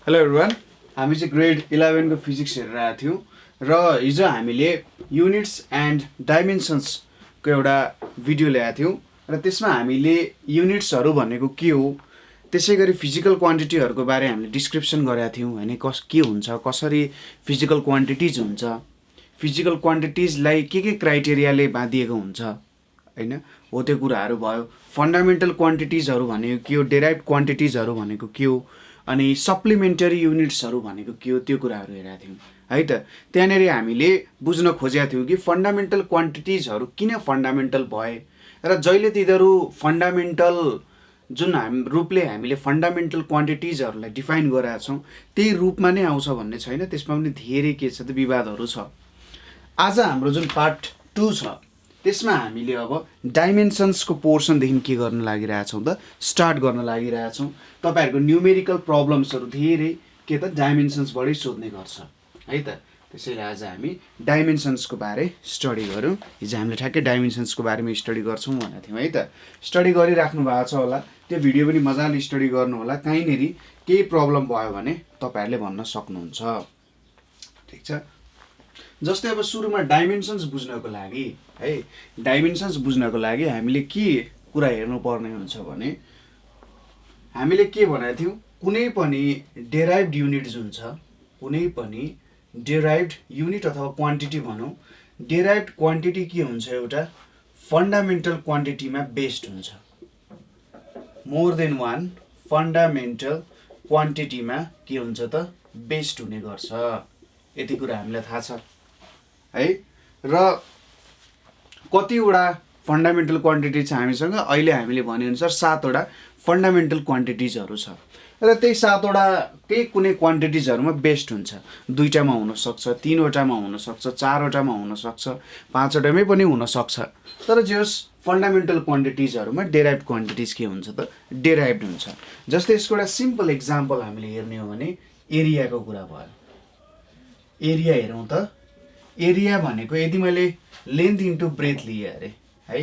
Hello everyone, हामी चाहिँ grade 11 को फिजिक्स हेरेर आएको थियौँ र हिजो हामीले युनिट्स एन्ड डाइमेन्सन्सको एउटा भिडियो ल्याएको थियौँ र त्यसमा हामीले युनिट्सहरू भनेको के हो, त्यसै गरी फिजिकल क्वान्टिटीहरूको बारे हामीले डिस्क्रिप्सन गरेका थियौँ हैन। के हुन्छ, कसरी फिजिकल क्वान्टिटिज हुन्छ, फिजिकल क्वान्टिटिजलाई के क्राइटेरियाले बाँधिएको हुन्छ हैन, हो त्यो कुराहरू भयो। फन्डामेन्टल क्वान्टिटिजहरू भनेको के हो, डेराइभ्ड क्वान्टिटिजहरू भनेको के हो, अनि सप्लिमेन्टरी युनिट्सहरू भनेको के हो, त्यो कुराहरू हेरेका थियौँ है त। त्यहाँनिर हामीले बुझ्न खोजेका थियौँ कि फन्डामेन्टल क्वान्टिटिजहरू किन फन्डामेन्टल भए र जहिले तिनीहरू फन्डामेन्टल जुन रूपले हामीले फन्डामेन्टल क्वान्टिटिजहरूलाई डिफाइन गरेका छौँ त्यही रूपमा नै आउँछ भन्ने छैन, त्यसमा पनि धेरै के छ त विवादहरू छ। आज हाम्रो जुन पार्ट 2 छ त्यसमा हामीले अब डाइमेन्सन्सको पोर्सनदेखि के गर्न लागिरहेछौँ त, स्टार्ट गर्न लागिरहेछौँ। तपाईँहरूको न्युमेरिकल प्रब्लम्सहरू धेरै के त डाइमेन्सन्सबाटै सोध्ने गर्छ है त। त्यसैले आज हामी डाइमेन्सन्सको बारे स्टडी गरौँ। हिजो हामीले ठ्याक्कै डाइमेन्सन्सको बारेमा स्टडी गर्छौँ भनेको थियौँ है त। स्टडी गरिराख्नु भएको छ होला, त्यो भिडियो पनि मजाले स्टडी गर्नु होला। कहीँनिर केही प्रब्लम भयो भने तपाईँहरूले भन्न सक्नुहुन्छ, ठिक छ। जस्तै अब सुरुमा डाइमेन्सन्स बुझ्नको लागि है, डाइमेन्सन्स बुझ्नको लागि हामीले के कुरा हेर्नुपर्ने हुन्छ भने हामीले के भनेको थियौँ, कुनै पनि डेराइभ्ड युनिट जुन छ, कुनै पनि डेराइभ्ड युनिट अथवा क्वान्टिटी भनौँ, डेराइभ्ड क्वान्टिटी के हुन्छ, एउटा फन्डामेन्टल क्वान्टिटीमा बेस्ड हुन्छ। मोर देन वान फन्डामेन्टल क्वान्टिटीमा के हुन्छ त, बेस्ड हुने गर्छ। यति कुरा हामीलाई थाहा छ है। र कतिवटा फन्डामेन्टल क्वान्टिटी छ हामीसँग, अहिले हामीले भनेअनुसार 7वटा फन्डामेन्टल क्वान्टिटिजहरू छ र त्यही 7वटा केही कुनै क्वान्टिटिजहरूमा बेस्ड हुन्छ। 2टामा हुनसक्छ, 3वटामा हुनसक्छ, 4वटामा हुनसक्छ, 5वटामै पनि हुनसक्छ। तर जे होस् फन्डामेन्टल क्वान्टिटिजहरूमा डेराइभ्ड क्वान्टिटिज के हुन्छ त, डेराइभ्ड हुन्छ। जस्तै यसको एउटा सिम्पल इक्जाम्पल हामीले हेर्ने हो भने एरियाको कुरा भयो। एरिया हेरौँ त, एरिया भनेको यदि मैले लेन्थ इन्टु ब्रेथ लिएँ अरे है,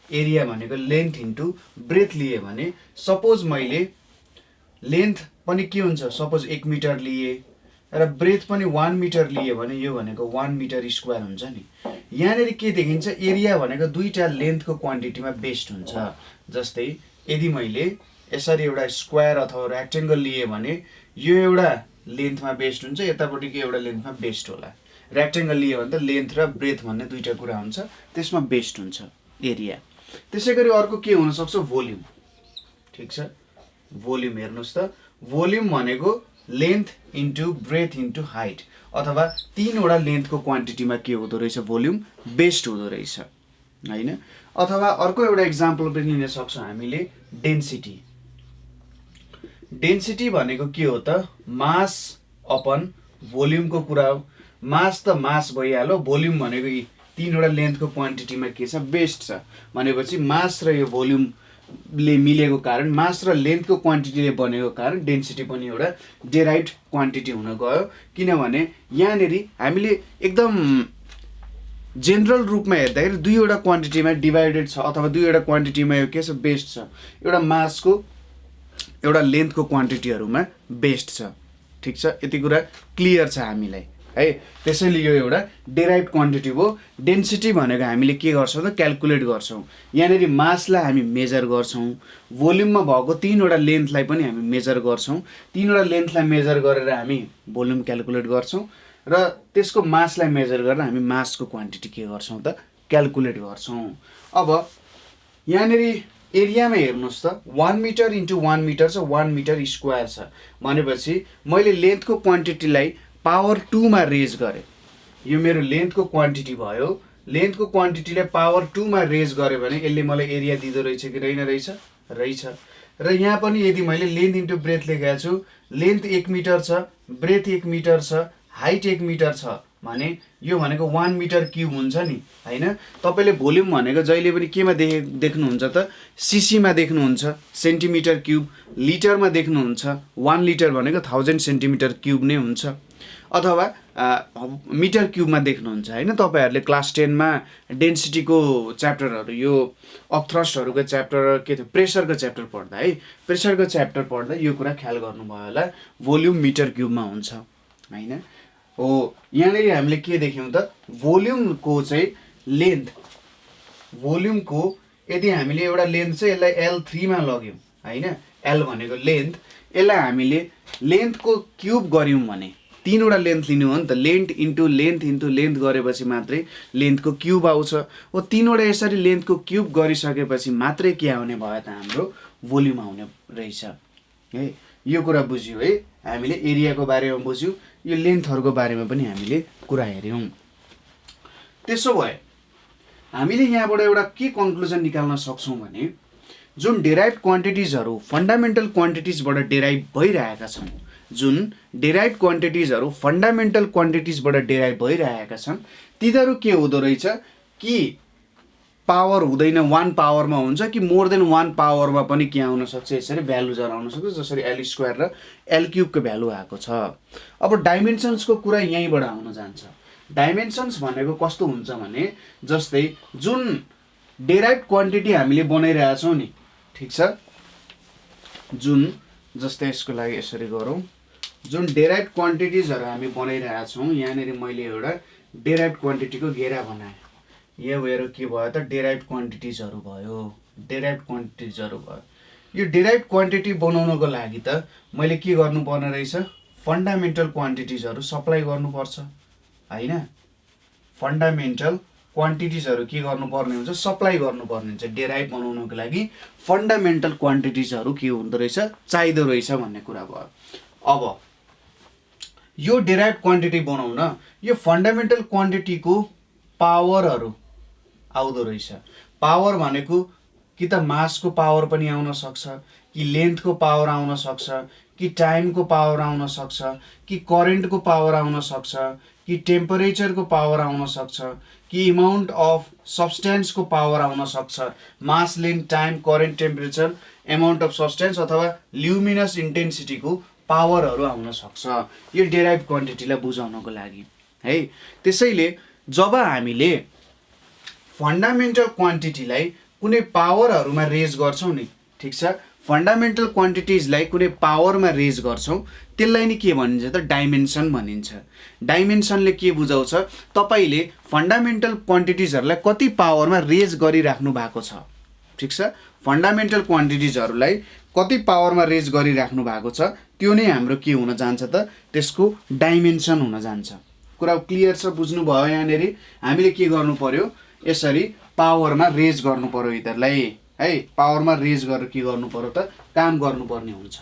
एरिया भनेको लेन्थ इन्टु ब्रेथ लिएँ भने सपोज मैले लेन्थ पनि के हुन्छ, सपोज 1 मिटर लिएँ र ब्रेथ पनि 1 मिटर लिएँ भने यो भनेको 1 मिटर स्क्वायर हुन्छ नि। यहाँनिर के देखिन्छ, एरिया भनेको दुईवटा लेन्थको क्वान्टिटीमा बेस्ड हुन्छ। जस्तै यदि मैले यसरी एउटा स्क्वायर अथवा रेक्टेङ्गल लिएँ भने यो एउटा लेन्थमा बेस्ड हुन्छ, यतापट्टिको एउटा लेन्थमा बेस्ड होला। रेक्टेङ्गल लियो भने त लेन्थ र ब्रेथ भन्ने दुईवटा कुरा हुन्छ, त्यसमा बेस्ड हुन्छ एरिया। त्यसै गरी अर्को के हुनसक्छ, भोल्युम, ठिक छ। भोल्युम हेर्नुहोस् त, भोल्युम भनेको length into breadth into height, अथवा 3वटा लेन्थको क्वान्टिटीमा के हुँदो रहेछ, भोल्युम बेस्ड हुँदो रहेछ होइन। अथवा अर्को एउटा इक्जाम्पल पनि लिन सक्छौँ हामीले, डेन्सिटी। डेन्सिटी भनेको के हो त, मास अपन भोल्युमको कुरा हो। मास त मास भइहाल्यो, भोल्युम भनेको यी 3वटा लेन्थको क्वान्टिटीमा के छ, बेस्ड छ भनेपछि मास र यो भोल्युमले मिलेको कारण, मास र लेन्थको क्वान्टिटीले बनेको कारण डेन्सिटी पनि एउटा डेराइभ्ड क्वान्टिटी हुन गयो। किनभने यहाँनिर हामीले एकदम जेनरल रूपमा हेर्दाखेरि दुईवटा क्वान्टिटीमा डिभाइडेड छ, अथवा दुईवटा क्वान्टिटीमा यो के छ, बेस्ड छ। एउटा मासको एउटा लेन्थको क्वान्टिटीहरूमा बेस्ड छ, ठिक छ। यति कुरा क्लियर छ हामीलाई है। त्यसैले यो एउटा डेराइभ्ड क्वान्टिटी हो। डेन्सिटी भनेको हामीले के गर्छौँ त, क्यालकुलेट गर्छौँ। यहाँनिर मासलाई हामी मेजर गर्छौँ, भोल्युममा भएको 3वटा लेन्थलाई पनि हामी मेजर गर्छौँ। 3वटा लेन्थलाई मेजर गरेर हामी भोल्युम क्यालकुलेट गर्छौँ र त्यसको मासलाई मेजर गरेर हामी मासको क्वान्टिटी के गर्छौँ त, क्यालकुलेट गर्छौँ। अब यहाँनिर एरियामा हेर्नुहोस् त, 1 मिटर इन्टु 1 मिटर छ, 1 मिटर स्क्वायर छ भनेपछि मैले लेन्थको क्वान्टिटीलाई पावर 2 मा रेज गरेँ। यो मेरो लेन्थको क्वान्टिटी भयो, लेन्थको क्वान्टिटीलाई पावर 2 मा रेज गरेँ भने यसले मलाई एरिया दिँदो रहेछ कि रहेछ, रहेछ। र यहाँ पनि यदि मैले लेन्थ इन्टु ब्रेथ लेखेको छु, लेन्थ 1 मिटर छ, ब्रेथ 1 मिटर छ, हाइट 1 मिटर छ भने यो भनेको 1 मिटर क्युब हुन्छ नि होइन। तपाईँले भोल्युम भनेको जहिले पनि केमा देख्नुहुन्छ त, सिसीमा देख्नुहुन्छ, सेन्टिमिटर क्युब। लिटरमा देख्नुहुन्छ, 1 लिटर भनेको 1000 सेन्टिमिटर क्युब नै हुन्छ। अथवा मिटर क्युबमा देख्नुहुन्छ हैन। तपाईहरुले क्लास 10 मा डेन्सिटीको च्याप्टरहरु यो अपथ्रस्टहरुको च्याप्टर के थियो प्रेसरको च्याप्टर पढ्दा है प्रेसरको च्याप्टर पढ्दा यो कुरा ख्याल गर्नुभयो होला भोल्युम मिटर क्युबमा हुन्छ हैन। हो यहाँनेरि हामीले के देख्यौं त भोल्युमको चाहिँ लेन्थ भोल्युमको यदि हामीले एउटा लेन्थ चाहिँ यसलाई L3 मा लग्यौं हैन L भनेको लेन्थ यसलाई हामीले लेन्थको क्युब गर्यौं भने तीनवटा लेन्थ लिनु हो नि त लेन्थ इन्टु लेन्थ गरेपछि मात्रै लेन्थको क्युब आउँछ। हो तीनवटा यसरी लेन्थको क्युब गरिसकेपछि मात्रै के आउने भयो त हाम्रो भोल्युम आउने रहेछ है। यो कुरा बुझ्यौ है हामीले एरियाको बारेमा बुझ्यौ यो लेन्थहरुको बारेमा पनि हामीले कुरा हेर्यौं। त्यसो भए हामीले यहाँबाट एउटा के कन्क्लुजन निकाल्न सक्छौं भने जुन डेराइभ्ड क्वान्टिटिजहरु फन्डामेन्टल क्वान्टिटिजबाट डेराइभ भइरहेका छन् जुन डेराइभ्ड क्वान्टिटिजहरु फन्डामेन्टल क्वान्टिटिजबाट डेराइभ भइरहेका छन् तिनीहरु के हुँदो रहेछ कि पावर हुँदैन 1 पावरमा हुन्छ कि मोर देन 1 पावरमा पनि के आउन सक्छ यसरी भ्यालु आउन सक्छ जसरी L² र L³ को भ्यालु आएको छ। अब डाइमेन्सन्सको कुरा यहीँबाट आउन जान्छ। डाइमेन्सन्स भनेको कस्तो हुन्छ भने जस्तै जुन डेराइभ्ड क्वान्टिटी हामीले बनाइरहेका छौं नि ठीक छ जुन जस्तै यसको लागि यसरी गरौँ जुन डेराइभ्ड क्वान्टिटिजहरु हामी बनाइरहेका छौं यहाँनेरि मैले एउटा डेराइभ्ड क्वान्टिटीको घेरा बनाए यो भएर के भयो त डेराइभ्ड क्वान्टिटिजहरु भयो डेराइभ्ड क्वान्टिटिजहरु भयो। यो डेराइभ्ड क्वान्टिटी बनाउनको लागि त मैले के गर्नुपर्ने रहेछ फन्डामेन्टल क्वान्टिटिजहरु सप्लाई गर्नुपर्छ हैन। फन्डामेन्टल क्वान्टिटिजहरु के गर्नुपर्ने हुन्छ सप्लाई गर्नुपर्ने हुन्छ डेराइभ बनाउनको लागि फन्डामेन्टल क्वान्टिटिजहरु के हुँदो रहेछ चाहिदो रहेछ भन्ने कुरा भयो। अब यो डेराइभ क्वान्टिटी बनाउन यो फन्डामेन्टल क्वान्टिटीको पावरहरु आउँदो रहेछ। पावर भनेको कि त मासको पावर पनि आउन सक्छ कि लेन्थको पावर आउन सक्छ कि टाइमको पावर आउन सक्छ कि करेन्टको पावर आउन सक्छ कि टेम्परेचरको पावर आउन सक्छ कि अमाउन्ट अफ सब्स्टेन्सको पावर आउन सक्छ mass length time current temperature amount of substance अथवा ल्युमिनस इन्टेन्सिटीको पावरहरु आउन सक्छ यो डेराइभ क्वान्टिटीलाई बुझाउनको लागि है। त्यसैले जब हामीले फन्डामेन्टल क्वान्टिटीलाई कुनै पावरहरुमा रेज गर्छौं नि ठीक छ फन्डामेन्टल क्वान्टिटिजलाई कुनै पावरमा रेज गर्छौं त्यसलाई नि के भनिन्छ त डाइमेन्सन भनिन्छ। डाइमेन्सनले के बुझाउँछ तपाईले फन्डामेन्टल क्वान्टिटिजहरुलाई कति पावरमा रेज गरिराख्नु भएको छ ठीक छ फन्डामेन्टल क्वान्टिटिजहरुलाई कति पावरमा रेज गरिराख्नु भएको छ त्यो नै हाम्रो के हुन जान्छ त त्यसको डाइमेन्सन हुन जान्छ। कुरा क्लियर छ बुझ्नु भयो यहाँनेरि हामीले के गर्नु पर्यो यसरी पावरमा रेज गर्नु पर्यो यिनीहरुलाई है पावरमा रेज गरेर के गर्नु पर्यो त काम गर्नुपर्ने हुन्छ।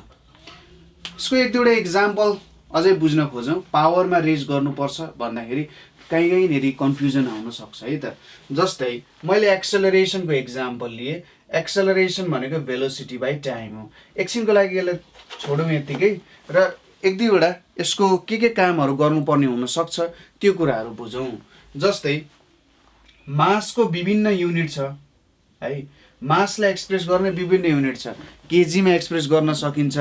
यसको एक दुईवटा एक्जाम्पल अझै बुझ्न खोजौं पावरमा रेज गर्नुपर्छ भन्दाखेरि कहीँनेरि कन्फ्युजन आउन सक्छ है त। जस्तै मैले एक्सेलरेसनको एक्जाम्पल लिए एक्सेलरेसन भनेको भेलोसिटी बाइ टाइम हो। एकछिनको लागि यसलाई छोडौं यतिकै र एक दुईवटा यसको के कामहरु गर्नुपर्ने हुन सक्छ त्यो कुराहरु बुझौं। जस्तै मासको विभिन्न युनिट छ है मासलाई एक्सप्रेस गर्ने विभिन्न युनिट छ केजीमा एक्सप्रेस गर्न सकिन्छ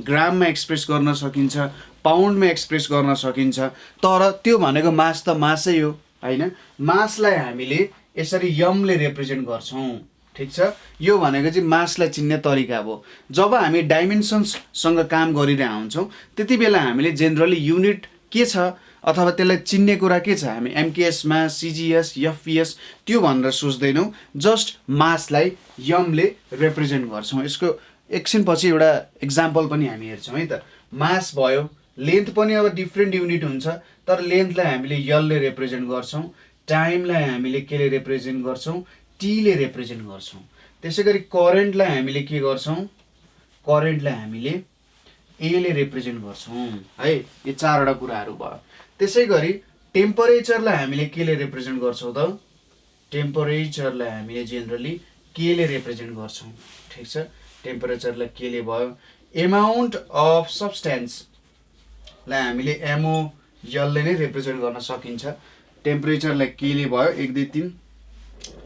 ग्राममा एक्सप्रेस गर्न सकिन्छ पाउन्डमा एक्सप्रेस गर्न सकिन्छ तर त्यो भनेको मास त मासै हो हैन। मासलाई हामीले यसरी यमले रिप्रेजेन्ट गर्छौं ठीक छ यो भनेको चाहिँ मासलाई चिन्ने तरिका हो। जब हामी डाइमेन्सन्स सँग काम गरिरहेका हुन्छौं त्यतिबेला हामीले जेनरली युनिट के छ अथवा त्यसलाई चिन्ने कुरा के छ हामी एमकेएस मा सीजीएस एफपीएस त्यो भनेर सोच्दैनौं जस्ट मासलाई यमले रिप्रेजेन्ट गर्छौं। यसको एकछिन पछि एउटा एक्जाम्पल पनि हामी हेर्छौं है त। मास भयो लेन्थ पनि अब डिफरेन्ट युनिट हुन्छ तर लेन्थलाई हामीले यलले रिप्रेजेन्ट गर्छौं टाइमलाई हामीले केले रिप्रेजेन्ट गर्छौं टी ले रिप्रेजेन्ट गर्छौं। त्यसैगरी करेन्टलाई हामीले के गर्छौं करेन्टलाई हामीले ए ले रिप्रेजेन्ट गर्छौं है यो चारवटा कुराहरु भयो। त्यसैगरी टेम्परेचरलाई हामीले के ले रिप्रेजेन्ट गर्छौं त टेम्परेचरलाई हामीले जेनरली के ले रिप्रेजेन्ट गर्छौं ठीक छ टेम्परेचरलाई के ले भयो। अमाउन्ट अफ सब्स्टेन्स लाई हामीले एमओ यल ले नै रिप्रेजेन्ट गर्न सकिन्छ। टेम्परेचरलाई के ले भयो 1 2 3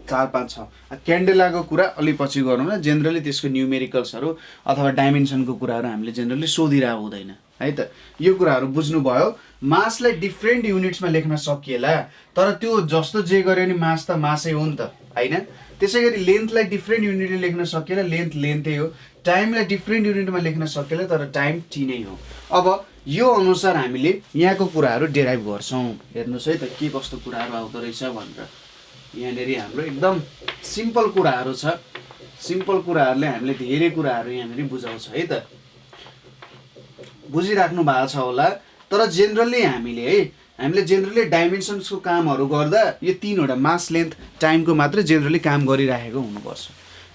4 5 6 क्यान्डेलाको कुरा अलि पछि गरौँ न जेनरली त्यसको न्यूमेरिकल्सहरु अथवा डाइमेन्सनको कुराहरु हामीले जेनरली सोधिरा हुँदैन है त। यो कुराहरू बुझ्नुभयो। मासलाई डिफ्रेन्ट युनिट्समा लेख्न सकिएला, तर त्यो जस्तो जे गर्यो नि मास त मासै हो नि त, होइन। त्यसै गरी लेन्थलाई डिफ्रेन्ट युनिटले लेख्न सकिएला, लेन्थ लेन्थै हो। टाइमलाई डिफ्रेन्ट युनिटमा लेख्न सकिएला, तर टाइम टी नै हो। अब यो अनुसार हामीले यहाँको कुराहरू डेराइभ गर्छौँ। हेर्नुहोस् है त के कस्तो कुराहरू आउँदो रहेछ भनेर। यहाँनिर हाम्रो एकदम सिम्पल कुराहरू छ। सिम्पल कुराहरूले हामीले धेरै कुराहरू यहाँनिर बुझाउँछ है त। बुझिराख्नु भएको छ होला। तर जेनरली हामीले जेनरली डाइमेन्सन्सको कामहरू गर्दा यो तीनवटा मास लेन्थ टाइमको मात्र जेनरली काम गरिराखेको हुनुपर्छ।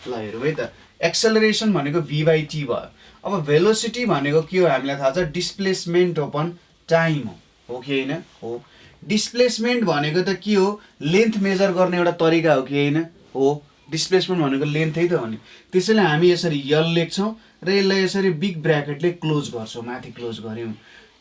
ल हेरौँ है त। एक्सेलरेसन भनेको v/t भयो। अब भेलोसिटी भनेको के हो हामीलाई थाहा छ, डिस्प्लेसमेन्ट अपन टाइम हो कि होइन? हो। डिस्प्लेसमेन्ट भनेको त के हो, लेन्थ मेजर गर्ने एउटा तरिका हो कि होइन? हो। डिस्प्लेसमेन्ट भनेको लेन्थै त हो नि। त्यसैले हामी यसरी यल लेख्छौँ र यसलाई यसरी बिग ब्र्याकेटले क्लोज गर्छौँ, माथि क्लोज गऱ्यौँ।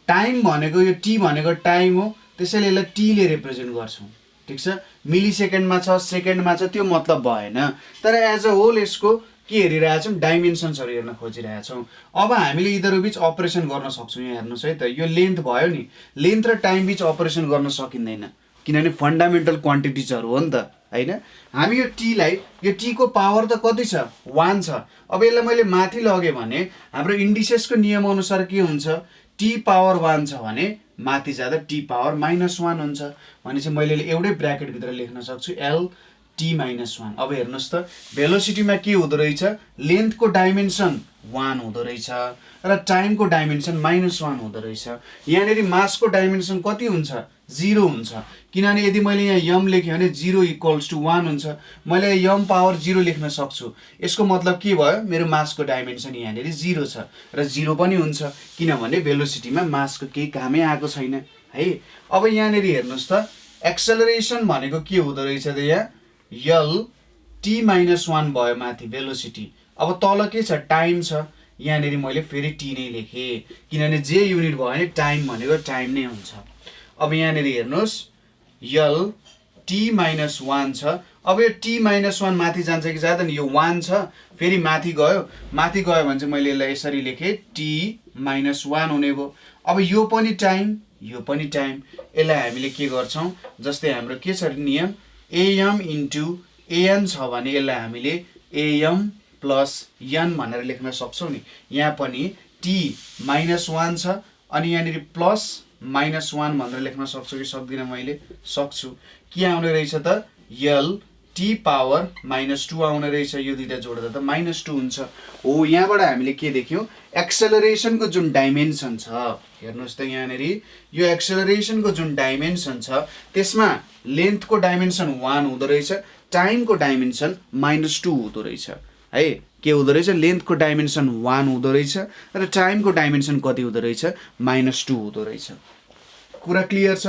टाइम भनेको यो टी भनेको टाइम हो, त्यसैले यसलाई टीले रिप्रेजेन्ट गर्छौँ, ठिक छ। मिली सेकेन्डमा छ, सेकेन्डमा छ, त्यो मतलब भएन। तर एज अ होल यसको के हेरिरहेछौँ, डाइमेन्सन्सहरू हेर्न खोजिरहेछौँ। अब हामीले यिनीहरू बिच अपरेसन गर्न सक्छौँ। यहाँ हेर्नुहोस् है त, यो लेन्थ भयो नि, लेन्थ र टाइम बिच अपरेसन गर्न सकिँदैन, किनभने फन्डामेन्टल क्वान्टिटिजहरू हो नि त, होइन। हामी यो टीलाई, यो टीको पावर त कति छ, 1 छ। अब यसलाई मैले माथि लगेँ भने हाम्रो इन्डिसेसको नियम अनुसार के हुन्छ, टी पावर 1 छ भने माथि जाँदा टी पावर -1 हुन्छ। भनेपछि मैले एउटै ब्र्याकेटभित्र लेख्न सक्छु एल टी -1। अब हेर्नुहोस् त, भेलोसिटीमा के हुँदो रहेछ, लेन्थको डाइमेन्सन 1 हुँदो रहेछ र टाइमको डाइमेन्सन -1 हुँदो रहेछ। यहाँनिर मासको डाइमेन्सन कति हुन्छ, 0 हुन्छ, किनभने यदि मैले यहाँ यम लेखेँ भने 0 = 1 हुन्छ। मैले यम पावर 0 लेख्न सक्छु। यसको मतलब के भयो, मेरो मासको डाइमेन्सन यहाँनिर 0 छ र 0 पनि हुन्छ, किनभने भेलोसिटीमा मासको केही कामै आएको छैन है। अब यहाँनिर हेर्नुहोस् त, एक्सेलरेसन भनेको के हुँदो रहेछ त, यहाँ यल टी -1 भयो माथि भेलोसिटी। अब तल के छ, टाइम छ। यहाँनिर मैले फेरि टी नै लेखेँ, किनभने जे युनिट भयो भने टाइम भनेको टाइम नै हुन्छ। अब यहाँनिर हेर्नुहोस्, यल टी -1 छ। अब यो टी -1 माथि जान्छ कि जाँदैन, यो 1 छ, फेरि माथि गयो भने चाहिँ मैले यसलाई यसरी लेखेँ, टी -1 हुने भयो। अब यो पनि टाइम, यो पनि टाइम। यसलाई हामीले के गर्छौँ, जस्तै हाम्रो के छ नियम, एएम इन्टु एएन छ भने यसलाई हामीले एएम प्लस एन भनेर लेख्न सक्छौँ नि। यहाँ पनि टी -1 छ, अनि यहाँनिर प्लस -1 भनेर लेख्न सक्छु कि सक्दिनँ, मैले सक्छु। के आउने रहेछ त, यल टी पावर -2 आउने रहेछ। यो दुईटा जोड्दा त -2 हुन्छ। हो, यहाँबाट हामीले के देख्यौँ, एक्सेलरेसनको जुन डाइमेन्सन छ, हेर्नुहोस् त यहाँनिर यो एक्सेलरेसनको जुन डाइमेन्सन छ त्यसमा लेन्थको डाइमेन्सन 1 हुँदो रहेछ, टाइमको डाइमेन्सन -2 हुँदो रहेछ है। के हुँदो रहेछ, लेन्थको डाइमेन्सन 1 हुँदो रहेछ र टाइमको डाइमेन्सन कति हुँदो रहेछ, -2 हुँदो रहेछ। कुरा क्लियर छ?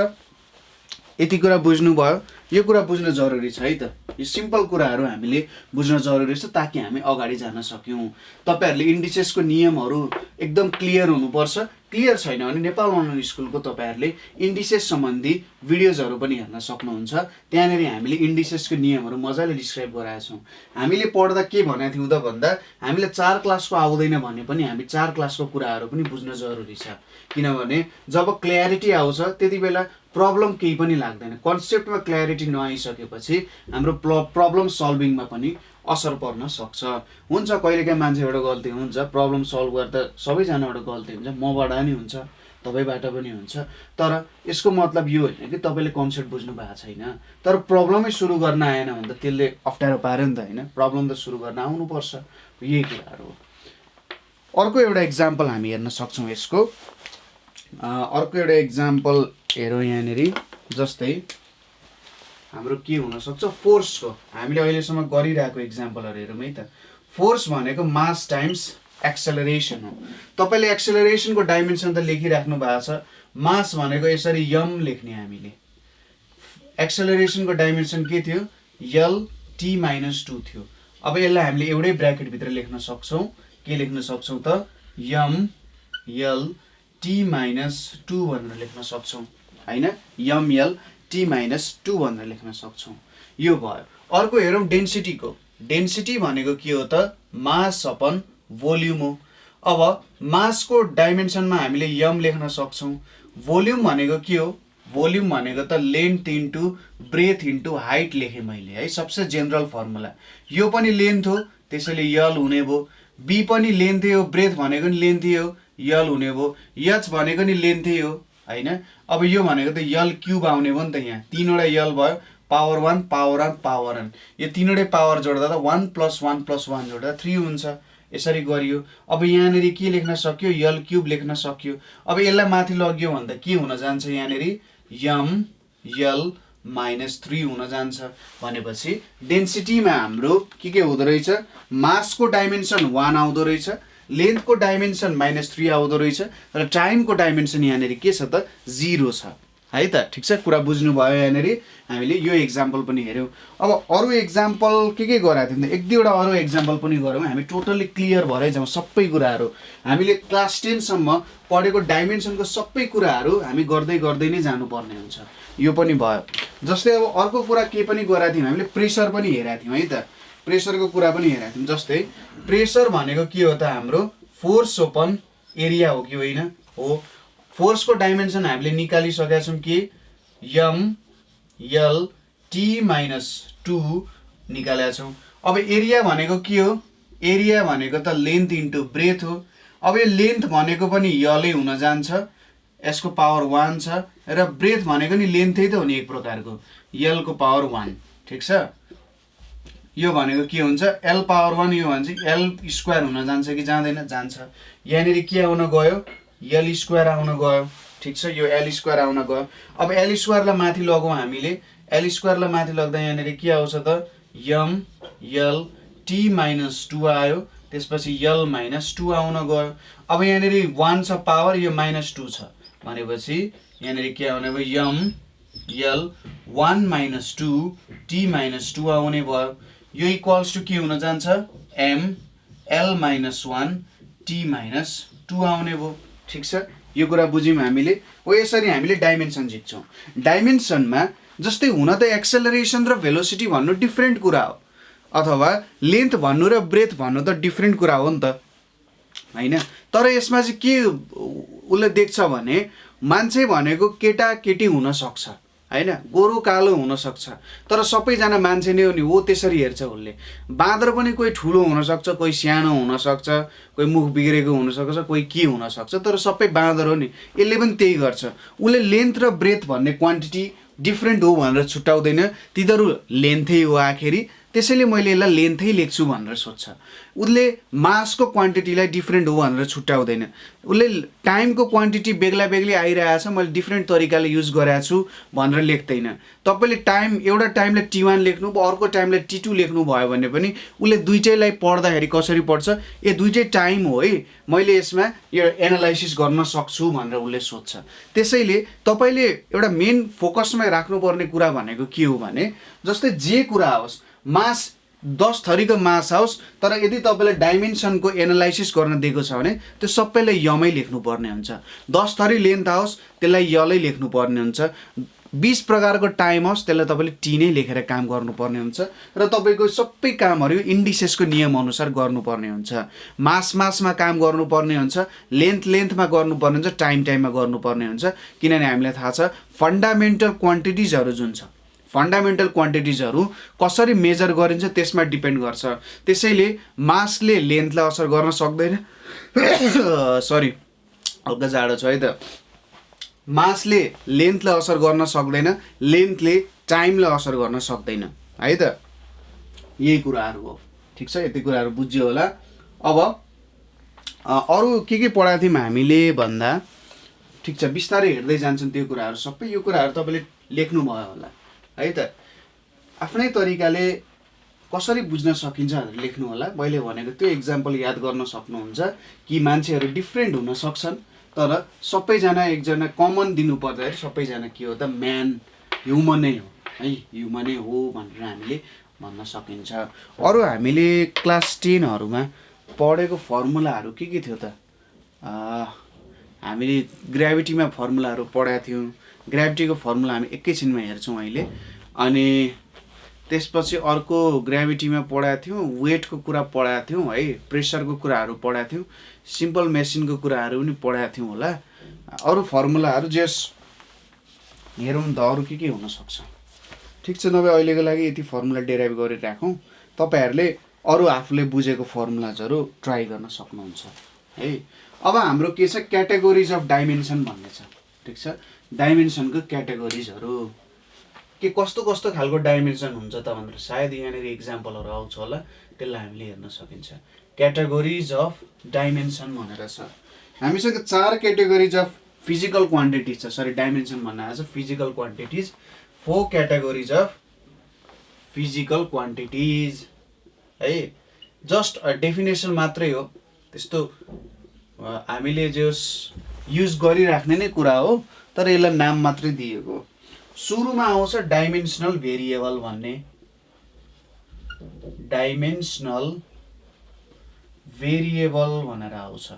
यति कुरा बुझ्नुभयो? यो कुरा बुझ्न जरुरी छ है त। यो सिम्पल कुराहरू हामीले बुझ्न जरुरी छ ताकि हामी अगाडि जान सक्यौँ। तपाईहरूले इन्डिसेसको नियमहरू एकदम क्लियर हुनुपर्छ। क्लियर छैन भने नेपाल अनलाइन स्कुलको तपाईहरूले इन्डिसेस सम्बन्धी भिडियोजहरू पनि हेर्न सक्नुहुन्छ। त्यहाँनिर हामीले इन्डिसेसको नियमहरू मजाले डिस्क्राइब गराएका छौँ। हामीले पढ्दा के भनेको थियौँ त भन्दा, हामीले 4 क्लासको आउँदैन भने पनि हामी 4 क्लासको कुराहरू पनि बुझ्न जरुरी छ, किनभने जब क्ल्यारिटी आउँछ त्यति बेला प्रब्लम केही पनि लाग्दैन। कन्सेप्टमा क्ल्यारिटी नआइसकेपछि हाम्रो प्रब्लम सल्भिङमा पनि असर पर्न सक्छ। हुन्छ कहिलेकाहीँ मान्छेबाट गल्ती हुन्छ, प्रब्लम सल्भ गर्दा सबैजनाबाट गल्ती हुन्छ, मबाट नि हुन्छ, तपाईँबाट पनि हुन्छ। तर यसको मतलब यो होइन कि तपाईँले कन्सेप्ट बुझ्नु भएको छैन। तर प्रब्लमै सुरु गर्न आएन भने त त्यसले अप्ठ्यारो पार्यो नि त, होइन? प्रब्लम त सुरु गर्न आउनुपर्छ। यही कुराहरू हो। अर्को एउटा इक्जाम्पल हामी हेर्न सक्छौँ यसको। अर्को एउटा इक्जाम्पल हेरौँ यहाँनिर। जस्तै हाम्रो के हुनसक्छ, फोर्सको हामीले अहिलेसम्म गरिरहेको इक्जाम्पलहरू हेरौँ है त। फोर्स भनेको मास टाइम्स एक्सेलरेसन हो। तपाईँले एक्सेलरेसनको डाइमेन्सन त लेखिराख्नु भएको छ। मास भनेको यसरी यम लेख्ने हामीले। एक्सेलरेसनको डाइमेन्सन के थियो, यल टी -2 थियो। अब यसलाई हामीले एउटै ब्र्याकेटभित्र लेख्न सक्छौँ। के लेख्न सक्छौँ त, यम यल टी -2 भनेर लेख्न सक्छौँ, होइन? यम यल टी -2 भनेर लेख्न सक्छौँ। यो भयो। अर्को हेरौँ डेन्सिटीको। डेन्सिटी भनेको के हो त, मास अपन भोल्युम हो। अब मासको डाइमेन्सनमा हामीले यम लेख्न सक्छौँ। भोल्युम भनेको के हो? भोल्युम भनेको त length into breadth into height लेखेँ मैले है, सबसे जेनरल फर्मुला। यो पनि लेन्थ हो त्यसैले यल हुने भयो, बी पनि लेन्थै हो, ब्रेथ भनेको नि लेन्थै हो, यल हुने भयो, एच भनेको नि लेन्थै हो हैन। अब यो भनेको त यल क्युब आउने भयो नि त, यहाँ तीनवटा यल भयो, पावर 1 पावर 1 पावर 1, यो तीनवटै पावर जोड्दा त 1 + 1 + 1 जोड्दा 3 हुन्छ। यसरी गरियो। अब यहाँनिर के लेख्न सक्यो? यल क्युब लेख्न सक्यो। अब यसलाई माथि लग्यो भने त के हुन जान्छ? यहाँनिर यम यल -3 हुन जान्छ। भनेपछि डेन्सिटीमा हाम्रो के हुँदो रहेछ? मासको डाइमेन्सन 1 आउँदो रहेछ, लेन्थको डाइमेन्सन -3 आउँदो रहेछ, र टाइमको डाइमेन्सन यहाँनिर के छ त? 0 छ है त। ठिक छ, कुरा बुझ्नुभयो। यहाँनिर हामीले यो एक्जाम्पल पनि हेऱ्यौँ। अब अरू एक्जाम्पल के गराएको थियौँ? एक दुईवटा अरू एक्जाम्पल पनि गरौँ, हामी टोटल्ली क्लियर भएरै जाउँ सबै कुराहरू। हामीले क्लास 10 सम्म पढेको डाइमेन्सनको सबै कुराहरू हामी गर्दै नै जानुपर्ने हुन्छ। यो पनि भयो। जस्तै अब अर्को कुरा के पनि गराएको थियौँ हामीले? प्रेसर पनि हेरेको थियौँ है त। प्रेसरको कुरा पनि हेरेको थियौँ। जस्तै प्रेसर भनेको के हो त? हाम्रो फोर्स ओपन एरिया हो कि होइन? हो। फोर्सको डाइमेन्सन हामीले निकालिसकेका छौँ कि यम यल टी -2 निकालेका छौँ। अब एरिया भनेको के हो? एरिया भनेको त लेन्थ इन्टु ब्रेथ हो। अब यो लेन्थ भनेको पनि यलै हुन जान्छ, यसको पावर 1 छ, र ब्रेथ भनेको नि लेन्थै त हो नि एक प्रकारको, यलको पावर 1। ठिक छ, यो भनेको के हुन्छ? एल पावर 1, यो भन्छ एल स्क्वायर हुन जान्छ कि जाँदैन? जान्छ। यहाँनिर के आउन गयो? एल स्क्वायर आउन गयो। ठिक छ, यो एल स्क्वायर आउन गयो। अब एल स्क्वायरलाई माथि लगौँ हामीले, एल स्क्वायरलाई माथि लग्दा यहाँनिर के आउँछ त? यम यल टी -2 आयो, त्यसपछि यल -2 आउन गयो। अब यहाँनिर 1 छ पावर, यो -2 छ, भनेपछि यहाँनिर के आउने भयो? यम यल 1 -2 टी -2 आउने भयो। यो इक्वल्स टु के हुन जान्छ? एम एल -1 टी -2 आउने भयो। ठिक छ, यो कुरा बुझ्यौँ हामीले। हो, यसरी हामीले डाइमेन्सन झिक्छौँ। डाइमेन्सनमा जस्तै हुन त एक्सेलरेसन र भेलोसिटी भन्नु डिफ्रेन्ट कुरा हो, अथवा लेन्थ भन्नु र ब्रेथ भन्नु त डिफ्रेन्ट कुरा हो नि त हैन। तर यसमा चाहिँ के उसले देख्छ भने मान्छे भनेको केटाकेटी हुनसक्छ हैन, गोरो कालो हुनसक्छ, तर सबैजना मान्छे नै हो नि, हो त्यसरी हेर्छ उसले। बाँदर पनि कोही ठुलो हुनसक्छ, कोही सानो हुनसक्छ, कोही मुख बिग्रेको हुनसक्छ, कोही के हुनसक्छ, तर सबै बाँदर हो नि। यसले पनि त्यही गर्छ। उसले लेन्थ र ब्रेथ भन्ने क्वान्टिटी डिफ्रेन्ट हो भनेर छुट्याउँदैन, तिनीहरू लेन्थै हो आखिरी, त्यसैले मैले यसलाई लेन्थै लेख्छु भनेर सोध्छ। उसले मासको क्वान्टिटीलाई डिफ्रेन्ट हो भनेर छुट्याउँदैन। उसले टाइमको क्वान्टिटी बेग्ला बेग्लै आइरहेछ, मैले डिफ्रेन्ट तरिकाले युज गरेको छु भनेर लेख्दैन। तपाईँले टाइम, एउटा टाइमलाई T1 लेख्नु भयो, अर्को टाइमलाई T2 लेख्नु भयो भने पनि उसले दुइटैलाई पढ्दाखेरि कसरी पढ्छ? ए दुइटै टाइम हो है, मैले यसमा यो एनालाइसिस गर्न सक्छु भनेर उसले सोध्छ। त्यसैले तपाईँले एउटा मेन फोकसमा राख्नुपर्ने कुरा भनेको के हो भने, जस्तै जे कुरा होस्, मास 10 थरीको मास आओस्, तर यदि तपाईँले डाइमेन्सनको एनालाइसिस गर्न दिएको छ भने त्यो सबैलाई यमै लेख्नुपर्ने हुन्छ। 10 थरी लेन्थ आओस्, त्यसलाई यलै लेख्नुपर्ने हुन्छ। 20 प्रकारको टाइम होस्, त्यसलाई तपाईँले टी नै लेखेर काम गर्नुपर्ने हुन्छ, र तपाईँको सबै कामहरू इन्डिसेसको नियम अनुसार गर्नुपर्ने हुन्छ। मासमा काम गर्नुपर्ने हुन्छ, लेन्थमा गर्नुपर्ने हुन्छ, टाइममा गर्नुपर्ने हुन्छ। किनभने हामीलाई थाहा छ फन्डामेन्टल क्वान्टिटिजहरू जुन छ, फन्डामेन्टल क्वान्टिटिजहरू कसरी मेजर गरिन्छ त्यसमा डिपेन्ड गर्छ। त्यसैले मासले लेन्थलाई असर गर्न सक्दैन। सरी, हल्का जाडो छ है त। मासले लेन्थलाई असर गर्न सक्दैन, लेन्थले टाइमलाई असर गर्न सक्दैन है त। यही कुराहरू हो। ठिक छ, यति कुराहरू बुझ्यो होला। अब अरू के पढाएको थियौँ हामीले भन्दा, ठिक छ, बिस्तारै हेर्दै जान्छन् त्यो कुराहरू सबै। यो कुराहरू तपाईँले लेख्नुभयो होला है त। आफ्नै तरिकाले कसरी बुझ्न सकिन्छ भनेर लेख्नु होला। मैले भनेको त्यो एक्जाम्पल याद गर्न सक्नुहुन्छ कि मान्छेहरू डिफ्रेन्ट हुन सक्छन्, तर सबैजना एकजना कमन दिनु पर्दाखेरि सबैजना के हो त? म्यान, ह्युमनै हो है, ह्युमनै हो भनेर हामीले भन्न सकिन्छ। अरू हामीले क्लास 10हरूमा पढेको फर्मुलाहरू के थियो त? हामीले ग्राभिटीमा फर्मुलाहरू पढाएको थियौँ। ग्राभिटीको फर्मुला हामी एकैछिनमा हेर्छौँ अहिले। अनि त्यसपछि अर्को ग्राभिटीमा पढाएको थियौँ, वेटको कुरा पढाएको थियौँ है, प्रेसरको कुराहरू पढाएको थियौँ, सिम्पल मेसिनको कुराहरू पनि पढाएको थियौँ होला। अरू फर्मुलाहरू जेस हेरौँ त अरू के हुनसक्छ। ठिक छ, नभए अहिलेको लागि यति फर्मुला डेराइभ गरिराखौँ। तपाईँहरूले अरू आफूले बुझेको फर्मुलाजहरू ट्राई गर्न सक्नुहुन्छ है। अब हाम्रो के छ, क्याटेगोरिज अफ डाइमेन्सन भन्ने छ। ठिक छ, डाइमेन्सनको क्याटेगोरिजहरू के कस्तो कस्तो खालको डाइमेन्सन हुन्छ त भनेर सायद यहाँनिर इक्जाम्पलहरू आउँछ होला, त्यसलाई हामीले हेर्न सकिन्छ। क्याटेगोरिज अफ डाइमेन्सन भनेर छ। हामीसँग 4 क्याटेगोरिज अफ फिजिकल क्वान्टिटिज छ। सरी, डाइमेन्सन भन्न आएको छ physical quantities. 4 categories of physical quantities है। जस्ट डेफिनेसन मात्रै हो, त्यस्तो हामीले जस युज गरिराख्ने नै कुरा हो, तर यसलाई नाम मात्रै दिएको। सुरुमा आउँछ डाइमेन्सनल भेरिएबल भन्ने। डाइमेन्सनल भेरिएबल भनेर आउँछ।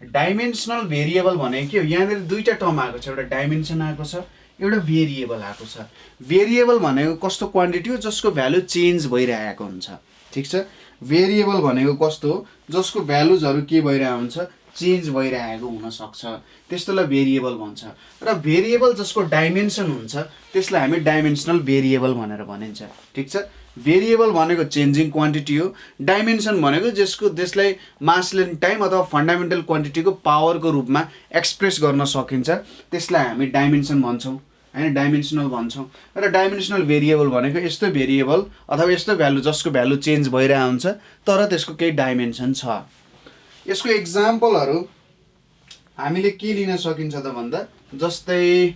डाइमेन्सनल भेरिएबल भनेको के हो, यहाँनिर दुईटा टर्म आएको छ, एउटा डाइमेन्सन आएको छ, एउटा भेरिएबल आएको छ। भेरिएबल भनेको कस्तो क्वान्टिटी हो जसको भ्यालु चेन्ज भइरहेको हुन्छ। ठिक छ, भेरिएबल भनेको कस्तो हो जसको भ्यालुजहरू के भइरहेको हुन्छ, चेन्ज भइरहेको हुनसक्छ, त्यस्तोलाई भेरिएबल भन्छ। र भेरिएबल जसको डाइमेन्सन हुन्छ त्यसलाई हामी डाइमेन्सनल भेरिएबल भनेर भनिन्छ। ठिक छ, भेरिएबल भनेको चेन्जिङ क्वान्टिटी हो, डाइमेन्सन भनेको जसलाई मास एन्ड टाइम अथवा फन्डामेन्टल क्वान्टिटीको पावरको रूपमा एक्सप्रेस गर्न सकिन्छ, त्यसलाई हामी डाइमेन्सन भन्छौँ हैन, डाइमेन्सनल भन्छौँ। र डाइमेन्सनल भेरिएबल भनेको यस्तो भेरिएबल अथवा यस्तो भ्यालु जसको भ्यालु चेन्ज भइरहेको हुन्छ तर त्यसको केही डाइमेन्सन छ। यसको एक्जाम्पलहरू हामीले के लिन सकिन्छ त भन्दा, जस्तै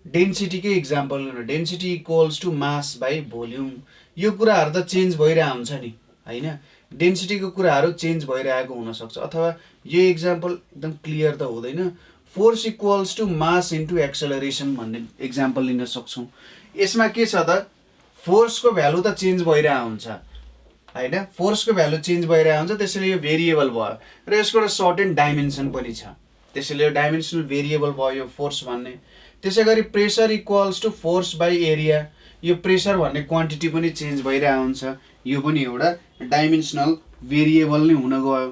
डेन्सिटीकै इक्जाम्पल लिनु। Density equals to mass by volume. यो कुराहरू त चेन्ज भइरहेको हुन्छ नि हैन, डेन्सिटीको कुराहरू चेन्ज भइरहेको हुनसक्छ। अथवा यो इक्जाम्पल एकदम क्लियर त हुँदैन, force equals to mass into acceleration भन्ने इक्जाम्पल लिन सक्छौँ। यसमा के छ त, फोर्सको भ्यालु त चेन्ज भइरहेको हुन्छ हैन, फोर्सको भ्यालु चेन्ज भइरहेको हुन्छ, त्यसैले यो भेरिएबल भयो र यसको एउटा सर्टेन डाइमेन्सन पनि छ, त्यसैले यो डाइमेन्सनल भेरिएबल भयो यो फोर्स भन्ने। त्यसै गरी pressure equals to force by area. यो प्रेसर भन्ने क्वान्टिटी पनि चेन्ज भइरहेको हुन्छ, यो पनि एउटा डाइमेन्सनल भेरिएबल नै हुन गयो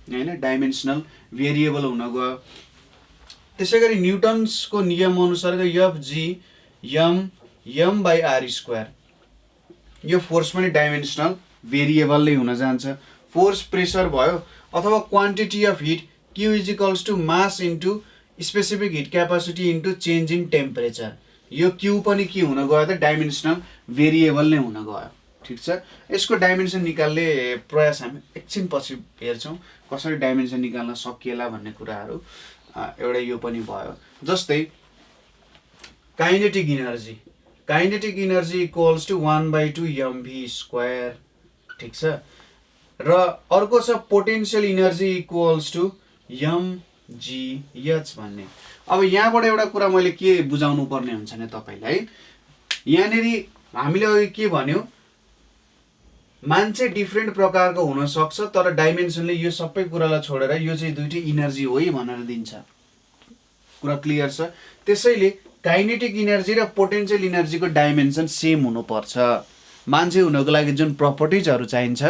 हैन, डाइमेन्सनल भेरिएबल हुन गयो। त्यसै गरी न्युटन्सको नियम अनुसारको FG m by r square, यो फोर्स पनि डाइमेन्सनल भेरिएबल नै हुन जान्छ। फोर्स प्रेसर भयो अथवा quantity of heat Q is equals to mass into specific heat capacity into change in temperature. यो क्यू पनि के हुन गयो त, डाइमेन्सनल भेरिएबल नै हुन गयो। ठिक छ, यसको डाइमेन्सन निकाल्ने प्रयास हामी एकछिन पछि हेर्छौँ, कसरी डाइमेन्सन निकाल्न सकिएला भन्ने कुराहरू। एउटा यो पनि भयो। जस्तै kinetic energy, kinetic energy equals to 1/2 mv square. ठिक छ, र अर्को छ potential energy equals to mgh भन्ने। अब यहाँबाट एउटा कुरा मैले के बुझाउनु पर्ने हुन्छ नि तपाईलाई, यहाँनिर हामीले अघि के भन्यो, मान्छे डिफ्रेन्ट प्रकारको हुन सक्छ तर डाइमेन्सनले यो सबै कुरालाई छोडेर यो चाहिँ दुईटै इनर्जी हो है भनेर दिन्छ। कुरा क्लियर छ। त्यसैले काइनेटिक इनर्जी र पोटेन्शियल इनर्जीको डाइमेन्सन सेम हुनुपर्छ मान्छे हुनको लागि जुन प्रपर्टिजहरू चाहिन्छ।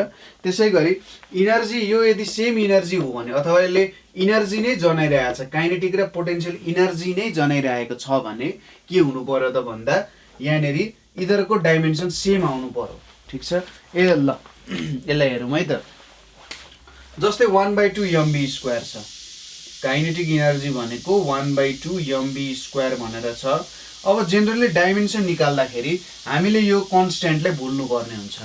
त्यसै गरी इनर्जी यो यदि सेम इनर्जी हो भने अथवा यसले इनर्जी नै जनाइरहेको छ, काइनेटिक र पोटेन्शियल इनर्जी नै जनाइरहेको छ भने के हुनु पर्यो त भन्दा यहाँनिर इधरको डाइमेन्सन सेम आउनु पर्यो। ठिक छ, ल यसलाई हेरौँ है त। जस्तै 1/2 mv स्क्वायर छ, काइनेटिक इनर्जी भनेको 1/2 mv स्क्वायर भनेर छ। अब जेनरली डाइमेन्सन निकाल्दाखेरि हामीले यो कन्स्ट्यान्टलाई भुल्नु पर्ने हुन्छ।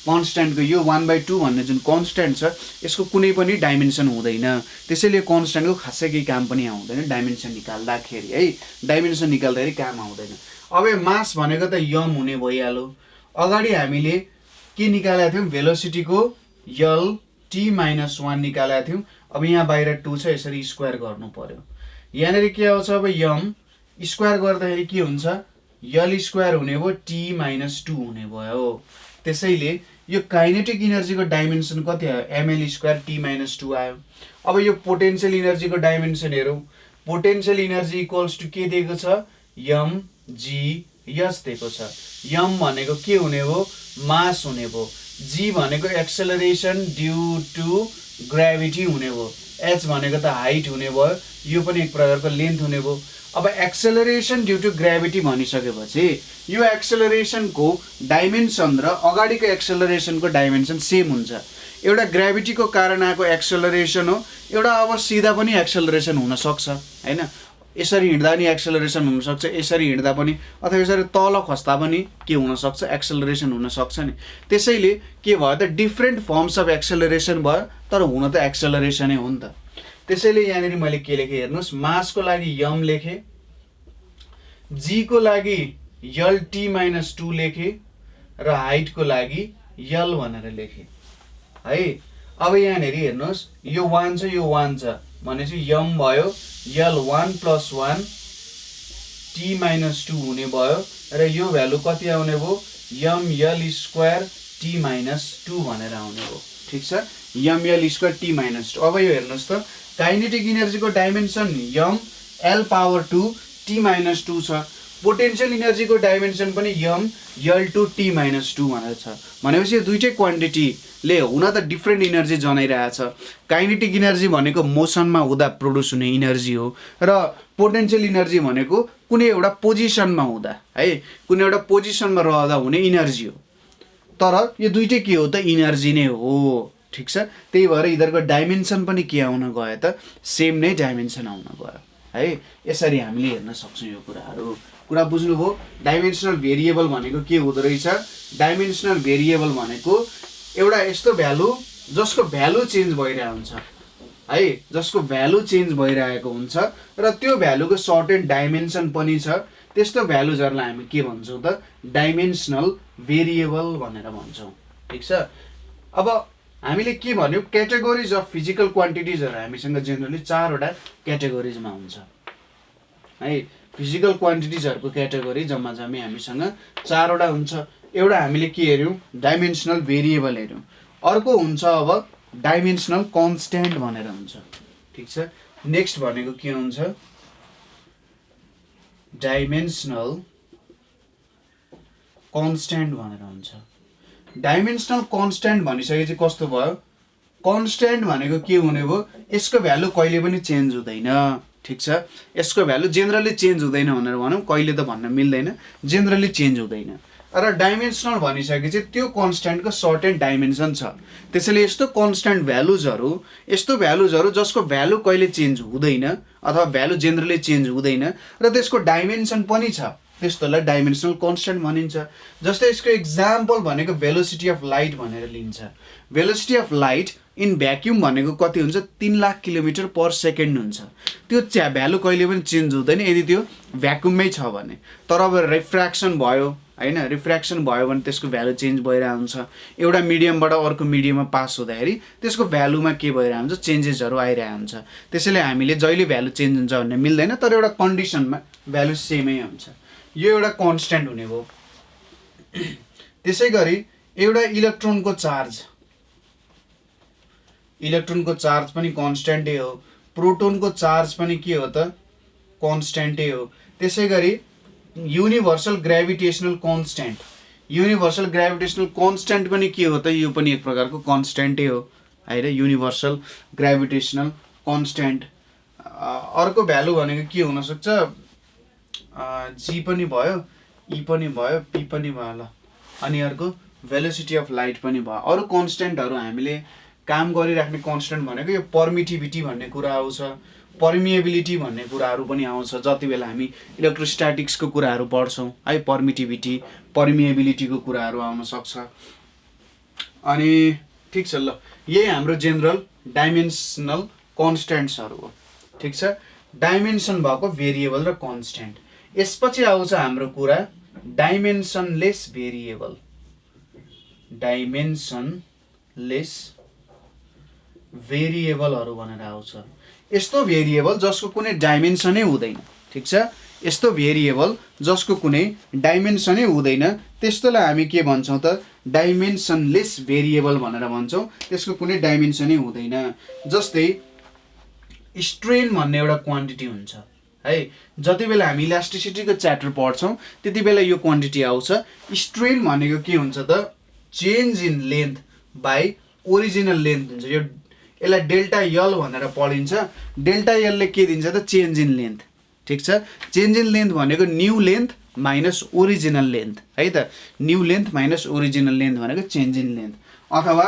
कन्स्ट्यान्टको यो 1/2 भन्ने जुन कन्स्ट्यान्ट छ यसको कुनै पनि डाइमेन्सन हुँदैन, त्यसैले कन्स्ट्यान्टको खासै केही काम पनि आउँदैन डाइमेन्सन निकाल्दाखेरि है, डाइमेन्सन निकाल्दाखेरि काम आउँदैन। अब मास भनेको त यम हुने भइहाल्यो। अगाडि हामीले के निकालेका थियौँ, भेलोसिटीको यल t-1 निकालेका थियौँ। अब यहाँ बाहिर 2 छ, यसरी स्क्वायर गर्नु पर्यो। यहाँनिर के आउँछ, अब यम स्क्वायर गर्दाखेरि के हुन्छ, यल स्क्वायर हुने भयो t-2 हुने भयो। त्यसैले यो काइनेटिक इनर्जीको डाइमेन्सन कति आयो, ml स्क्वायर t-2 आयो। अब यो पोटेन्शियल इनर्जीको डाइमेन्सन हेरौँ, पोटेन्शियल इनर्जी इक्वल्स टु के दिएको छ, mgh यस दिएको छ। m भनेको के हुने भयो मास हुने भयो, g भनेको एक्सेलरेसन ड्यू टु ग्रेभिटी हुने भयो, h भनेको त हाइट हुने भयो, यो पनि एक प्रकारको लेन्थ हुने भयो। अब एक्सेलरेसन ड्यू टु ग्रेभिटी भनिसकेपछि यो एक्सेलरेसनको डाइमेन्सन र अगाडिको एक्सेलरेसनको डाइमेन्सन सेम हुन्छ। एउटा ग्रेभिटीको कारण आएको एक्सेलरेसन हो, एउटा अब सिधा पनि एक्सेलरेसन हुनसक्छ होइन, यसरी हिँड्दा पनि एक्सेलरेसन हुनसक्छ, यसरी हिँड्दा पनि अथवा यसरी तल खस्दा पनि के हुनसक्छ एक्सेलरेसन हुनसक्छ नि। त्यसैले के भयो त डिफ्रेन्ट फर्म्स अफ एक्सेलरेसन भयो, तर हुन त एक्सेलरेसनै हो नि त। त्यसैले यहाँनिर मैले के लेखेँ हेर्नुहोस्, मासको लागि m लेखेँ, g को लागि lt-2 लेखेँ र हाइटको लागि l भनेर लेखेँ है। अब यहाँनिर हेर्नुहोस् यो 1 छ यो 1 छ भनेपछि m भयो l1 + 1 t-2 हुने भयो र यो भ्यालु कति आउने भयो ml² t-2 भनेर आउने भयो। ठिक छ, ml² t-2। अब यो हेर्नुहोस् त kinetic इनर्जीको dimension m l⁻2 t-2 छ, पोटेन्शियल इनर्जीको डाइमेन्सन पनि m l2 t-2 भनेर छ। भनेपछि यो दुईटै क्वान्टिटीले हुन त डिफ्रेन्ट इनर्जी जनाइरहेछ। काइनेटिक इनर्जी भनेको मोसनमा हुँदा प्रोड्युस हुने इनर्जी हो र पोटेन्शियल इनर्जी भनेको कुनै एउटा पोजिसनमा हुँदा है, कुनै एउटा पोजिसनमा रहँदा हुने इनर्जी हो। तर यो दुईटै के हो त इनर्जी नै हो। ठिक छ, त्यही भएर यिनीहरूको डाइमेन्सन पनि के आउन गयो त सेम नै डाइमेन्सन आउन गयो है। यसरी हामीले हेर्न सक्छौँ यो कुरा बुझ्नुभयो। डाइमेन्सनल भेरिएबल भनेको के हुँदो रहेछ, डाइमेन्सनल भेरिएबल भनेको एउटा यस्तो भ्यालु जसको भ्यालु चेन्ज भइरहेको हुन्छ है, जसको भ्यालु चेन्ज भइरहेको हुन्छ र त्यो भ्यालुको सर्टेन डाइमेन्सन पनि छ। त्यस्तो भ्यालुजहरूलाई हामी के भन्छौँ त डाइमेन्सनल भेरिएबल भनेर भन्छौँ। ठिक छ, अब हामीले के भन्यौँ क्याटेगोरिज अफ फिजिकल क्वान्टिटिजहरू हामीसँग जेनरली 4वटा क्याटेगोरिजमा हुन्छ है। फिजिकल क्वान्टिटिजहरूको क्याटेगोरी जम्मा हामीसँग 4वटा हुन्छ। एउटा हामीले के हेऱ्यौँ डाइमेन्सनल भेरिएबल हेऱ्यौँ, अर्को हुन्छ अब डाइमेन्सनल कन्स्ट्यान्ट भनेर हुन्छ। ठिक छ, नेक्स्ट भनेको के हुन्छ डाइमेन्सनल कन्स्ट्यान्ट भनेर हुन्छ। डाइमेन्सनल कन्स्ट्यान्ट भनिसकेपछि कस्तो भयो, कन्स्ट्यान्ट भनेको के हुने भयो यसको भ्यालु कहिले पनि चेन्ज हुँदैन। ठिक छ, यसको भ्यालु जेनरली चेन्ज हुँदैन भनेर भनौँ, कहिले त भन्न मिल्दैन, जेनरली चेन्ज हुँदैन। र डाइमेन्सनल भनिसकेपछि त्यो कन्स्ट्यान्टको सर्टेन डाइमेन्सन छ। त्यसैले यस्तो कन्स्ट्यान्ट भ्यालुजहरू, यस्तो भ्यालुजहरू जसको भ्यालु कहिले चेन्ज हुँदैन अथवा भ्यालु जेनरली चेन्ज हुँदैन र त्यसको डाइमेन्सन पनि छ, त्यस्तोलाई डाइमेन्सनल कन्स्ट्यान्ट भनिन्छ। जस्तै यसको एक्जाम्पल भनेको भेलोसिटी अफ लाइट भनेर लिन्छ। Velocity of light in vacuum भनेको कति हुन्छ 3 लाख किलोमिटर पर सेकेन्ड हुन्छ। त्यो भ्यालु कहिले पनि चेन्ज हुँदैन यदि त्यो भ्याक्युममै छ भने। तर अब रिफ्र्याक्सन भयो होइन, रिफ्र्याक्सन भयो भने त्यसको भ्यालु चेन्ज भइरहेको हुन्छ। एउटा मिडियमबाट अर्को मिडियममा पास हुँदाखेरि त्यसको भ्यालुमा के भइरहेको हुन्छ चेन्जेसहरू आइरहेको हुन्छ। त्यसैले हामीले जहिले भ्यालु चेन्ज हुन्छ भन्ने मिल्दैन, तर एउटा कन्डिसनमा भ्यालु सेमै हुन्छ। यो एउटा कन्स्ट्यान्ट हुने भयो। त्यसै गरी एउटा इलेक्ट्रोनको चार्ज पनि कन्स्ट्यान्टै हो, प्रोटोनको चार्ज पनि के हो त कन्स्ट्यान्टै हो। त्यसै गरी युनिभर्सल ग्रेभिटेसनल कन्स्ट्यान्ट पनि के हो त यो पनि एक प्रकारको कन्स्ट्यान्टै हो हैन, युनिभर्सल ग्रेभिटेसनल कन्स्ट्यान्ट। अर्को भ्यालु भनेको के हुनसक्छ जी पनि भयो, ई पनि भयो, पी पनि भयो ल, अनि अर्को भेलोसिटी अफ लाइट पनि भयो। अरू कन्स्ट्यान्टहरू हामीले काम गरिराख्ने कन्स्ट्यान्ट भनेको यो पर्मिटिभिटी भन्ने कुरा आउँछ, पर्मिएबिलिटी भन्ने कुराहरू पनि आउँछ। जति बेला हामी इलेक्ट्रोस्ट्याटिक्सको कुराहरू पढ्छौँ है, पर्मिटिभिटी पर्मिएबिलिटीको कुराहरू आउन सक्छ। अनि ठिक छ ल, यही हाम्रो जेनरल डाइमेन्सनल कन्स्ट्यान्ट्सहरू हो। ठिक छ, डाइमेन्सन भएको भेरिएबल र कन्स्ट्यान्ट। यसपछि आउँछ हाम्रो कुरा डाइमेन्सनलेस भेरिएबल। डाइमेन्सनलेस भेरिएबलहरू भनेर आउँछ। यस्तो भेरिएबल जसको कुनै डाइमेन्सनै हुँदैन। ठिक छ, यस्तो भेरिएबल जसको कुनै डाइमेन्सनै हुँदैन त्यस्तोलाई हामी के भन्छौँ त डाइमेन्सनलेस भेरिएबल भनेर भन्छौँ। त्यसको कुनै डाइमेन्सनै हुँदैन। जस्तै स्ट्रेन भन्ने एउटा क्वान्टिटी हुन्छ है। जति बेला हामी इलास्टिसिटीको च्याप्टर पढ्छौँ त्यति बेला यो क्वान्टिटी आउँछ। स्ट्रेन भनेको के हुन्छ त change in length by original length हुन्छ। यो यसलाई डेल्टा यल भनेर पढिन्छ। डेल्टा यलले के दिन्छ त चेन्ज इन लेन्थ। ठिक छ, चेन्ज इन लेन्थ भनेको new length minus original length है त। New length minus original length भनेको चेन्ज इन लेन्थ, अथवा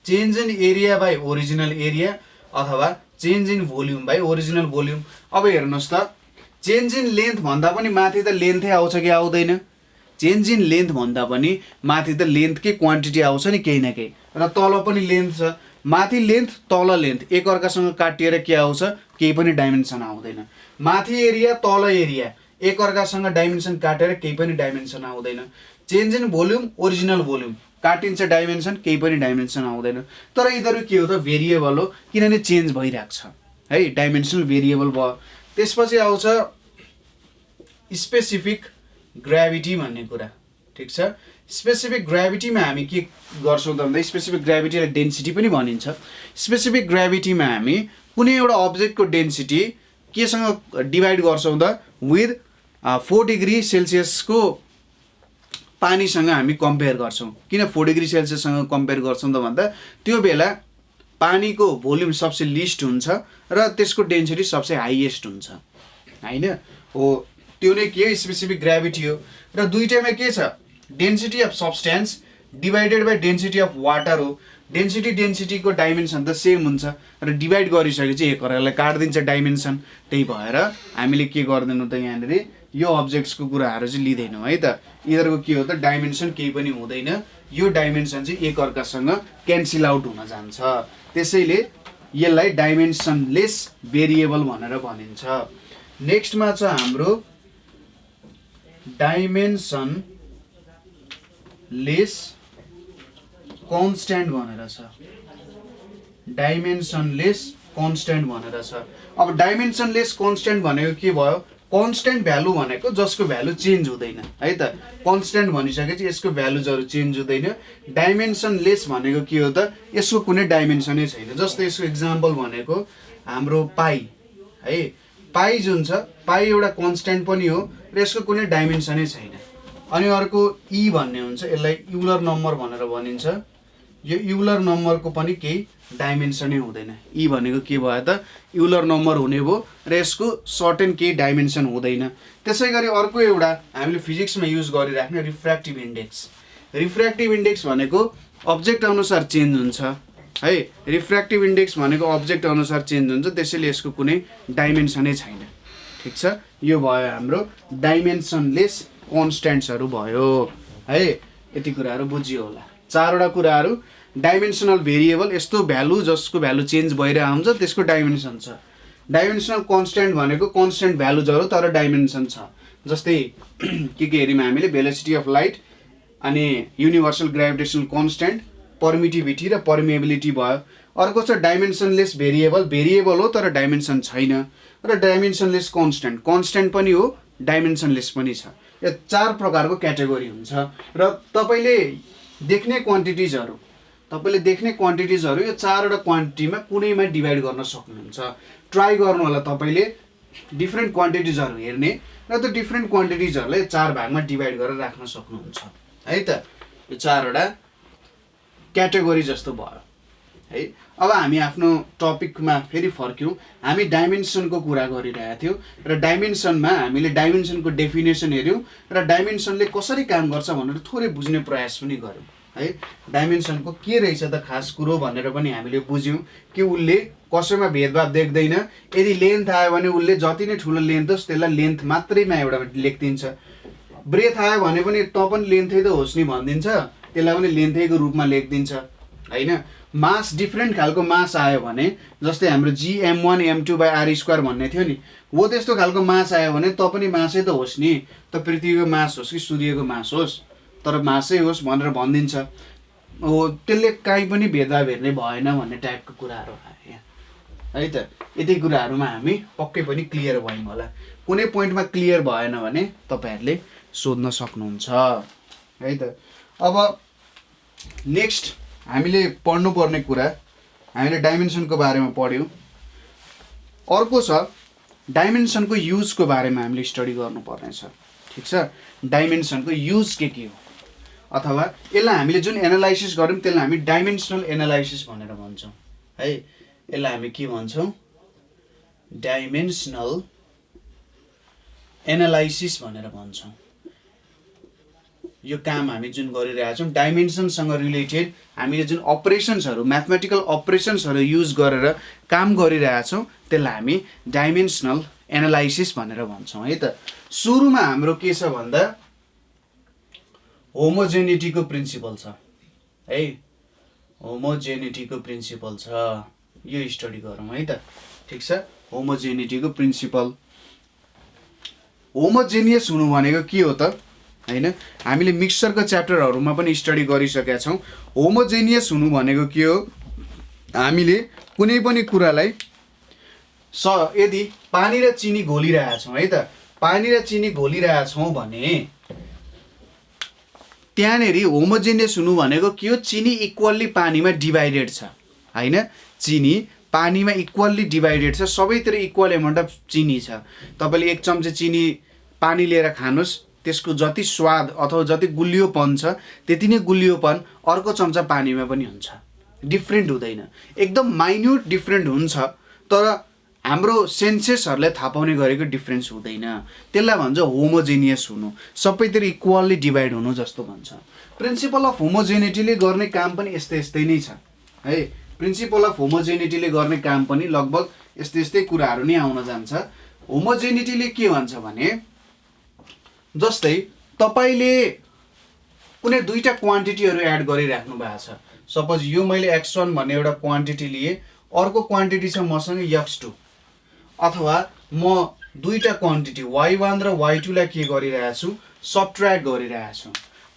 change in area by original area, अथवा change in volume by original volume. अब हेर्नुहोस् त चेन्ज इन लेन्थ भन्दा पनि माथि त लेन्थै आउँछ कि आउँदैन? चेन्ज इन लेन्थ भन्दा पनि माथि त लेन्थकै क्वान्टिटी आउँछ नि केही न केही, र तल पनि लेन्थ छ। माथि लेन्थ तल लेन्थ एकअर्कासँग काटिएर के आउँछ? केही पनि डाइमेन्सन आउँदैन। माथि एरिया तल एरिया एकअर्कासँग डाइमेन्सन काटेर केही पनि डाइमेन्सन आउँदैन। Change in volume original volume काटिन्छ डाइमेन्सन, केही पनि डाइमेन्सन आउँदैन। तर यिनीहरू के हो त भेरिएबल हो, किनभने चेन्ज भइरहेको छ है, डाइमेन्सनल भेरिएबल भयो। त्यसपछि आउँछ स्पेसिफिक ग्राभिटी भन्ने कुरा। ठिक छ, स्पेसिफिक ग्राभिटीमा हामी के गर्छौँ त भन्दा स्पेसिफिक ग्राभिटीलाई डेन्सिटी पनि भनिन्छ। स्पेसिफिक ग्राभिटीमा हामी कुनै एउटा अब्जेक्टको डेन्सिटी केसँग डिभाइड गर्छौँ त विथ 4 डिग्री सेल्सियसको पानीसँग हामी कम्पेयर गर्छौँ। किन 4 डिग्री सेल्सियससँग कम्पेयर गर्छौँ त भन्दा त्यो बेला पानीको भोल्युम सबसे लिस्ट हुन्छ र त्यसको डेन्सिटी सबसे हाइएस्ट हुन्छ होइन हो। त्यो नै के स्पेसिफिक ग्राभिटी हो। र दुईटैमा के छ density of substance divided by density of water हो। डेन्सिटीको डाइमेन्सन त सेम हुन्छ र डिभाइड गरिसकेपछि एकअर्कालाई काटिदिन्छ डाइमेन्सन। त्यही भएर हामीले के गर्दैनौँ त यहाँनिर यो अब्जेक्ट्सको कुराहरू चाहिँ लिँदैनौँ है त। यिनीहरूको के हो त डाइमेन्सन केही पनि हुँदैन, यो डाइमेन्सन चाहिँ एकअर्कासँग क्यान्सल आउट हुन जान्छ। त्यसैले यसलाई डाइमेन्सनलेस भेरिएबल भनेर भनिन्छ। नेक्स्टमा छ हाम्रो डाइमेन्सनलेस कन्स्ट्यान्ट भनेर छ। डाइमेन्सनलेस कन्स्ट्यान्ट भनेर छ। अब डाइमेन्सनलेस कन्स्ट्यान्ट भनेको के भयो? कन्स्ट्यान्ट भ्यालु भनेको जसको भ्यालु चेन्ज हुँदैन है त। कन्स्ट्यान्ट भनिसकेपछि यसको भ्यालुजहरू चेन्ज हुँदैन। डाइमेन्सनलेस भनेको के हो त यसको कुनै डाइमेन्सनै छैन। जस्तै यसको इक्जाम्पल भनेको हाम्रो पाई है। पाई जुन छ पाई एउटा कन्स्ट्यान्ट पनि हो र यसको कुनै डाइमेन्सनै छैन। अनि अर्को ई भन्ने हुन्छ, यसलाई युलर नम्बर भनेर भनिन्छ। यो युलर नम्बरको पनि केही डाइमेन्सनै हुँदैन। ई भनेको के भयो त युलर नम्बर हुने भयो र यसको सर्टेन केही डाइमेन्सन हुँदैन। त्यसै गरी अर्को एउटा हामीले फिजिक्समा युज गरिराख्ने रिफ्र्याक्टिभ इन्डेक्स। रिफ्र्याक्टिभ इन्डेक्स भनेको अब्जेक्ट अनुसार चेन्ज हुन्छ है। रिफ्र्याक्टिभ इन्डेक्स भनेको अब्जेक्ट अनुसार चेन्ज हुन्छ, त्यसैले यसको कुनै डाइमेन्सनै छैन। ठिक छ, यो भयो हाम्रो डाइमेन्सनलेस कन्स्ट्यान्ट्सहरू भयो है। यति कुराहरू बुझियो होला। चारवटा कुराहरू डाइमेन्सनल भेरिएबल यस्तो भ्यालु जसको भ्यालु चेन्ज भइरहेको हुन्छ त्यसको डाइमेन्सन छ। डाइमेन्सनल कन्स्ट्यान्ट भनेको कन्स्ट्यान्ट भ्यालुजहरू तर डाइमेन्सन छ। जस्तै के हेऱ्यौँ हामीले भेलोसिटी अफ लाइट अनि युनिभर्सल ग्राभिटेसनल कन्स्ट्यान्ट, पर्मिटिभिटी र पर्मिएबिलिटी भयो। अर्को छ डाइमेन्सनलेस भेरिएबल। भेरिएबल हो तर डाइमेन्सन छैन। र डाइमेन्सनलेस कन्स्ट्यान्ट, कन्स्ट्यान्ट पनि हो डाइमेन्सनलेस पनि छ। यो चार प्रकारको क्याटेगोरी हुन्छ। र तपाईँले देख्ने क्वान्टिटिजहरू यो चारवटा क्वान्टिटीमा कुनैमा डिभाइड गर्न सक्नुहुन्छ। ट्राई गर्नु होला तपाईँले डिफ्रेन्ट क्वान्टिटिजहरू हेर्ने र त्यो डिफ्रेन्ट क्वान्टिटिजहरूलाई चार भागमा डिभाइड गरेर राख्न सक्नुहुन्छ है त। यो चारवटा क्याटेगोरी जस्तो भयो है। अब हामी आफ्नो टपिकमा फेरि फर्क्यौँ। हामी डाइमेन्सनको कुरा गरिरहेका थियौँ र डाइमेन्सनमा हामीले डाइमेन्सनको डेफिनेसन हेऱ्यौँ र डाइमेन्सनले कसरी काम गर्छ भनेर थोरै बुझ्ने प्रयास पनि गऱ्यौँ है। डाइमेन्सनको के रहेछ त खास कुरो भनेर पनि हामीले बुझ्यौँ कि उसले कसैमा भेदभाव देख्दैन। यदि लेन्थ आयो भने उसले जति नै ठुलो लेन्थ होस् त्यसलाई लेन्थ मात्रैमा एउटा लेखिदिन्छ। ब्रेथ आयो भने पनि त पनि लेन्थै त होस् नि भनिदिन्छ, त्यसलाई पनि लेन्थैको रूपमा लेखिदिन्छ होइन। मास डिफ्रेन्ट खालको मास आयो भने जस्तै हाम्रो GM1 M2/r² भन्ने थियो नि, हो त्यस्तो खालको मास आयो भने त पनि मासै त होस् नि, त पृथ्वीको मास होस् कि सूर्यको मास होस् तर मासै होस् भनेर भनिदिन्छ। हो त्यसले काहीँ पनि भेदभाव हेर्ने भएन भन्ने टाइपको कुराहरू आयो यहाँ है त। यति कुराहरूमा हामी पक्कै पनि क्लियर भयौँ होला। कुनै पोइन्टमा क्लियर भएन भने तपाईँहरूले सोध्न सक्नुहुन्छ है त। अब नेक्स्ट हामीले पढ्नुपर्ने कुरा, हामीले डाइमेन्सनको बारेमा पढ्यौँ। अर्को छ डाइमेन्सनको युजको बारेमा हामीले स्टडी गर्नुपर्नेछ। ठिक छ, डाइमेन्सनको युज के हो, अथवा यसलाई हामीले जुन एनालाइसिस गऱ्यौँ त्यसलाई हामी डाइमेन्सनल एनालाइसिस भनेर भन्छौँ है। यसलाई हामी के भन्छौँ, डाइमेन्सनल एनालाइसिस भनेर भन्छौँ। यो काम हामी जुन गरिरहेछौँ डाइमेन्सनसँग रिलेटेड हामीले जुन अपरेसन्सहरू म्याथमेटिकल अपरेसन्सहरू युज गरेर काम गरिरहेछौँ त्यसलाई हामी डाइमेन्सनल एनालाइसिस भनेर भन्छौँ है त। सुरुमा हाम्रो के छ भन्दा होमोजेनिटीको प्रिन्सिपल छ है, होमोजेनिटीको प्रिन्सिपल छ, यो स्टडी गरौँ है त। ठिक छ, होमोजेनिटीको प्रिन्सिपल। होमोजेनियस हुनु भनेको के हो त हैन, हामीले मिक्सचरको च्याप्टरहरूमा पनि स्टडी गरिसकेका छौँ। होमोजेनियस हुनु भनेको के हो, हामीले कुनै पनि कुरालाई यदि पानी र चिनी घोलिरहेछौँ है त, पानी र चिनी घोलिरहेछौँ भने त्यहाँनेरि होमोजेनियस हुनु भनेको के हो, चिनी इक्वल्ली पानीमा डिभाइडेड छ हैन, चिनी पानीमा इक्वल्ली डिभाइडेड छ, सबैतिर इक्वल एमाउन्ट अफ चिनी छ। तपाईँले 1 चम्चा चिनी पानी लिएर खानुहोस्, त्यसको जति स्वाद अथवा जति गुलियोपन छ त्यति नै गुलियोपन अर्को चम्चा पानीमा पनि हुन्छ, डिफ्रेन्ट हुँदैन, एकदम माइन्युट डिफ्रेन्ट हुन्छ, तर हाम्रो सेन्सेसहरूले थाहा पाउने गरेको डिफ्रेन्स हुँदैन। त्यसलाई भन्छ होमोजेनियस हुनु, सबैतिर इक्वल्ली डिभाइड हुनु जस्तो भन्छ। प्रिन्सिपल अफ होमोजेनिटीले गर्ने काम पनि यस्तै नै छ है। प्रिन्सिपल अफ होमोजेनिटीले गर्ने काम पनि लगभग यस्तै कुराहरू नै आउन जान्छ। होमोजेनिटीले के भन्छ भने जस्तै तपाईले कुनै दुईटा क्वान्टिटीहरू एड गरिराख्नु भएको छ, सपोज यो मैले x1 भन्ने एउटा क्वान्टिटी लिए, अर्को क्वान्टिटी छ मसँग x2, अथवा म दुईटा क्वान्टिटी y1 र y2 लाई के गरिरहेको छु, सबट्र्याक्ट गरिरहेको छु।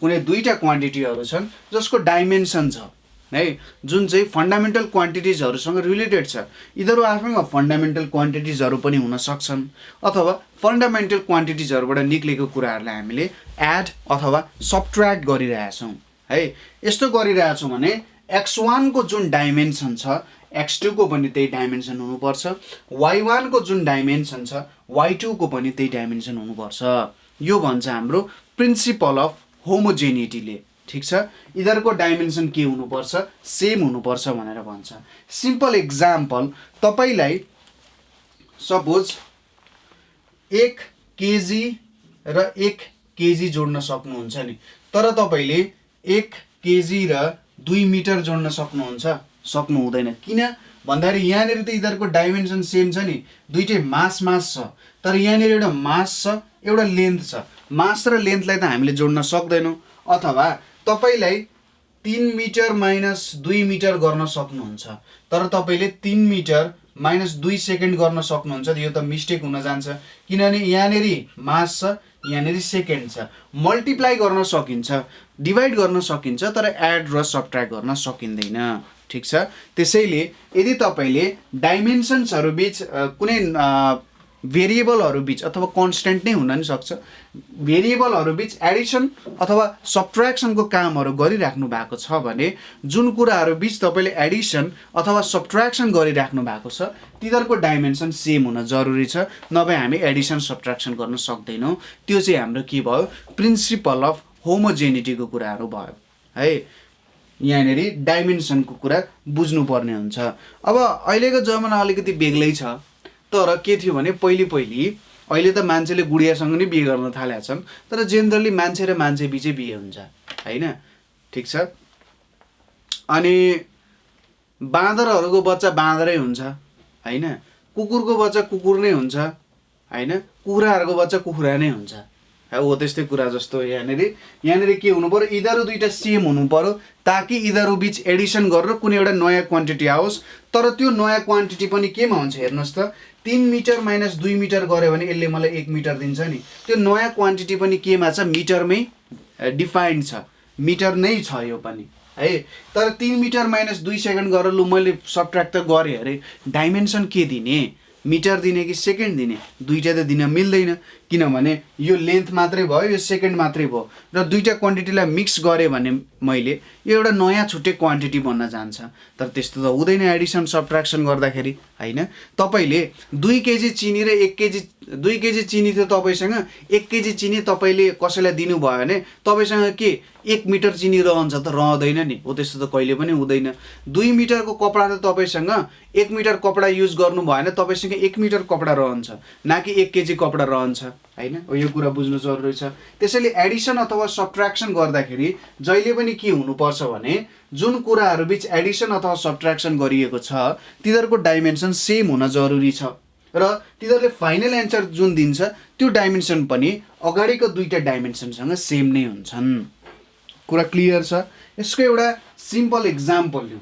कुनै दुईटा क्वान्टिटीहरू छन् जसको डाइमेन्सन छ है, जुन चाहिँ फन्डामेन्टल क्वान्टिटिजहरूसँग रिलेटेड छ। यिनीहरू आफैमा फन्डामेन्टल क्वान्टिटिजहरू पनि हुन सक्छन्, अथवा फन्डामेन्टल क्वान्टिटिजहरूबाट निक्लेको कुराहरूलाई हामीले एड अथवा सबट्र्याक्ट गरिरहेछौँ है। यस्तो गरिरहेछौँ भने x1 को जुन डाइमेन्सन छ x2 को पनि त्यही डाइमेन्सन हुनुपर्छ, y1 को जुन डाइमेन्सन छ y2 को पनि त्यही डाइमेन्सन हुनुपर्छ। यो भन्छ हाम्रो प्रिन्सिपल अफ होमोजेनिटीले। ठिक छ, यिनीहरूको डाइमेन्सन के हुनुपर्छ, सेम हुनुपर्छ भनेर भन्छ। सिम्पल एक्जाम्पल, तपाईलाई सपोज 1 केजी र 1 केजी जोड्न सक्नुहुन्छ नि, तर तपाईले 1 केजी र 2 मिटर जोड्न सक्नु हुँदैन। किन भन्दाखेरि यहाँनिर त यिनीहरूको डाइमेन्सन सेम छ नि, दुईटै मास छ, तर यहाँनिर एउटा मास छ एउटा लेन्थ छ, मास र लेन्थलाई त हामीले जोड्न सक्दैनौँ। अथवा तपाईलाई 3 मिटर माइनस 2 मिटर गर्न सक्नुहुन्छ, तर तपाईले 3 मिटर माइनस 2 सेकेन्ड गर्न सक्नुहुन्छ, यो त मिस्टेक हुन जान्छ, किनभने यहाँनिर मास छ यहाँनिर सेकेन्ड छ। मल्टिप्लाई गर्न सकिन्छ, डिभाइड गर्न सकिन्छ, तर एड र सबट्र्याक्ट गर्न सकिँदैन। ठिक छ, त्यसैले यदि तपाईले डाइमेन्सन्सहरू बीच कुनै भेरिएबलहरू बीच अथवा कन्स्टेन्ट नै हुन नि सक्छ, भेरिएबलहरू बीच एडिसन अथवा सबट्र्याक्सनको कामहरू गरिराख्नु भएको छ भने जुन कुराहरू बीच तपाईले एडिसन अथवा सबट्र्याक्सन गरिराख्नु भएको छ तिनीहरूको डाइमेन्सन सेम हुन जरुरी छ, नभए हामी एडिसन सबट्र्याक्सन गर्न सक्दैनौँ। त्यो चाहिँ हाम्रो के भयो, प्रिन्सिपल अफ होमोजेनिटीको कुराहरू भयो है। यहाँनिर डाइमेन्सनको कुरा बुझ्नुपर्ने हुन्छ। अब अहिलेको जमाना अलिकति बेग्लै छ, तर के थियो भने अहिले त मान्छेले गुडियासँग नै बिहे गर्न थालेका छन्, तर जेनरली मान्छे र मान्छे बिचै बिहे हुन्छ हैन। ठिक छ, अनि बाँदरहरूको बच्चा बाँदरै हुन्छ हैन, कुकुरको बच्चा कुकुर नै हुन्छ हैन, कुखुराहरूको बच्चा कुखुरा नै हुन्छ हो त्यस्तै कुरा जस्तो। यहाँनिर के हुनु पर्यो, यिनीहरू दुईटा सेम हुनु पर्यो ताकि यिनीहरू बीच एडिसन गरेर कुनै एउटा नयाँ क्वान्टिटी आओस्। तर त्यो नयाँ क्वान्टिटी पनि केमा हुन्छ हेर्नुहोस् त, 3 मिटर माइनस 2 मिटर गऱ्यो भने यसले मलाई 1 मिटर दिन्छ नि, त्यो नयाँ क्वान्टिटी पनि केमा छ, मिटरमै डिफाइन्ड छ, मिटर नै छ यो पनि है। तर 3 मिटर माइनस 2 सेकेन्ड गरेर लु मैले सबट्र्याक्ट त गरेँ अरे, डाइमेन्सन के दिने, मिटर दिने कि सेकेन्ड दिने, दुईटा त दिन मिल्दैन, किनभने यो लेन्थ मात्रै भयो, यो सेकेन्ड मात्रै भयो र दुईटा क्वान्टिटीलाई मिक्स गरेँ भने मैले यो एउटा नयाँ छुट्टै क्वान्टिटी बन्न जान्छ। तर त्यस्तो त हुँदैन एडिसन सब्ट्र्याक्सन गर्दाखेरि, होइन। तपाईँले 2 केजी चिनी र 2 केजी चिनी थियो तपाईँसँग, 1 केजी चिनी तपाईँले कसैलाई दिनुभयो भने तपाईँसँग के 1 मिटर चिनी रहन्छ त? रहँदैन नि, हो त्यस्तो त कहिले पनि हुँदैन। 2 मिटरको कपडा त तपाईँसँग 1 मिटर कपडा युज गर्नु भएन, तपाईँसँग 1 मिटर कपडा रहन्छ, न कि 1 केजी कपडा रहन्छ, होइन। यो कुरा बुझ्नु जरुरी छ। त्यसैले एडिसन अथवा सब्ट्र्याक्सन गर्दाखेरि जहिले पनि के हुनुपर्छ भने जुन कुराहरू बीच एडिसन अथवा सब्ट्र्याक्सन गरिएको छ तिनीहरूको डाइमेन्सन सेम हुन जरुरी छ र तिनीहरूले फाइनल एन्सर जुन दिन्छ त्यो डाइमेन्सन पनि अगाडिको दुईटा डाइमेन्सनसँग सेम नै हुन्छन्। कुरा क्लियर छ? यसको एउटा सिम्पल एक्जाम्पल लिउँ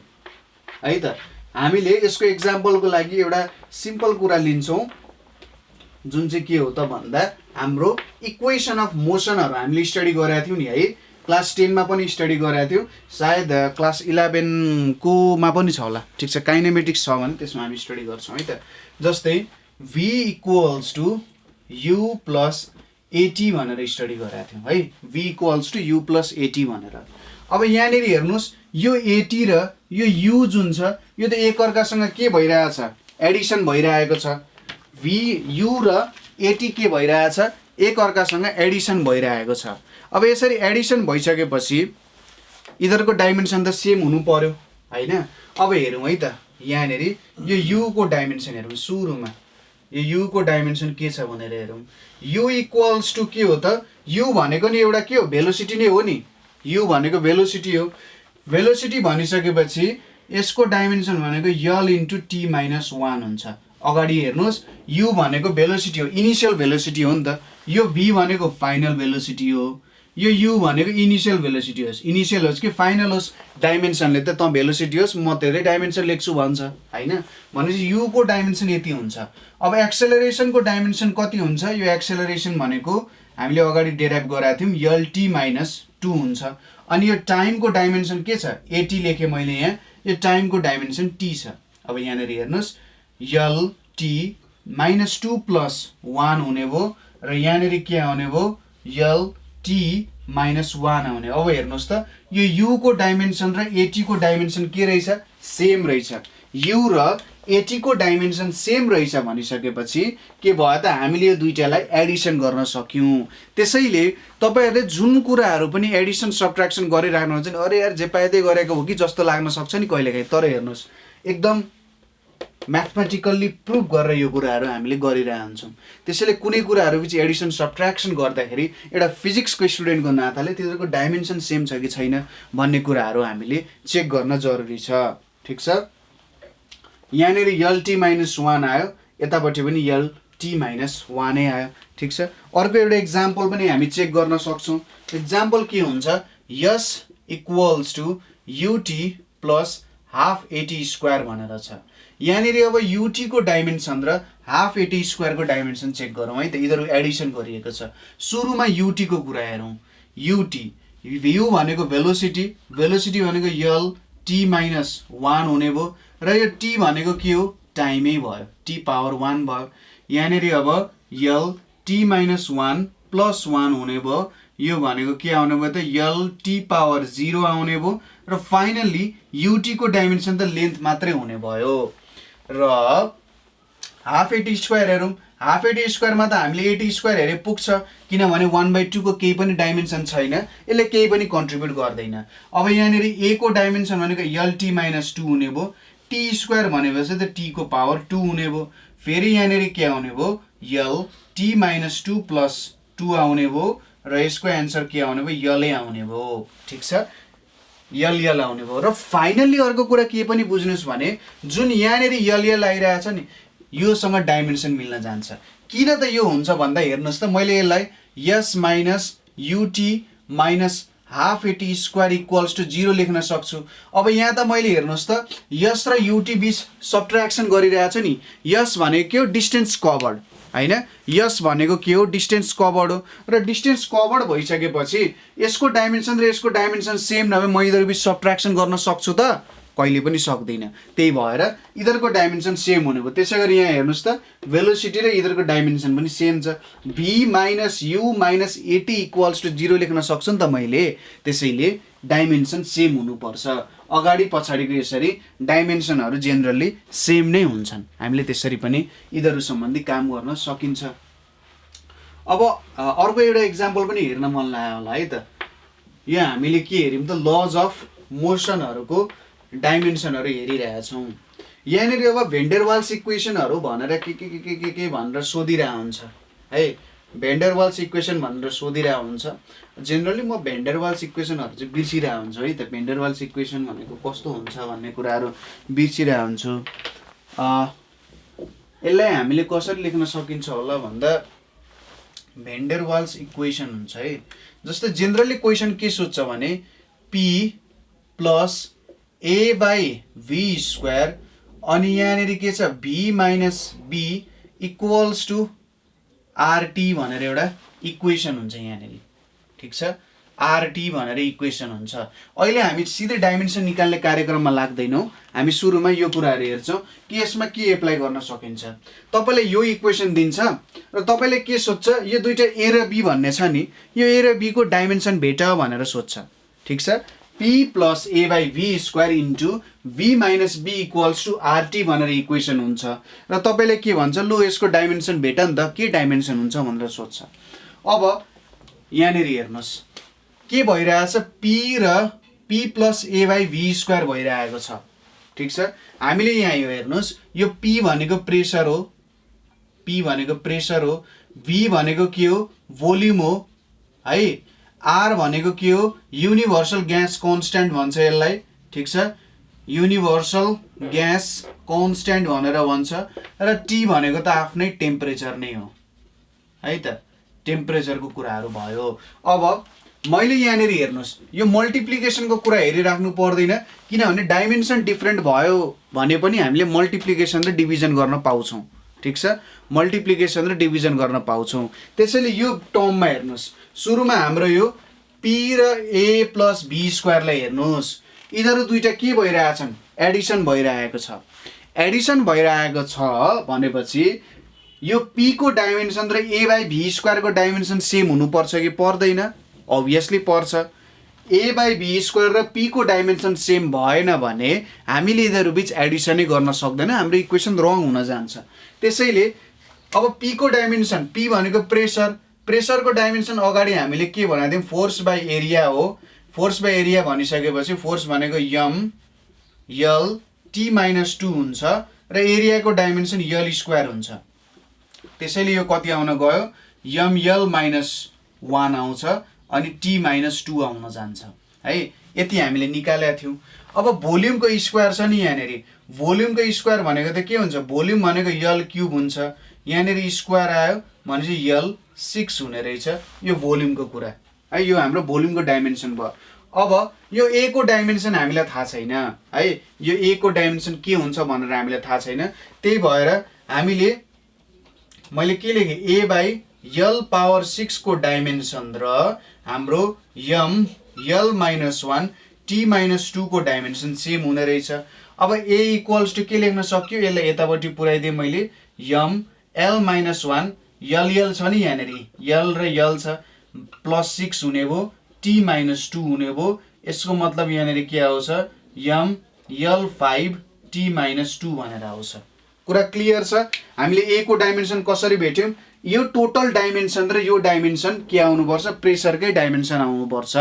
है त। हामीले यसको एक्जाम्पलको लागि एउटा सिम्पल कुरा लिन्छौँ, जुन चाहिँ के हो त भन्दा हाम्रो इक्वेसन अफ मोसनहरू हामीले स्टडी गरेका थियौँ नि है। क्लास 10 मा पनि स्टडी गरेका थियौँ, सायद क्लास 11 को मा पनि छ होला, ठिक छ। काइनेमेटिक्स छ भने त्यसमा हामी स्टडी गर्छौँ है त। जस्तै v equals to u plus AT भनेर स्टडी गरेका थियौँ है। v equals to u plus AT भनेर। अब यहाँनिर हेर्नुहोस्, यो एटी र यो u जुन छ यो त एकअर्कासँग के भइरहेछ? एडिसन भइरहेको छ। u र एटी के भइरहेछ? एकअर्कासँग एडिसन भइरहेको छ। अब यसरी एडिसन भइसकेपछि यिनीहरूको डाइमेन्सन त सेम हुनु पर्यो, होइन। अब हेरौँ है त, यहाँनिर यो u को डाइमेन्सन हेरौँ। सुरुमा यो u को डाइमेन्सन के छ भनेर हेरौँ। u इक्वल्स टु के हो त? u भनेको नि एउटा के हो? भेलोसिटी नै हो नि। u भनेको भेलोसिटी हो। भेलोसिटी भनिसकेपछि यसको डाइमेन्सन भनेको l इन्टु t माइनस 1 हुन्छ। अगाडि हेर्नुहोस्, u भनेको भेलोसिटी हो, इनिसियल भेलोसिटी हो नि त। यो v भनेको फाइनल भेलोसिटी हो, यो u भनेको इनिसियल भेलोसिटी होस्। इनिसियल होस् कि फाइनल होस्, डाइमेन्सनले त भेलोसिटी होस् म धेरै डाइमेन्सन लेख्छु भन्छ, होइन। भनेपछि u को डाइमेन्सन यति हुन्छ। अब एक्सेलरेसनको डाइमेन्सन कति हुन्छ? यो एक्सेलरेसन भनेको हामीले अगाडि डेराइभ गराएको थियौँ, lt माइनस 2 हुन्छ। अनि यो टाइमको डाइमेन्सन के छ? 80 लेखेँ मैले यहाँ। यो टाइमको डाइमेन्सन t छ। अब यहाँनिर हेर्नुहोस्, lt माइनस 2 प्लस 1 हुने भयो र यहाँनिर के आउने भयो? lt माइनस 1 आउने। अब हेर्नुहोस् त, यो u को डाइमेन्सन र एटी को डाइमेन्सन के रहेछ? सेम रहेछ। u र एटी को डाइमेन्सन सेम रहेछ भनिसकेपछि के भयो त? हामीले यो दुईटालाई एडिसन गर्न सक्यौँ। त्यसैले तपाईँहरूले जुन कुराहरू पनि एडिसन सब्ट्र्याक्सन गरिराख्नुहुन्छ नि, अरे यार जे पाए त्यही गरेको हो कि जस्तो लाग्न सक्छ नि कहिलेकाहीँ। तर हेर्नुहोस्, एकदम म्याथमेटिकल्ली प्रुभ गरेर यो कुराहरू हामीले गरिरहन्छौँ। त्यसैले कुनै कुराहरू बिच एडिसन सब्ट्र्याक्सन गर्दाखेरि एउटा फिजिक्सको स्टुडेन्टको नाताले तिनीहरूको डाइमेन्सन सेम छ कि छैन भन्ने कुराहरू हामीले चेक गर्न जरुरी छ, ठिक छ। यहाँनिर lt माइनस 1 आयो, यतापट्टि पनि lt माइनस 1 नै आयो, ठिक छ। अर्को एउटा इक्जाम्पल पनि हामी चेक गर्न सक्छौँ। इक्जाम्पल के हुन्छ? s equals to ut plus half AT square भनेर छ। यहाँनिर अब ut को डाइमेन्सन र हाफ एटी स्क्वायरको डाइमेन्सन चेक गरौँ है त। यिनीहरू एडिसन गरिएको छ। सुरुमा ut को कुरा हेरौँ। ut u भनेको भेलोसिटी, भेलोसिटी भनेको lt माइनस 1 हुने भयो र यो t भनेको के हो? टाइमै भयो, t पावर 1 भयो। यहाँनिर अब lt माइनस 1 प्लस 1 हुने भयो। यो भनेको के आउने भयो त? lt पावर 0 आउने भयो र फाइनल्ली ut को डाइमेन्सन त लेन्थ मात्रै हुने भयो। र हाफ एटी स्क्वायर हेरौँ। हाफ एटी स्क्वायरमा त हामीले एटी स्क्वायर हेरे पुग्छ, किनभने 1/2 को केही पनि डाइमेन्सन छैन, यसले केही पनि कन्ट्रिब्युट गर्दैन। अब यहाँनिर a को डाइमेन्सन भनेको lt माइनस 2 हुने भयो। t स्क्वायर भनेपछि त t को पावर 2 हुने भयो। फेरि यहाँनिर के आउने भयो? lt माइनस 2 प्लस 2 आउने भयो र यसको एन्सर के आउने भयो? यल आउने भयो, ठिक छ। यल आउने भयो। र फाइनल्ली अर्को कुरा के पनि बुझ्नुहोस् भने जुन यहाँनिर यल आइरहेछ नि, योसँग डाइमेन्सन मिल्न जान्छ। किन त यो हुन्छ भन्दा हेर्नुहोस् त, मैले यसलाई s minus ut minus half AT square equals to 0 लेख्न सक्छु। अब यहाँ त मैले हेर्नुहोस् त, s र ut बिच सब्ट्र्याक्सन गरिरहेको छु नि। s भनेको के हो? डिस्टेन्स कभर्ड, होइन। s भनेको के हो? डिस्टेन्स कभर्ड हो। र डिस्टेन्स कभर्ड भइसकेपछि यसको डाइमेन्सन र यसको डाइमेन्सन सेम नभए म यिनीहरू बिच सब्ट्र्याक्सन गर्न सक्छु त? कहिले पनि सक्दैन। त्यही भएर इधरको डाइमेन्सन सेम हुने भयो। त्यसै गरी यहाँ हेर्नुहोस् त भेलोसिटी र इधरको डाइमेन्सन पनि सेम छ। v minus u minus at equals to 0 लेख्न सक्छु नि त मैले। त्यसैले डाइमेन्सन सेम हुनुपर्छ। अगाडि पछाडिको यसरी डाइमेन्सनहरू जेनरली सेम नै हुन्छन्। हामीले त्यसरी पनि यिनीहरू सम्बन्धी काम गर्न सकिन्छ। अब अर्को एउटा इक्जाम्पल पनि हेर्न मन लाग्यो होला है त। यहाँ हामीले के हेऱ्यौँ त लज अफ मोसनहरूको डाइमेन्सनहरू हेरिरहेछौँ। यहाँनिर अब भेन्डरवाल्स इक्वेसनहरू भनेर के भनेर सोधिरहेको हुन्छ है। भेन्डरवाल्स इक्वेसन भनेर सोधिरहेको हुन्छ। जेनरली म भेन्डरवाल्स इक्वेसनहरू चाहिँ बिर्सिरहेको हुन्छु है त। भेन्डरवाल्स इक्वेसन भनेको कस्तो हुन्छ भन्ने कुराहरू बिर्सिरहेको हुन्छु। यसलाई हामीले कसरी लेख्न सकिन्छ होला भन्दा भेन्डरवाल्स इक्वेसन हुन्छ है। जस्तै जेनरली क्वेसन के सोध्छ भने p plus a by v square अनि यहाँनिर के छ v minus b equals to rt भनेर एउटा इक्वेसन हुन्छ यहाँनिर। ठिक छ, rt भनेर इक्वेसन हुन्छ। अहिले हामी सिधै डाइमेन्सन निकाल्ने कार्यक्रममा लाग्दैनौँ। हामी सुरुमा यो कुराहरू हेर्छौँ कि यसमा के एप्लाई गर्न सकिन्छ। तपाईँले यो इक्वेसन दिन्छ र तपाईँले के सोध्छ, यो दुईटा a र b भन्ने छ नि, यो a र b को डाइमेन्सन भेट भनेर सोध्छ। ठिक छ, p plus a by v square into v minus b equals to rt भनेर इक्वेसन हुन्छ। र तपाईँले के भन्छ, लु यसको डाइमेन्सन भेट नि त, के डाइमेन्सन हुन्छ भनेर सोध्छ। अब यहाँनिर हेर्नुहोस् के भइरहेछ, p र p plus a by v square भइरहेको छ। ठिक छ, हामीले यहाँ यो हेर्नुहोस्, यो p भनेको प्रेसर हो, p भनेको प्रेसर हो, v भनेको के हो भोल्युम हो है, r भनेको के हो युनिभर्सल ग्यास कन्स्ट्यान्ट भन्छ यसलाई। ठिक छ, युनिभर्सल ग्यास कन्स्ट्यान्ट भनेर भन्छ। र t भनेको त आफ्नै टेम्परेचर नै हो है त, टेम्परेचरको कुराहरू भयो। अब मैले यहाँनिर हेर्नुहोस् यो मल्टिप्लिकेसनको कुरा हेरिराख्नु पर्दैन, किनभने डाइमेन्सन डिफ्रेन्ट भयो भने पनि हामीले मल्टिप्लिकेसन र डिभिजन गर्न पाउँछौँ। ठिक छ, मल्टिप्लिकेसन र डिभिजन गर्न पाउँछौँ। त्यसैले यो टर्ममा हेर्नुहोस्, सुरुमा हाम्रो यो p र a प्लस b स्क्वायरलाई हेर्नुहोस्, यिनीहरू दुईटा के भइरहेछन्, एडिसन भइरहेको छ। एडिसन भइरहेको छ भनेपछि यो p को डाइमेन्सन र a बाई v स्क्वायरको डाइमेन्सन सेम हुनुपर्छ कि पर्दैन? अभियसली पर्छ। a बाई b स्क्वायर र p को डाइमेन्सन सेम भएन भने हामीले यिनीहरू बिच एडिसनै गर्न सक्दैन, हाम्रो इक्वेसन रङ हुन जान्छ। त्यसैले अब p को डाइमेन्सन, p भनेको प्रेसर, प्रेसरको डाइमेन्सन अगाडि हामीले के भनेको थियौँ, फोर्स बाई एरिया हो। फोर्स बाई एरिया भनिसकेपछि फोर्स भनेको m l t माइनस 2 हुन्छ र एरियाको डाइमेन्सन l स्क्वायर हुन्छ। त्यसैले यो कति आउन गयो, m l माइनस 1 आउँछ अनि t माइनस 2 आउन जान्छ है। यति हामीले निकालेका थियौँ। अब भोल्युमको स्क्वायर छ नि यहाँनिर, भोल्युमको स्क्वायर भनेको त के हुन्छ, भोल्युम भनेको l क्युब हुन्छ, यहाँनिर स्क्वायर आयो भनेपछि l 6 हुने रहेछ। यो भोल्युमको कुरा है, यो हाम्रो भोल्युमको डाइमेन्सन भयो। अब यो a को डाइमेन्सन हामीलाई थाहा छैन है, यो a को डाइमेन्सन के हुन्छ भनेर हामीलाई थाहा छैन। त्यही भएर हामीले मैले के लेखेँ, a बाई l पावर 6 को डाइमेन्सन र हाम्रो m l minus 1 t minus 2 को डाइमेन्सन सेम हुने रहेछ। अब a इक्वल्स टु के लेख्न सक्यो, यसलाई यतापट्टि पुऱ्याइदिएँ मैले, m l माइनस 1 l छ नि यहाँनिर, l र l छ, प्लस 6 हुने भयो, t माइनस 2 हुने भयो। यसको मतलब यहाँनिर के आउँछ, m l 5 t माइनस 2 भनेर आउँछ। कुरा क्लियर छ? हामीले a को डाइमेन्सन कसरी भेट्यौँ, यो टोटल डाइमेन्सन र यो डाइमेन्सन के आउनुपर्छ, प्रेसरकै डाइमेन्सन आउनुपर्छ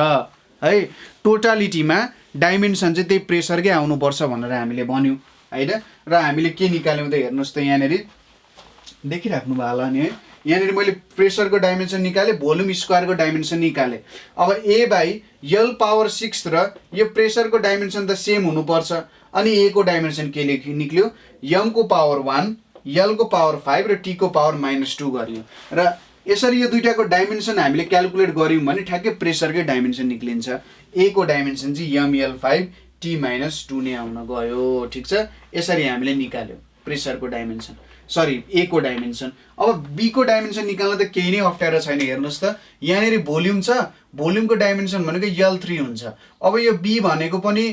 है। टोटालिटीमा डाइमेन्सन चाहिँ त्यही प्रेसरकै आउनुपर्छ भनेर हामीले भन्यौँ हैन। र हामीले के निकाल्यौँ त हेर्नुहोस् त, यहाँनिर देखिराख्नु भयो होला नि है, यहाँनिर मैले प्रेसरको डाइमेन्सन निकालेँ, भोल्युम स्क्वायरको डाइमेन्सन निकालेँ। अब a बाई l पावर 6 र यो प्रेसरको डाइमेन्सन त सेम हुनुपर्छ, अनि a को डाइमेन्सन के निक्ल्यो, m को पावर 1 l को पावर 5 र t को पावर माइनस 2 गरियो। र यसरी यो दुईटाको डाइमेन्सन हामीले क्यालकुलेट गऱ्यौँ भने ठ्याक्कै प्रेसरकै डाइमेन्सन निक्लिन्छ। a को डाइमेन्सन चाहिँ m l 5 t माइनस 2 नै आउन गयो। ठिक छ, यसरी हामीले निकाल्यौँ प्रेसरको डाइमेन्सन, सरी a को डाइमेन्सन। अब b को डाइमेन्सन निकाल्न त केही नै अप्ठ्यारो छैन। हेर्नुहोस् त, यहाँनिर भोल्युम छ, भोल्युमको डाइमेन्सन भनेको l3 हुन्छ। अब यो b भनेको पनि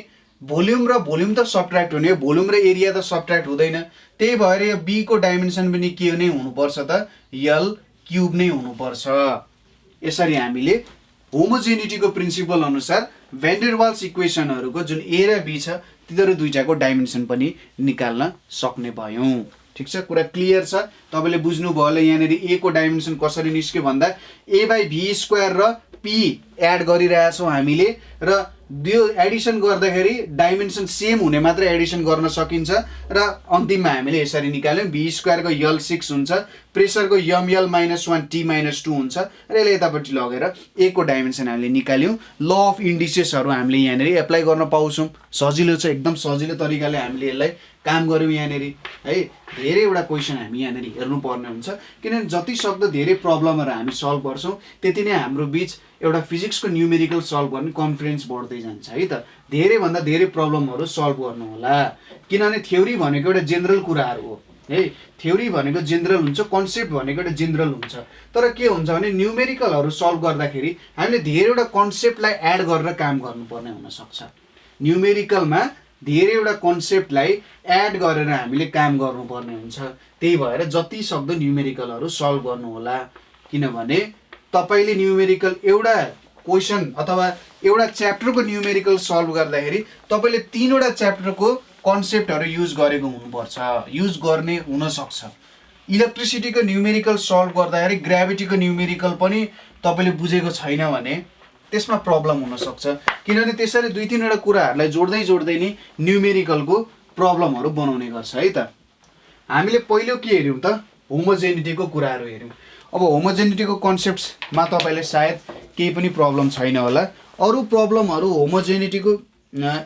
भोल्युम र भोल्युम त सबट्र्याक्ट हुने, भोल्युम र एरिया त सबट्र्याक्ट हुँदैन। त्यही भएर यो बी को डाइमेन्सन पनि के नै हुनुपर्छ त, यल क्युब नै हुनुपर्छ। यसरी हामीले होमोजेनिटीको प्रिन्सिपल अनुसार भ्यान डर वाल्स इक्वेसनहरूको जुन ए र बी छ तिनीहरू दुईटाको डाइमेन्सन पनि निकाल्न सक्ने भयौँ। ठिक छ, कुरा क्लियर छ? तपाईँले बुझ्नुभयो होला यहाँनिर ए को डाइमेन्सन कसरी निस्क्यो भन्दा ए बाई भी स्क्वायर र पी एड गरिरहेछौँ हामीले, र त्यो एडिसन गर्दाखेरि डाइमेन्सन सेम हुने मात्र एडिसन गर्न सकिन्छ, र अन्तिममा हामीले यसरी निकाल्यौँ भी स्क्वायरको यल 6 हुन्छ, प्रेसरको यम यल -1 टी -2 हुन्छ, र यसले यतापट्टि लगेर ए को डाइमेन्सन हामीले निकाल्यौँ। ल अफ इन्डिसेसहरू हामीले यहाँनिर एप्लाई गर्न पाउँछौँ। सजिलो छ, एकदम सजिलो तरिकाले हामीले यसलाई काम गऱ्यौँ यहाँनिर है। धेरैवटा क्वेसन हामी यहाँनिर हेर्नुपर्ने हुन्छ, किनभने जति सक्दो धेरै प्रब्लमहरू हामी सल्भ गर्छौँ त्यति नै हाम्रो बिच एउटा फिजिक्सको न्युमेरिकल सल्भ गर्ने कन्फिडेन्स बढ्दै जान्छ है त। धेरैभन्दा धेरै प्रब्लमहरू सल्भ गर्नु होला, किनभने थ्योरी भनेको एउटा जेनरल कुराहरू हो है। थ्योरी भनेको जेनरल हुन्छ, कन्सेप्ट भनेको एउटा जेनरल हुन्छ, तर के हुन्छ भने न्युमेरिकलहरू सल्भ गर्दाखेरि हामीले धेरैवटा कन्सेप्टलाई एड गरेर काम गर्नुपर्ने हुनसक्छ। न्युमेरिकलमा धेरैवटा कन्सेप्टलाई एड गरेर हामीले काम गर्नुपर्ने हुन्छ। त्यही भएर जति सक्दो न्युमेरिकलहरू सल्भ गर्नु होला, किनभने तपाईँले न्युमेरिकल एउटा क्वेसन अथवा एउटा च्याप्टरको न्युमेरिकल सल्भ गर्दाखेरि तपाईँले 3वटा च्याप्टरको कन्सेप्टहरू युज गरेको हुनुपर्छ, युज गर्ने हुनसक्छ। इलेक्ट्रिसिटीको न्युमेरिकल सल्भ गर्दाखेरि ग्राभिटीको न्युमेरिकल पनि तपाईँले बुझेको छैन भने त्यसमा प्रब्लम हुनसक्छ, किनभने त्यसरी 2-3वटा कुराहरूलाई जोड्दै नै न्युमेरिकलको प्रब्लमहरू बनाउने गर्छ है त। हामीले पहिलो के हेऱ्यौँ त, होमोजेनिटीको कुराहरू हेऱ्यौँ। अब होमोजेनिटीको कन्सेप्ट्समा तपाईँले सायद केही पनि प्रब्लम छैन होला। अरू प्रब्लमहरू होमोजेनिटीको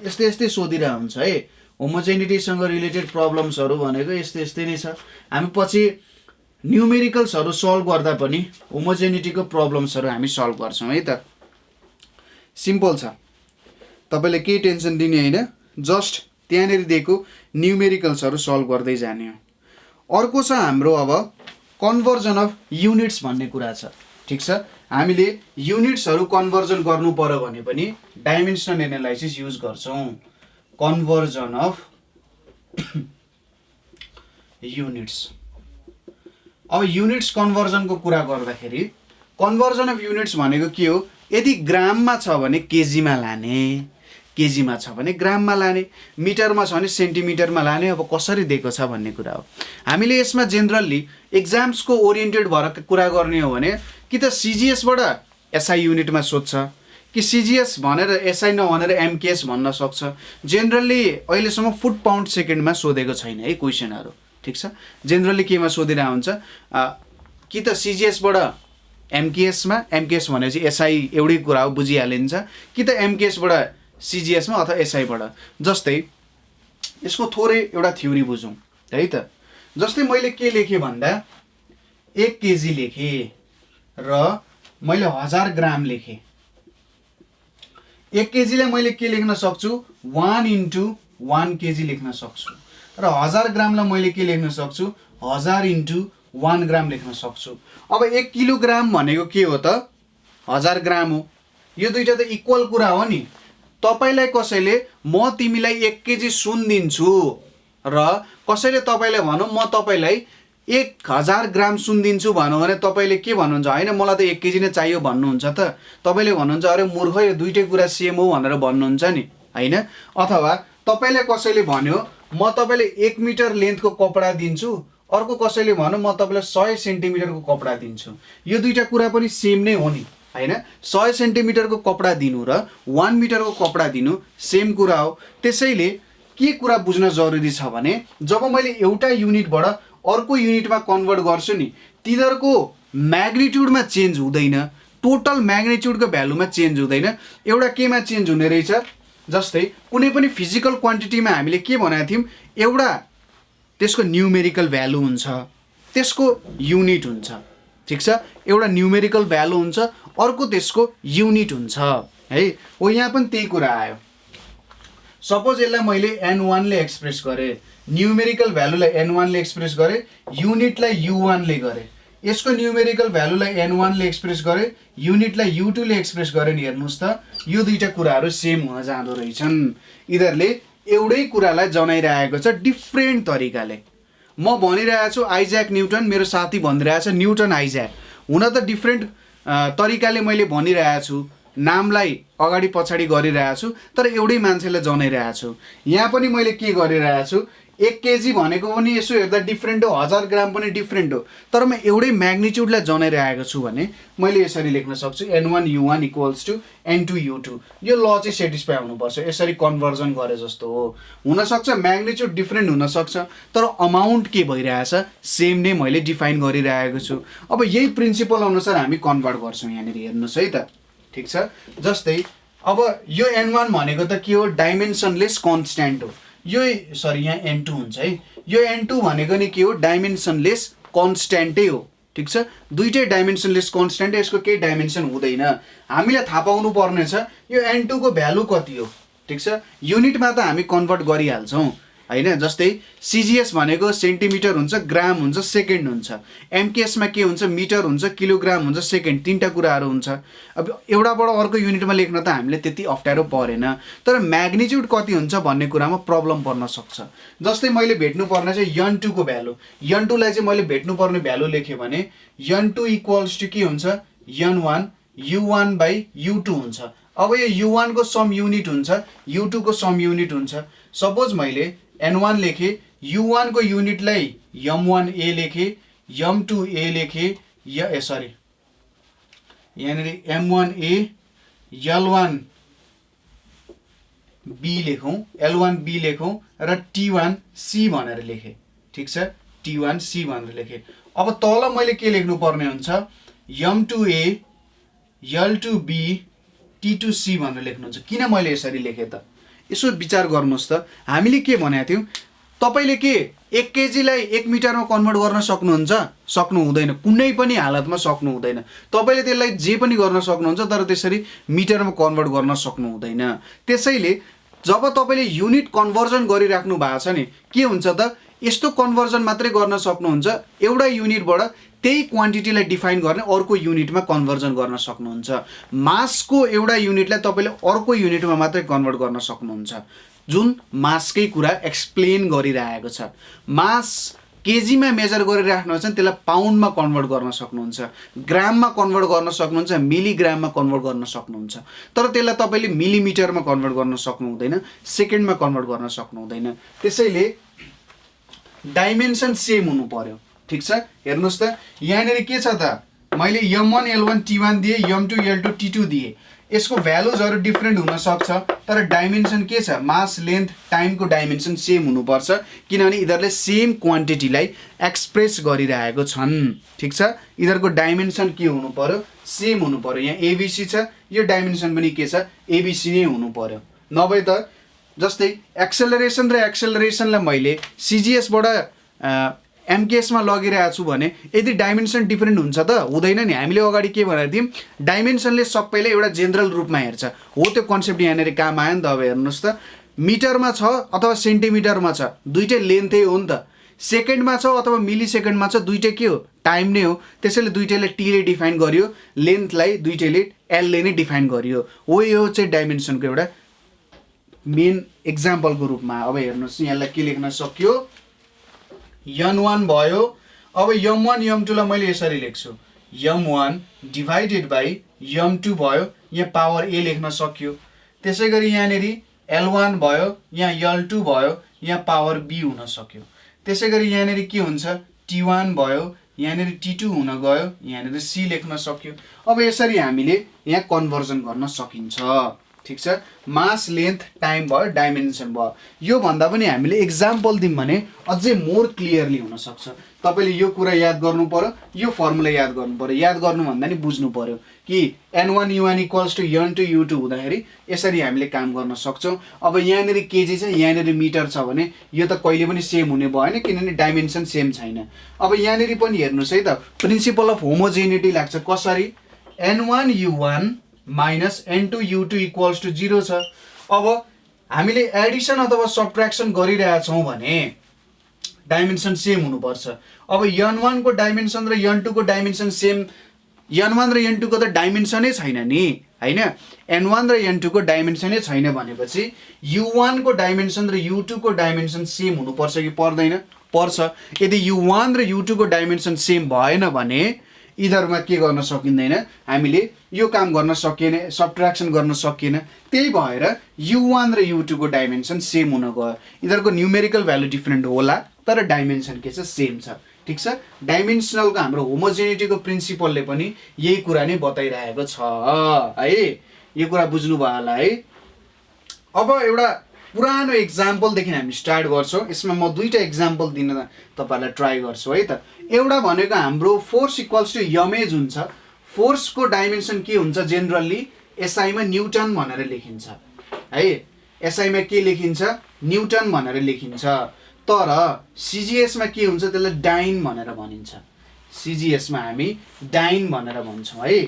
यस्तै सोधिरहेको हुन्छ है। होमोजेनिटीसँग रिलेटेड प्रब्लम्सहरू भनेको यस्तै नै छ। हामी पछि न्युमेरिकल्सहरू सल्भ गर्दा पनि होमोजेनिटीको प्रब्लम्सहरू हामी सल्भ गर्छौँ है त। सिम्पल छ, तपाईँले केही टेन्सन दिने होइन, जस्ट त्यहाँनिर दिएको न्युमेरिकल्सहरू सल्भ गर्दै जाने हो। अर्को छ हाम्रो अब कन्भर्जन अफ युनिट्स भन्ने कुरा छ। ठिक छ, हामीले युनिट्सहरू कन्भर्जन गर्नु पर्यो भने पनि डाइमेन्सनल एनालाइसिस युज गर्छौँ। Conversion of units. अब युनिट्स कन्भर्जनको कुरा गर्दाखेरि कन्भर्जन अफ युनिट्स भनेको के हो, यदि ग्राममा छ भने केजीमा लाने, केजीमा छ भने ग्राममा लाने, मिटरमा छ भने सेन्टिमिटरमा लाने। अब कसरी दिएको छ भन्ने कुरा हो। हामीले यसमा जेनरली एक्जाम्सको ओरिएन्टेड भएर कुरा गर्ने हो भने कि त सिजिएसबाट एसआई युनिटमा सोध्छ, कि सिजिएस भनेर एसआई नभनेर एमकेएस भन्न सक्छ। जेनरली अहिलेसम्म फुट पाउन्ड सेकेन्डमा सोधेको छैन है क्वेसनहरू। ठिक छ, जेनरली केमा सोधिरहेको हुन्छ, कि त सिजिएसबाट एमकेएसमा, एमकेएस भनेपछि एसआई एउटै कुरा हो बुझिहालिन्छ, कि त एमकेएसबाट सिजिएसमा अथवा एसआईबाट। जस्तै यसको थोरै एउटा थ्योरी बुझौँ है त। जस्तै मैले के लेखेँ भन्दा 1 केजी लेखेँ र मैले 1000 ग्राम लेखेँ। 1 केजीलाई मैले के लेख्न सक्छु, 1 × 1 केजी लेख्न सक्छु, र 1000 ग्रामलाई मैले के लेख्न सक्छु, 1000 × 1 ग्राम लेख्न सक्छु। अब 1 किलोग्राम भनेको के हो त, 1000 ग्राम हो। यो दुईटा त इक्वल कुरा हो नि। तपाईलाई कसैले म तिमीलाई 1 केजी सुन दिन्छु र कसैले तपाईलाई भनौँ म तपाईलाई 1000 ग्राम सुन दिन्छु भन्यो भने तपाईले के भन्नुहुन्छ, हैन मलाई त 1 केजी नै चाहियो भन्नुहुन्छ त। तपाईले भन्नुहुन्छ अरे मूर्ख यो दुईटै कुरा सेम हो भनेर भन्नुहुन्छ नि, हैन। अथवा तपाईलाई कसैले भन्यो म तपाईलाई 1 मिटर लेन्थको कपडा दिन्छु, अर्को कसैले भन्यो म तपाईलाई 100 सेन्टिमिटरको कपडा दिन्छु। यो दुईटा कुरा पनि सेम नै हो नि, हैन। 100 सेन्टिमिटरको कपडा दिनु र 1 मिटरको कपडा दिनु सेम कुरा हो। त्यसैले के कुरा बुझ्न जरुरी छ भने जब मैले एउटा युनिटबाट अर्को युनिटमा कन्भर्ट गर्छु नि, तिनीहरूको म्याग्निट्युडमा चेन्ज हुँदैन, टोटल म्याग्निट्युडको भ्यालुमा चेन्ज हुँदैन, एउटा केमा चेन्ज हुने रहेछ। जस्तै कुनै पनि फिजिकल क्वान्टिटीमा हामीले के भनेको थियौँ, एउटा त्यसको न्युमेरिकल भ्यालु हुन्छ, त्यसको युनिट हुन्छ। ठिक छ, एउटा न्युमेरिकल भ्यालु हुन्छ, अर्को त्यसको युनिट हुन्छ है। हो यहाँ पनि त्यही कुरा आयो। सपोज यसलाई मैले n1 ले एक्सप्रेस गरेँ, न्युमेरिकल भ्यालुलाई n1 ले एक्सप्रेस गरेँ, युनिटलाई u1 ले गरेँ। यसको न्युमेरिकल भ्यालुलाई n1 ले एक्सप्रेस गरे, युनिटलाई u2 ले एक्सप्रेस गरे नि हेर्नुस् त यो दुईटा कुराहरू सेम हुन जाँदो रहेछन्। यिनीहरूले एउटै कुरालाई जनाइरहेको छ डिफ्रेन्ट तरिकाले। म भनिरहेको छु आइज्याक न्युटन, मेरो साथी भनिरहेको छ न्युटन आइज्याक। हुन त डिफ्रेन्ट तरिकाले मैले भनिरहेको छु, नामलाई अगाडि पछाडि गरिरहेको छु, तर एउटै मान्छेले जनाइरहेको छु। यहाँ पनि मैले के गरिरहेको छु, 1 केजी भनेको पनि यसो हेर्दा डिफ्रेन्ट हो, 1000 ग्राम पनि डिफ्रेन्ट हो, तर म एउटै म्याग्निट्युडलाई जनाइरहेको छु भने मैले यसरी लेख्न सक्छु n1 u1 = n2 u2। यो ल चाहिँ सेटिस्फाई हुनुपर्छ, यसरी कन्भर्जन गरे जस्तो हो। हुनसक्छ म्याग्निट्युड डिफ्रेन्ट हुनसक्छ, तर अमाउन्ट के भइरहेछ सेम नै मैले डिफाइन गरिरहेको छु। अब यही प्रिन्सिपल अनुसार हामी कन्भर्ट गर्छौँ। यहाँनिर हेर्नुहोस् है त, ठिक छ। जस्तै अब यो n1 भनेको त के हो, डाइमेन्सनलेस कन्स्ट्यान्ट हो। यो सरी यहाँ n2 हुन्छ है, यो n2 भनेको नि के हो, डाइमेन्सनलेस कन्स्ट्यान्टै हो। ठिक छ, दुईटै डाइमेन्सनलेस कन्स्ट्यान्ट, यसको केही डाइमेन्सन हुँदैन। हामीले थाहा पाउनु पर्ने छ यो n2 को भ्यालु कति हो। ठिक छ, युनिटमा त हामी कन्भर्ट गरिहाल्छौँ हैन। जस्तै सिजिएस भनेको सेन्टिमिटर हुन्छ, ग्राम हुन्छ, सेकेन्ड हुन्छ। एमकेएसमा के हुन्छ, मिटर हुन्छ, किलोग्राम हुन्छ, सेकेन्ड, तीनटा कुराहरू हुन्छ। अब एउटाबाट अर्को युनिटमा लेख्न त हामीले त्यति अप्ठ्यारो परेन, तर म्याग्निट्युड कति हुन्छ भन्ने कुरामा प्रब्लम पर्न सक्छ। जस्तै मैले भेट्नुपर्ने चाहिँ n2 को भ्यालु, n2 लाई चाहिँ मैले भेट्नुपर्ने भ्यालु लेखेँ भने n2 = के हुन्छ, n1 u1/u2 हुन्छ। अब यो u1 को सम युनिट हुन्छ, u2 को सम युनिट हुन्छ। सपोज मैले n1 लेखेँ, u1 को युनिटलाई m1a लेखेँ, m2a लेखेँ, सरी यहाँनिर m1a l1b लेखौँ, l1b लेखौँ र t1c भनेर लेखेँ। ठिक छ, t1c भनेर लेखेँ। अब तल मैले के लेख्नु पर्ने हुन्छ, m2a l2b t2c भनेर लेख्नुहुन्छ। किन मैले यसरी लेखेँ त, यसो विचार गर्नुहोस् त। हामीले के भनेको थियौँ, तपाईँले के 1 केजीलाई 1 मिटरमा कन्भर्ट गर्न सक्नुहुन्छ, सक्नु हुँदैन, कुनै पनि हालतमा सक्नु हुँदैन। तपाईँले त्यसलाई जे पनि गर्न सक्नुहुन्छ, तर त्यसरी मिटरमा कन्भर्ट गर्न सक्नु हुँदैन। त्यसैले जब तपाईँले युनिट कन्भर्जन गरिराख्नु भएको छ नि, के हुन्छ त, यस्तो कन्भर्जन मात्रै गर्न सक्नुहुन्छ, एउटा युनिटबाट त्यही क्वान्टिटीलाई डिफाइन गर्ने अर्को युनिटमा कन्भर्जन गर्न सक्नुहुन्छ। मासको एउटा युनिटलाई तपाईँले अर्को युनिटमा मात्रै कन्भर्ट गर्न सक्नुहुन्छ, जुन मासकै कुरा एक्सप्लेन गरिरहेको छ। मास केजीमा मेजर गरिराख्नु छ, त्यसलाई पाउन्डमा कन्भर्ट गर्न सक्नुहुन्छ, ग्राममा कन्भर्ट गर्न सक्नुहुन्छ, मिलिग्राममा कन्भर्ट गर्न सक्नुहुन्छ, तर त्यसलाई तपाईँले मिलिमिटरमा कन्भर्ट गर्न सक्नु हुँदैन, सेकेन्डमा कन्भर्ट गर्न सक्नु हुँदैन। त्यसैले डाइमेन्सन सेम हुनु पर्यो। ठिक छ, हेर्नुहोस् त यहाँनिर के छ त, मैले m1 l1 t1 दिएँ, m2 l2 t2 दिएँ। यसको भ्यालुजहरू डिफ्रेन्ट हुन सक्छ, तर डाइमेन्सन के छ, मास, लेन्थ, टाइमको डाइमेन्सन सेम हुनुपर्छ, किनभने यिनीहरूले सेम क्वान्टिटीलाई एक्सप्रेस गरिरहेको छन्। ठिक छ, यिनीहरूको डाइमेन्सन के हुनु पर्यो, सेम हुनु पर्यो। यहाँ एबिसी छ, यो डाइमेन्सन पनि के छ, एबिसी नै हुनु पर्यो। नभए त जस्तै एक्सेलरेसन र एक्सेलरेसनलाई मैले सिजिएसबाट एमकेएसमा लगिरहेको छु भने यदि डाइमेन्सन डिफ्रेन्ट हुन्छ त, हुँदैन नि। हामीले अगाडि के भनेको थियौँ, डाइमेन्सनले सबैले एउटा जेनरल रूपमा हेर्छ, हो त्यो कन्सेप्ट यहाँनिर काम आयो नि त। अब हेर्नुहोस् त, मिटरमा छ अथवा सेन्टिमिटरमा छ, दुइटै लेन्थै हो नि त। सेकेन्डमा छ अथवा मिली सेकेन्डमा छ, दुइटै के हो, टाइम नै हो। त्यसैले दुइटैले टीले डिफाइन गरियो, लेन्थलाई दुइटैले एलले नै डिफाइन गरियो। हो यो चाहिँ डाइमेन्सनको एउटा मेन एक्जाम्पलको रूपमा। अब हेर्नुहोस् यहाँलाई के लेख्न सक्यो, n1 भयो। अब m1 m2 लाई मैले यसरी लेख्छु, m1 डिभाइडेड बाई m2 भयो, यहाँ पावर a लेख्न सक्यो। त्यसै गरी यहाँनिर l1 भयो, यहाँ l2 भयो, यहाँ पावर b हुन सक्यो। त्यसै गरी यहाँनिर के हुन्छ, t1 भयो, यहाँनिर t2 हुन गयो, यहाँनिर c लेख्न सक्यो। अब यसरी हामीले यहाँ कन्भर्जन गर्न सकिन्छ। ठिक छ, मास, लेन्थ, टाइम भयो, डाइमेन्सन भयो। यो भन्दा पनि हामीले एक्जाम्पल दियौँ भने अझै मोर क्लियरली हुन सक्छ। तपाईँले यो कुरा याद गर्नु पर्यो, यो फर्मुला याद गर्नु पर्यो। याद गर्नु भन्दा नि बुझ्नु पर्यो कि n1 u1 = n2 u2 हुँदाखेरि यसरी हामीले काम गर्न सक्छौँ। अब यहाँनिर केजी छ, यहाँनिर मिटर छ भने यो त कहिले पनि सेम हुने भएन, किनभने डाइमेन्सन सेम छैन। अब यहाँनिर पनि हेर्नुहोस् है त, प्रिन्सिपल अफ होमोजेनिटी लाग्छ। कसरी, n1 u1 minus n2 u2 = 0 छ। अब हामीले एडिसन अथवा सब्ट्र्याक्सन गरिरहेछौँ भने डाइमेन्सन सेम हुनुपर्छ। अब n1 को डाइमेन्सन र n2 को डाइमेन्सन सेम, n1 र n2 को त डाइमेन्सनै छैन नि हैन, n1 र n2 को डाइमेन्सनै छैन भनेपछि u1 को डाइमेन्सन र u2 को डाइमेन्सन सेम हुनुपर्छ कि पर्दैन? पर्छ। यदि u1 र u2 को डाइमेन्सन सेम भएन भने यिनीहरूमा के गर्न सकिँदैन, हामीले यो काम गर्न सकिएन, सबट्र्याक्सन गर्न सकिएन। त्यही भएर u1 र u2 को डाइमेन्सन सेम हुन गयो। यिनीहरूको न्युमेरिकल भ्यालु डिफ्रेन्ट होला तर डाइमेन्सन के छ? सेम छ। ठिक छ। डाइमेन्सनलको हाम्रो होमोजेनिटीको प्रिन्सिपलले पनि यही कुरा नै बताइरहेको छ है। यो कुरा बुझ्नु भयो होला है। अब एउटा पुरानो एक्जाम्पलदेखि हामी स्टार्ट गर्छौँ। यसमा म दुईटा एक्जाम्पल दिन तपाईँहरूलाई ट्राई गर्छु है त। एउटा भनेको हाम्रो फोर्स इक्वल्स टु यमेज हुन्छ। फोर्सको डाइमेन्सन के हुन्छ? जेनरली एसआईमा न्युटन भनेर लेखिन्छ है। एसआईमा के लेखिन्छ? न्युटन भनेर लेखिन्छ। तर सिजिएसमा के हुन्छ? त्यसलाई डाइन भनेर भनिन्छ। सिजिएसमा हामी डाइन भनेर भन्छौँ है।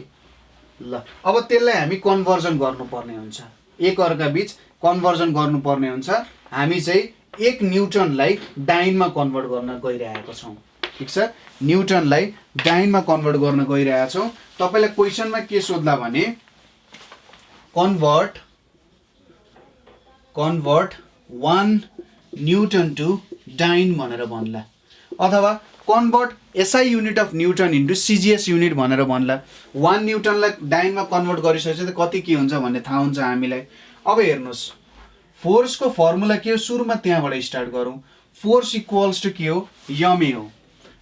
ल अब त्यसलाई हामी कन्भर्जन गर्नुपर्ने हुन्छ, एक अर्का बीच कन्भर्जन गर्नुपर्ने हुन्छ। हामी चाहिँ 1 न्युटनलाई डाइनमा कन्भर्ट गर्न गइरहेको छौँ। ठिक छ। न्युटनलाई डाइनमा कन्भर्ट गर्न गइरहेका छौँ। तपाईँलाई क्वेसनमा के सोध्ला भने कन्भर्ट 1 न्युटन टु डाइन भनेर भन्ला, अथवा convert SI unit of newton into CGS unit भनेर भन्ला। 1 न्युटनलाई डाइनमा कन्भर्ट गरिसकेपछि त कति के हुन्छ भन्ने थाहा हुन्छ हामीलाई। अब हेर्नुहोस्, फोर्सको फर्मुला के हो? सुरुमा त्यहाँबाट स्टार्ट गरौँ। फोर्स इक्वल्स टु के हो? यमए हो।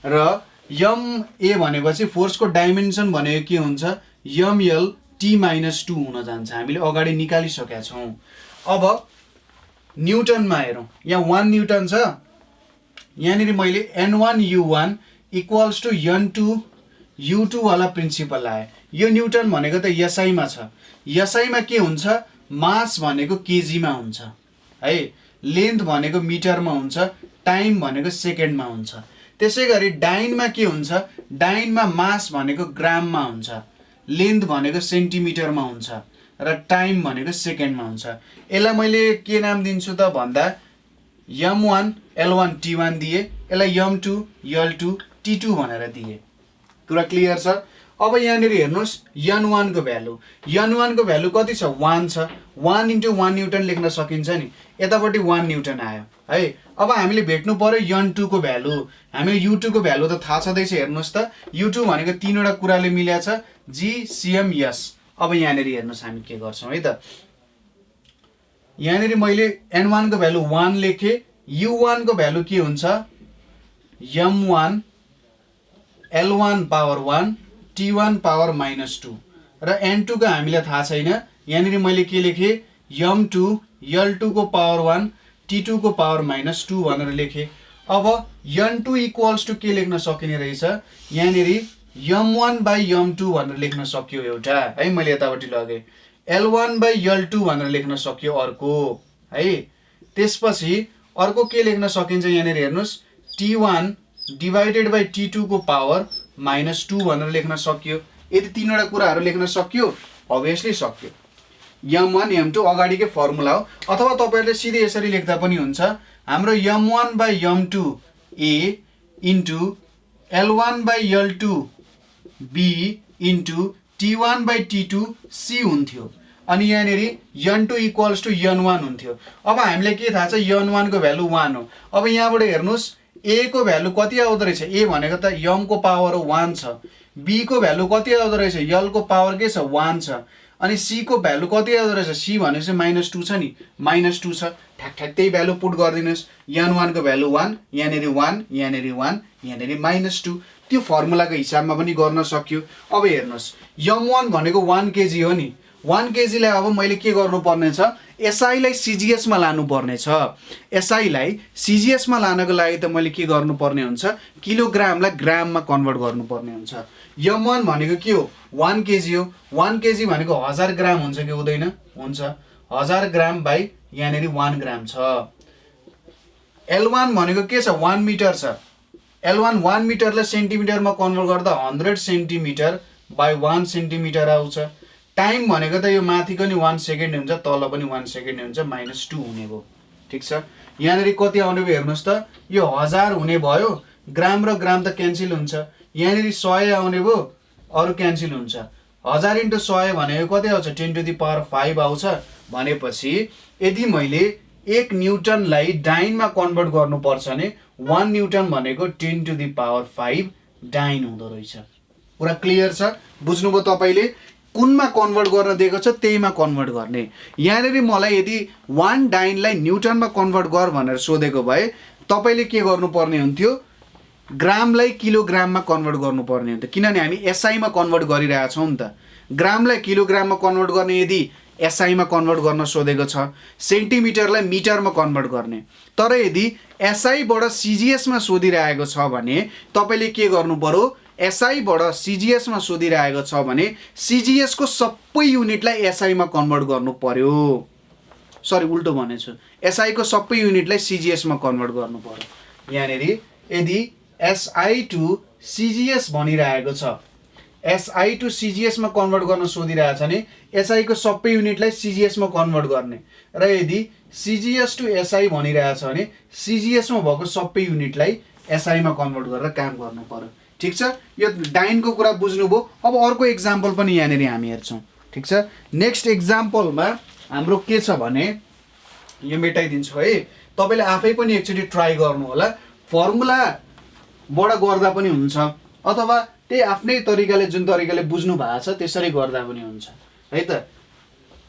र यमए भनेपछि फोर्सको डाइमेन्सन भनेको के हुन्छ? यमएल t-2 हुन जान्छ। हामीले अगाडि निकालिसकेका छौँ। अब न्युटनमा हेरौँ। यहाँ 1 न्युटन छ। यहाँनिर मैले n1 u1 equals to n2 u2 वाला प्रिन्सिपल आयो। यो न्युटन भनेको त एसआईमा छ। एसआईमा के हुन्छ? मास भनेको केजीमा हुन्छ है, लेन्थ भनेको मिटरमा हुन्छ, टाइम भनेको सेकेन्डमा हुन्छ। त्यसै गरी डाइनमा के हुन्छ? डाइनमा मास भनेको ग्राममा हुन्छ, लेन्थ भनेको सेन्टिमिटरमा हुन्छ र टाइम भनेको सेकेन्डमा हुन्छ। यसलाई मैले के नाम दिन्छु त भन्दा m1 l1 t1 दिए, यसलाई m2 l2 t2 भनेर दिए। कुरा क्लियर छ? अब यहाँनिर हेर्नुहोस् n1 को भ्यालु, n1 को भ्यालु कति छ? 1 छ। 1 इन्टु 1 न्युटन लेख्न सकिन्छ नि। यतापट्टि 1 न्युटन आयो है। अब हामीले भेट्नु पर्यो n2 को भ्यालु। हामीले u2 को भ्यालु त थाहा छँदैछ। हेर्नुहोस् त, u2 भनेको तीनवटा कुराले मिलेको छ, g cm s। अब यहाँनिर हेर्नुहोस् हामी के गर्छौँ है त। यहाँनिर मैले n1 को भ्यालु 1 लेखेँ, u1 को भ्यालु के हुन्छ? m1 l1 power 1 t1 power -2 र n2 को हामीलाई थाहा छैन। यहाँनिर मैले के लेखेँ? m2 l2 को पावर 1 t2 को पावर -2 भनेर लेखेँ। अब n2 इक्वल्स टु के लेख्न सकिने रहेछ? यहाँनिर m1 बाई m2 भनेर लेख्न सक्यो एउटा है। मैले यतापट्टि लगेँ l1 बाई l2 भनेर लेख्न सक्यो अर्को है। त्यसपछि अर्को के लेख्न सकिन्छ? यहाँनिर हेर्नुहोस्, t1 डिभाइडेड बाई t2 को पावर -2 भनेर लेख्न सक्यो। यदि तीनवटा कुराहरू लेख्न सक्यो, अभियसली सक्यो। m1 m2 अगाडिकै फर्मुला हो। अथवा तपाईँहरूले सिधै यसरी लेख्दा पनि हुन्छ। हाम्रो m1 by m2 a into l1 by l2 b into t1 by t2 c हुन्थ्यो। अनि यहाँनिर n2 इक्वल्स टु n1 हुन्थ्यो। अब हामीलाई के थाहा छ? n1 को भ्यालु 1 हो। अब यहाँबाट हेर्नुहोस्, a को भ्यालु कति आउँदो रहेछ? a भनेको त m को पावर 1 छ। b को भ्यालु कति आउँदो रहेछ? l को पावर के छ? 1 छ। अनि c को भ्यालु कति आउँदो रहेछ? c भनेपछि -2 छ नि, -2 छ। ठ्याक त्यही भ्यालु पुट गरिदिनुहोस्। n1 को भ्यालु 1, यहाँनिर 1, यहाँनिर 1, यहाँनिर -2। त्यो फर्मुलाको हिसाबमा पनि गर्न सक्यो। अब हेर्नुहोस्, m1 भनेको 1 केजी हो नि। 1 केजीलाई अब मैले के गर्नुपर्ने छ? एसआईलाई सिजिएसमा लानुपर्ने छ। एसआईलाई सिजिएसमा लानको लागि त मैले के गर्नुपर्ने हुन्छ? किलोग्रामलाई ग्राममा कन्भर्ट गर्नुपर्ने हुन्छ। m1 भनेको के हो? 1 केजी हो। 1 केजी भनेको 1000 ग्राम हुन्छ कि हुँदैन? हुन्छ। 1000 ग्राम बाई यहाँनिर 1 ग्राम छ। l1 भनेको के छ? 1 मिटर छ। l1 1 मिटरलाई सेन्टिमिटरमा कन्भर्ट गर्दा 100 सेन्टिमिटर बाई 1 सेन्टिमिटर आउँछ। टाइम भनेको त यो माथिको नि 1 सेकेन्ड हुन्छ, तल पनि 1 सेकेन्ड हुन्छ, -2 हुने भयो। ठिक छ। यहाँनिर कति आउने भयो हेर्नुहोस् त, यो 1000 हुने भयो, ग्राम र ग्राम त क्यान्सल हुन्छ, यहाँनिर 100 आउने भयो, अरू क्यान्सल हुन्छ। 1000 × 100 भनेको कति आउँछ, 10⁵ आउँछ। भनेपछि यदि मैले 1 न्युटनलाई डाइनमा कन्भर्ट गर्नुपर्छ भने 1 न्युटन भनेको 10⁵ डाइन हुँदो रहेछ। पुरा क्लियर छ, बुझ्नुभयो तपाईँले? कुनमा कन्भर्ट गर्न दिएको छ त्यहीमा कन्भर्ट गर्ने। यहाँनिर मलाई यदि 1 डाइनलाई न्युटनमा कन्भर्ट गर भनेर सोधेको भए तपाईँले के गर्नुपर्ने हुन्थ्यो, ग्रामलाई किलोग्राममा कन्भर्ट गर्नुपर्ने हुन्थ्यो, किनभने हामी एसआईमा कन्भर्ट गरिरहेछौँ नि त। ग्रामलाई किलोग्राममा कन्भर्ट गर्ने यदि एसआईमा कन्भर्ट गर्न सोधेको छ, सेन्टिमिटरलाई मिटरमा कन्भर्ट गर्ने। तर यदि एसआईबाट सिजिएसमा सोधिरहेको छ भने तपाईँले के गर्नु पर्यो, एसआईबाट सिजिएसमा सोधिरहेको छ भने सिजिएसको सबै युनिटलाई एसआईमा कन्भर्ट गर्नु पर्यो। सरी, उल्टो भनेछु, एसआईको सबै युनिटलाई सिजिएसमा कन्भर्ट गर्नु पर्यो। यहाँनिर यदि एसआई टु सिजिएस भनिरहेको छ, एसआई टु सिजिएसमा कन्भर्ट गर्न सोधिरहेछ भने एसआईको सबै युनिटलाई सिजिएसमा कन्भर्ट गर्ने, र यदि सिजिएस टु एसआई भनिरहेछ भने सिजिएसमा भएको सबै युनिटलाई एसआईमा कन्भर्ट गरेर काम गर्नु पर्यो। ठिक छ, यो डाइनको कुरा बुझ्नुभयो। अब अर्को एक्जाम्पल पनि यहाँनिर हामी हेर्छौँ। ठिक छ, नेक्स्ट एक्जाम्पलमा हाम्रो के छ भने, यो मेटाइदिन्छु है, तपाईँले आफै पनि एकचोटि ट्राई गर्नु होला। फर्मुलाबाट गर्दा पनि हुन्छ, अथवा त्यही आफ्नै तरिकाले जुन तरिकाले बुझ्नु भएको छ त्यसरी गर्दा पनि हुन्छ है त।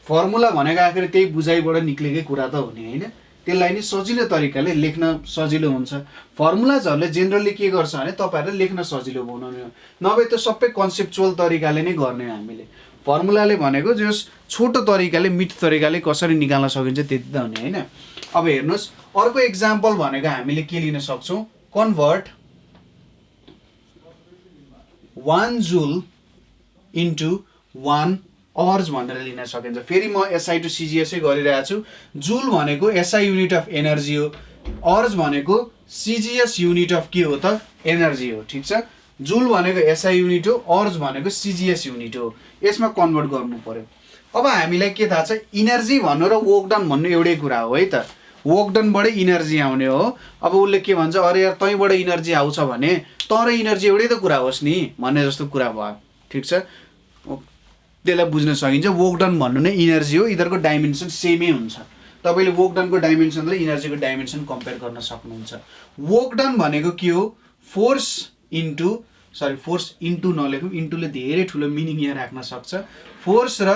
फर्मुला भनेको आखिर त्यही बुझाइबाट निक्लेकै कुरा त हो नि, होइन? त्यसलाई नि सजिलो तरिकाले लेख्न सजिलो हुन्छ। फर्मुलाजहरूले जेनरली के गर्छ भने तपाईँहरूले लेख्न सजिलो बनाउने हो, नभए त सबै कन्सेप्चुअल तरिकाले नै गर्ने हो हामीले। फर्मुलाले भनेको जस छोटो तरिकाले मिठो तरिकाले कसरी निकाल्न सकिन्छ त्यति त हो नि, होइन? अब हेर्नुहोस्, अर्को एक्जाम्पल भनेको हामीले के लिन सक्छौँ, कन्भर्ट 1 जुल इन्टु 1 अर्ज भनेर लिन सकिन्छ। फेरि म एसआई टु सिजिएसै गरिरहेको छु। जुल भनेको एसआई युनिट अफ एनर्जी हो, अर्ज भनेको सिजिएस युनिट अफ के हो त, एनर्जी हो। ठिक छ, जुल भनेको एसआई युनिट हो, अर्ज भनेको सिजिएस युनिट हो। यसमा कन्भर्ट गर्नु पर्यो। अब हामीलाई के थाहा छ, इनर्जी भन्नु र वर्क डन भन्नु एउटै कुरा हो है त। वर्क डनबाटै इनर्जी आउने हो। अब उसले के भन्छ, अरे यार तैँबाट इनर्जी आउँछ भने तर इनर्जी एउटै त कुरा होस् नि भन्ने जस्तो कुरा भयो। ठिक छ, त्यसलाई बुझ्न सकिन्छ। वर्क डन भन्नु नै इनर्जी हो, यिनीहरूको डाइमेन्सन सेमै हुन्छ। तपाईँले वर्क डनको डाइमेन्सन र इनर्जीको डाइमेन्सन कम्पेयर गर्न सक्नुहुन्छ। वर्क डन भनेको के हो, फोर्स इन्टु नलेखौँ, इन्टुले धेरै ठुलो मिनिङ यहाँ राख्न सक्छ। फोर्स र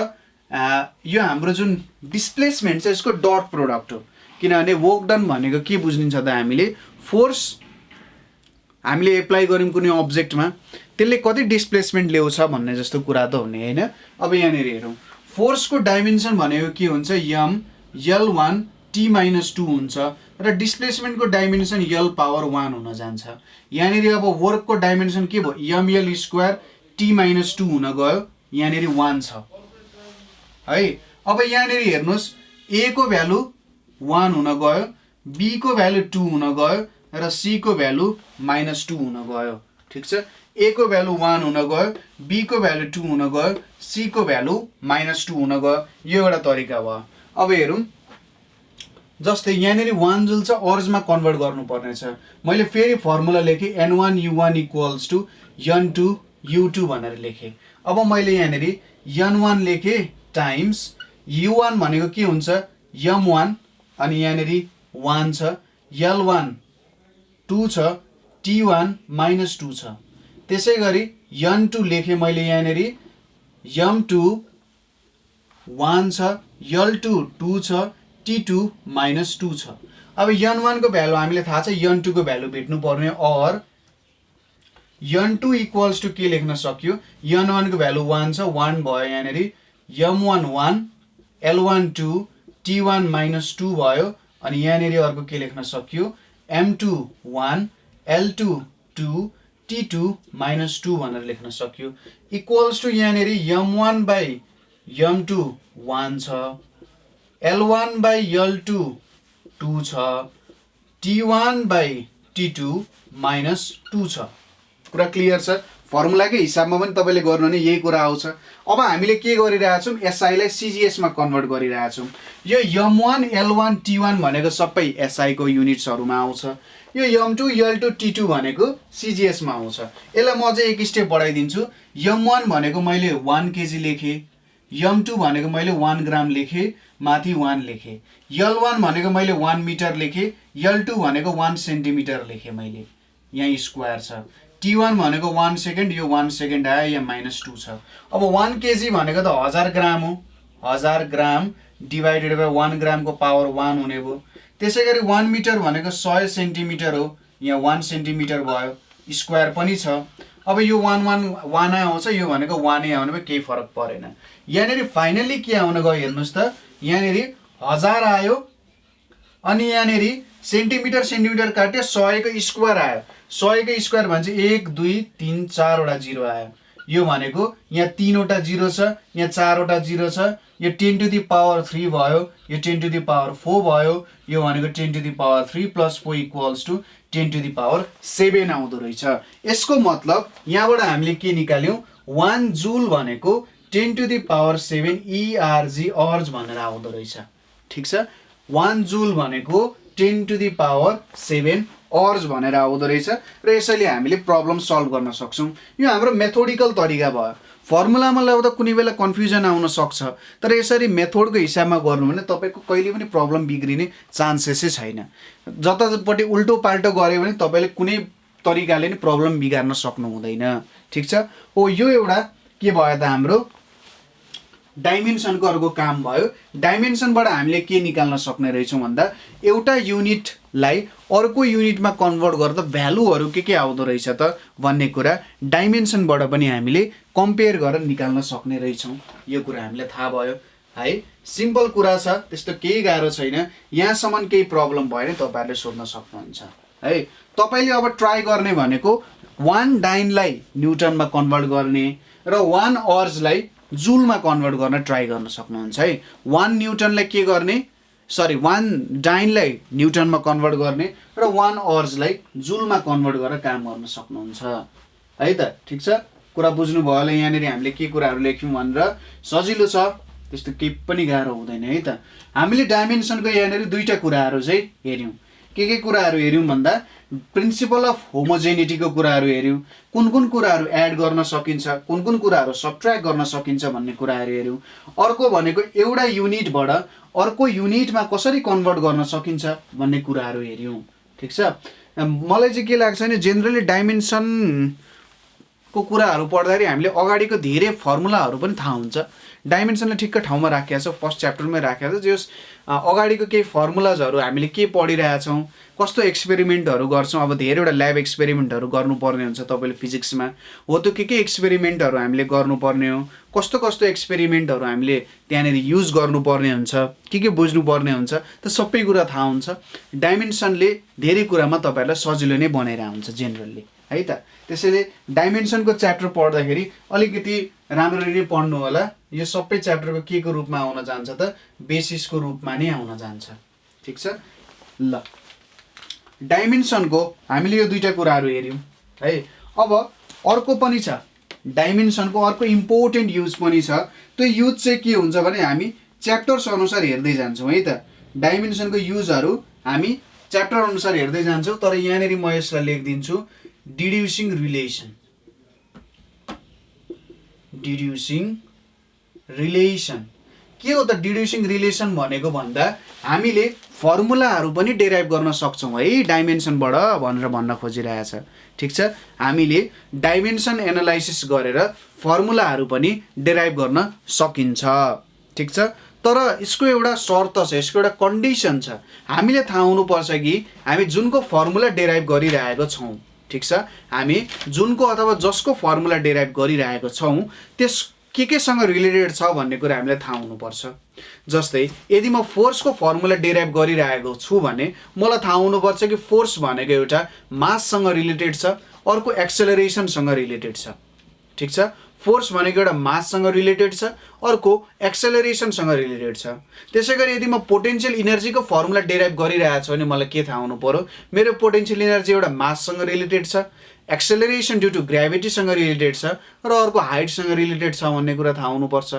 यो हाम्रो जुन डिस्प्लेसमेन्ट छ यसको डट प्रोडक्ट हो। किनभने वर्क डन भनेको के बुझिन्छ त, हामीले फोर्स हामीले एप्लाई गऱ्यौँ कुनै अब्जेक्टमा, त्यसले कति डिस्प्लेसमेन्ट ल्याउँछ भन्ने जस्तो कुरा त हो नि, होइन? अब यहाँनिर हेरौँ, फोर्सको डाइमेन्सन भनेको के हुन्छ, यम L1 T-2 हुन्छ, र डिस्प्लेसमेन्टको डाइमेन्सन L⁻1 हुन जान्छ। यहाँनिर अब वर्कको डाइमेन्सन के भयो, mL² T-2 हुन गयो, यहाँनिर 1 छ है। अब यहाँनिर हेर्नुहोस्, ए को भ्यालु 1 हुन गयो, बी को भ्यालु 2 हुन गयो, र सी को भ्यालु -2 हुन गयो। ठिक छ, ए को भ्यालु 1 हुन गयो, बी को भ्यालु 2 हुन गयो, सी को भ्यालु -2 हुन गयो। यो एउटा तरिका भयो। अब हेरौँ, जस्तै यहाँनिर 1 जुल छ, अर्जमा कन्भर्ट गर्नुपर्ने छ। मैले फेरि formula लेखेँ, N1 U1 = N2 U2 भनेर लेखेँ। अब मैले यहाँनिर N1 लेखेँ टाइम्स U1 भनेको के हुन्छ, M1, अनि यहाँनिर 1 छ, L1 2 छ, T1 -2 छ। त्यसै गरी N2 लेखेँ मैले, यहाँनिर M2 1 छ, L2 2 छ, T2 -2 छ। अब N1 को भ्यालु हामीले थाहा छ, N2 को भ्यालु भेट्नु पर्ने, और N2 = के लेख्न सक्यो, N1 को भ्यालु 1 छ, 1 भयो, यहाँनिर M1 1, L1 2, T1 -2 भयो, अनि यहाँनिर अर्को के लेख्न सक्यो, M2 1, L2 2, T2 -2 भनेर लेख्न सक्यो। इक्वल्स टु यहाँनिर M1/M2 1 छ, L1/L2 2 छ, T1/T2 -2 छ। कुरा क्लियर छ? फर्मुलाकै हिसाबमा पनि तपाईँले गर्नु भने यही कुरा आउँछ। अब हामीले के गरिरहेछौँ, एसआईलाई सिजिएसमा कन्भर्ट गरिरहेछौँ। यो M1 L1 T1 भनेको सबै एसआईको युनिट्सहरूमा आउँछ। यो M2 L2 T2 भनेको सिजिएसमा आउँछ। यसलाई म चाहिँ एक स्टेप बढाइदिन्छु। M1 भनेको मैले 1 केजी लेखेँ, M2 भनेको मैले 1 ग्राम लेखेँ, माथि 1 लेखेँ। L1 भनेको मैले 1 मिटर लेखेँ, L2 भनेको 1 सेन्टिमिटर लेखेँ मैले, यहाँ स्क्वायर छ। T1 भनेको 1 सेकेन्ड, यो 1 सेकेन्ड आयो, यहाँ -2 छ। अब 1 केजी भनेको त 1000 ग्राम हो, 1000 ग्राम डिभाइडेड बाई 1 ग्रामको पावर 1 हुने भयो। त्यसै गरी 1 मिटर भनेको 100 सेन्टिमिटर हो, यहाँ 1 सेन्टिमिटर भयो, स्क्वायर पनि छ। अब यो 1 आउँछ, यो भनेको 1 आउने भयो, केही फरक परेन। यहाँनिर फाइनली के आउन गयो हेर्नुहोस् त, यहाँनिर 1000 आयो, अनि यहाँनिर सेन्टिमिटर काट्यो, 100 को स्क्वायर आयो। 100 को स्क्वायर भने चाहिँ 1 2 3 4 वटा 0 आयो। यो भनेको यहाँ 3 वटा 0 छ, यहाँ 4 वटा 0 छ, यो 10 टु द पावर 3 भयो, यो 10 टु द पावर 4 भयो, यो भनेको 10 to the power 3 plus 4 equals to 10 to the power 7 आउँदो रहेछ। यसको मतलब यहाँबाट हामीले के निकाल्यौँ, 1 जुल भनेको 10 टु द पावर 7 ERG अर्ज भनेर आउँदो रहेछ। ठिक छ, 1 जुल भनेको 10 टु द पावर 7 अर्ज भनेर आउँदो रहेछ र यसैले हामीले प्रब्लम सल्भ गर्न सक्छौँ। यो हाम्रो मेथोडिकल तरिका भयो। फर्मुलामा ल्याउँदा कुनै बेला कन्फ्युजन आउन सक्छ, तर यसरी मेथोडको हिसाबमा गर्नु भने तपाईँको कहिले पनि प्रब्लम बिग्रिने चान्सेसै छैन। जतापट्टि उल्टो पाल्टो गऱ्यो भने तपाईँले कुनै तरिकाले नि प्रब्लम बिगार्न सक्नु हुँदैन। ठिक छ, हो यो एउटा के भयो त हाम्रो डाइमेन्सनको अर्को काम भयो। डाइमेन्सनबाट हामीले के निकाल्न सक्ने रहेछौँ भन्दा एउटा युनिटलाई अर्को युनिटमा कन्भर्ट गर्दा भ्यालुहरू के आउँदो रहेछ त भन्ने कुरा डाइमेन्सनबाट पनि हामीले कम्पेयर गरेर निकाल्न सक्ने रहेछौँ। यो कुरा हामीलाई थाहा भयो है, सिम्पल कुरा छ, त्यस्तो केही गाह्रो छैन। यहाँसम्म केही प्रब्लम भयो भने तपाईँहरूले सोध्न सक्नुहुन्छ है। तपाईँले अब ट्राई गर्ने भनेको 1 डाइनलाई न्युटनमा कन्भर्ट गर्ने र 1 अर्जलाई जुलमा कन्भर्ट गर्न ट्राई गर्न सक्नुहुन्छ है। 1 न्युटनलाई के गर्ने, 1 डाइनलाई न्युटनमा कन्भर्ट गर्ने र 1 अर्जलाई जुलमा कन्भर्ट गरेर काम गर्न सक्नुहुन्छ है त। ठिक छ, कुरा बुझ्नुभयो होला। यहाँनिर हामीले के कुराहरू लेख्यौँ भनेर, सजिलो छ, त्यस्तो केही पनि गाह्रो हुँदैन है त। हामीले डाइमेन्सनको यहाँनिर दुईवटा कुराहरू चाहिँ हेऱ्यौँ। के कुराहरू हेऱ्यौँ भन्दा प्रिन्सिपल अफ होमोजेनिटीको कुराहरू हेऱ्यौँ, कुन कुराहरू एड गर्न सकिन्छ, कुन कुराहरू सब्ट्र्याक्ट गर्न सकिन्छ भन्ने कुराहरू हेऱ्यौँ। अर्को भनेको एउटा युनिटबाट अर्को युनिटमा कसरी कन्भर्ट गर्न सकिन्छ भन्ने कुराहरू हेऱ्यौँ। ठिक छ, मलाई चाहिँ के लाग्छ भने जेनरली डाइमेन्सनको कुराहरू पढ्दाखेरि हामीले अगाडिको धेरै फर्मुलाहरू पनि थाहा हुन्छ। डाइमेन्सनलाई ठिक्क ठाउँमा राखेको छ, फर्स्ट च्याप्टरमै राखेको छ। जस अगाडिको केही फर्मुलाजहरू हामीले के पढिरहेछौँ, कस्तो एक्सपेरिमेन्टहरू गर्छौँ। अब धेरैवटा ल्याब एक्सपेरिमेन्टहरू गर्नुपर्ने हुन्छ तपाईँले फिजिक्समा, हो त्यो के एक्सपेरिमेन्टहरू हामीले गर्नुपर्ने हो, कस्तो एक्सपेरिमेन्टहरू हामीले त्यहाँनिर युज गर्नुपर्ने हुन्छ, के बुझ्नुपर्ने हुन्छ, त सबै कुरा थाहा हुन्छ। डाइमेन्सनले धेरै कुरामा तपाईँहरूलाई सजिलो नै बनाएर हुन्छ जेनरली है त। त्यसैले डाइमेन्सनको च्याप्टर पढ्दाखेरि अलिकति राम्ररी नै पढ्नु होला। यो सबै च्याप्टरको के को रूपमा आउन जान्छ त, बेसिसको रूपमा नै आउन जान्छ। ठिक छ, ल डाइमेन्सनको हामीले यो दुईवटा कुराहरू हेऱ्यौँ है। अब अर्को पनि छ, डाइमेन्सनको अर्को इम्पोर्टेन्ट युज पनि छ। त्यो युज चाहिँ के हुन्छ भने हामी च्याप्टर्स अनुसार हेर्दै जान्छौँ है त। डाइमेन्सनको युजहरू हामी च्याप्टर अनुसार हेर्दै जान्छौँ। तर यहाँनिर म यसलाई लेखिदिन्छु, डिड्युसिङ रिलेसन। के हो त डिड्युसिङ रिलेसन भनेको भन्दा हामीले फर्मुलाहरू पनि डेराइभ गर्न सक्छौँ है डाइमेन्सनबाट भनेर भन्न खोजिरहेछ। ठिक छ, हामीले डाइमेन्सन एनालाइसिस गरेर फर्मुलाहरू पनि डेराइभ गर्न सकिन्छ। ठिक छ, तर यसको एउटा शर्त छ, यसको एउटा कन्डिसन छ। हामीले थाहा हुनुपर्छ कि हामी जुनको फर्मुला डेराइभ गरिरहेको छौँ, ठिक छ, हामी जुनको अथवा जसको फर्मुला डेराइभ गरिरहेको छौँ त्यस केसँग रिलेटेड छ भन्ने कुरा हामीलाई थाहा हुनुपर्छ। जस्तै यदि म फोर्सको फर्मुला डेराइभ गरिरहेको छु भने मलाई थाहा हुनुपर्छ कि फोर्स भनेको एउटा माससँग रिलेटेड छ, अर्को एक्सेलरेसनसँग रिलेटेड छ। ठिक छ, फोर्स भनेको एउटा माससँग रिलेटेड छ, अर्को एक्सेलरेसनसँग रिलेटेड छ। त्यसै गरी यदि म पोटेन्सियल इनर्जीको फर्मुला डेराइभ गरिरहेको छु भने मलाई के थाहा हुनु पर्यो, मेरो पोटेन्सियल इनर्जी एउटा माससँग रिलेटेड छ, एक्सेलरेसन ड्यु टु ग्राभिटीसँग रिलेटेड छ र अर्को हाइटसँग रिलेटेड छ भन्ने कुरा थाहा हुनुपर्छ।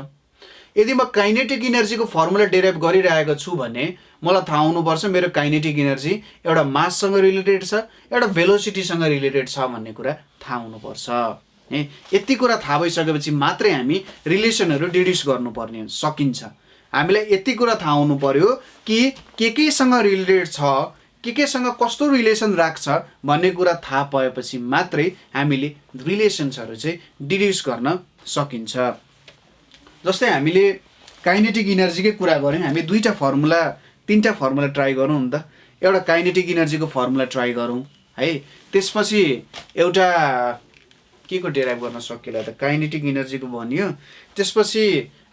यदि म काइनेटिक इनर्जीको फर्मुला डेराइभ गरिरहेको छु भने मलाई थाहा हुनुपर्छ मेरो काइनेटिक इनर्जी एउटा माससँग रिलेटेड छ, एउटा भेलोसिटीसँग रिलेटेड छ भन्ने कुरा थाहा हुनुपर्छ। यति कुरा थाहा भइसकेपछि मात्रै हामी रिलेसनहरू डिड्युस गर्नुपर्ने सकिन्छ। हामीलाई यति कुरा थाहा हुनु पर्यो कि केसँग रिलेटेड छ, केसँग कस्तो रिलेसन राख्छ भन्ने कुरा थाहा पाएपछि मात्रै हामीले रिलेसन्सहरू चाहिँ डिड्युस गर्न सकिन्छ। जस्तै हामीले काइनेटिक इनर्जीकै कुरा गऱ्यौँ, हामी तीनटा फर्मुला ट्राई गरौँ नि त। एउटा काइनेटिक इनर्जीको फर्मुला ट्राई गरौँ है, त्यसपछि एउटा के को डेराइभ गर्न सकिएला त, काइनेटिक इनर्जीको भनियो, त्यसपछि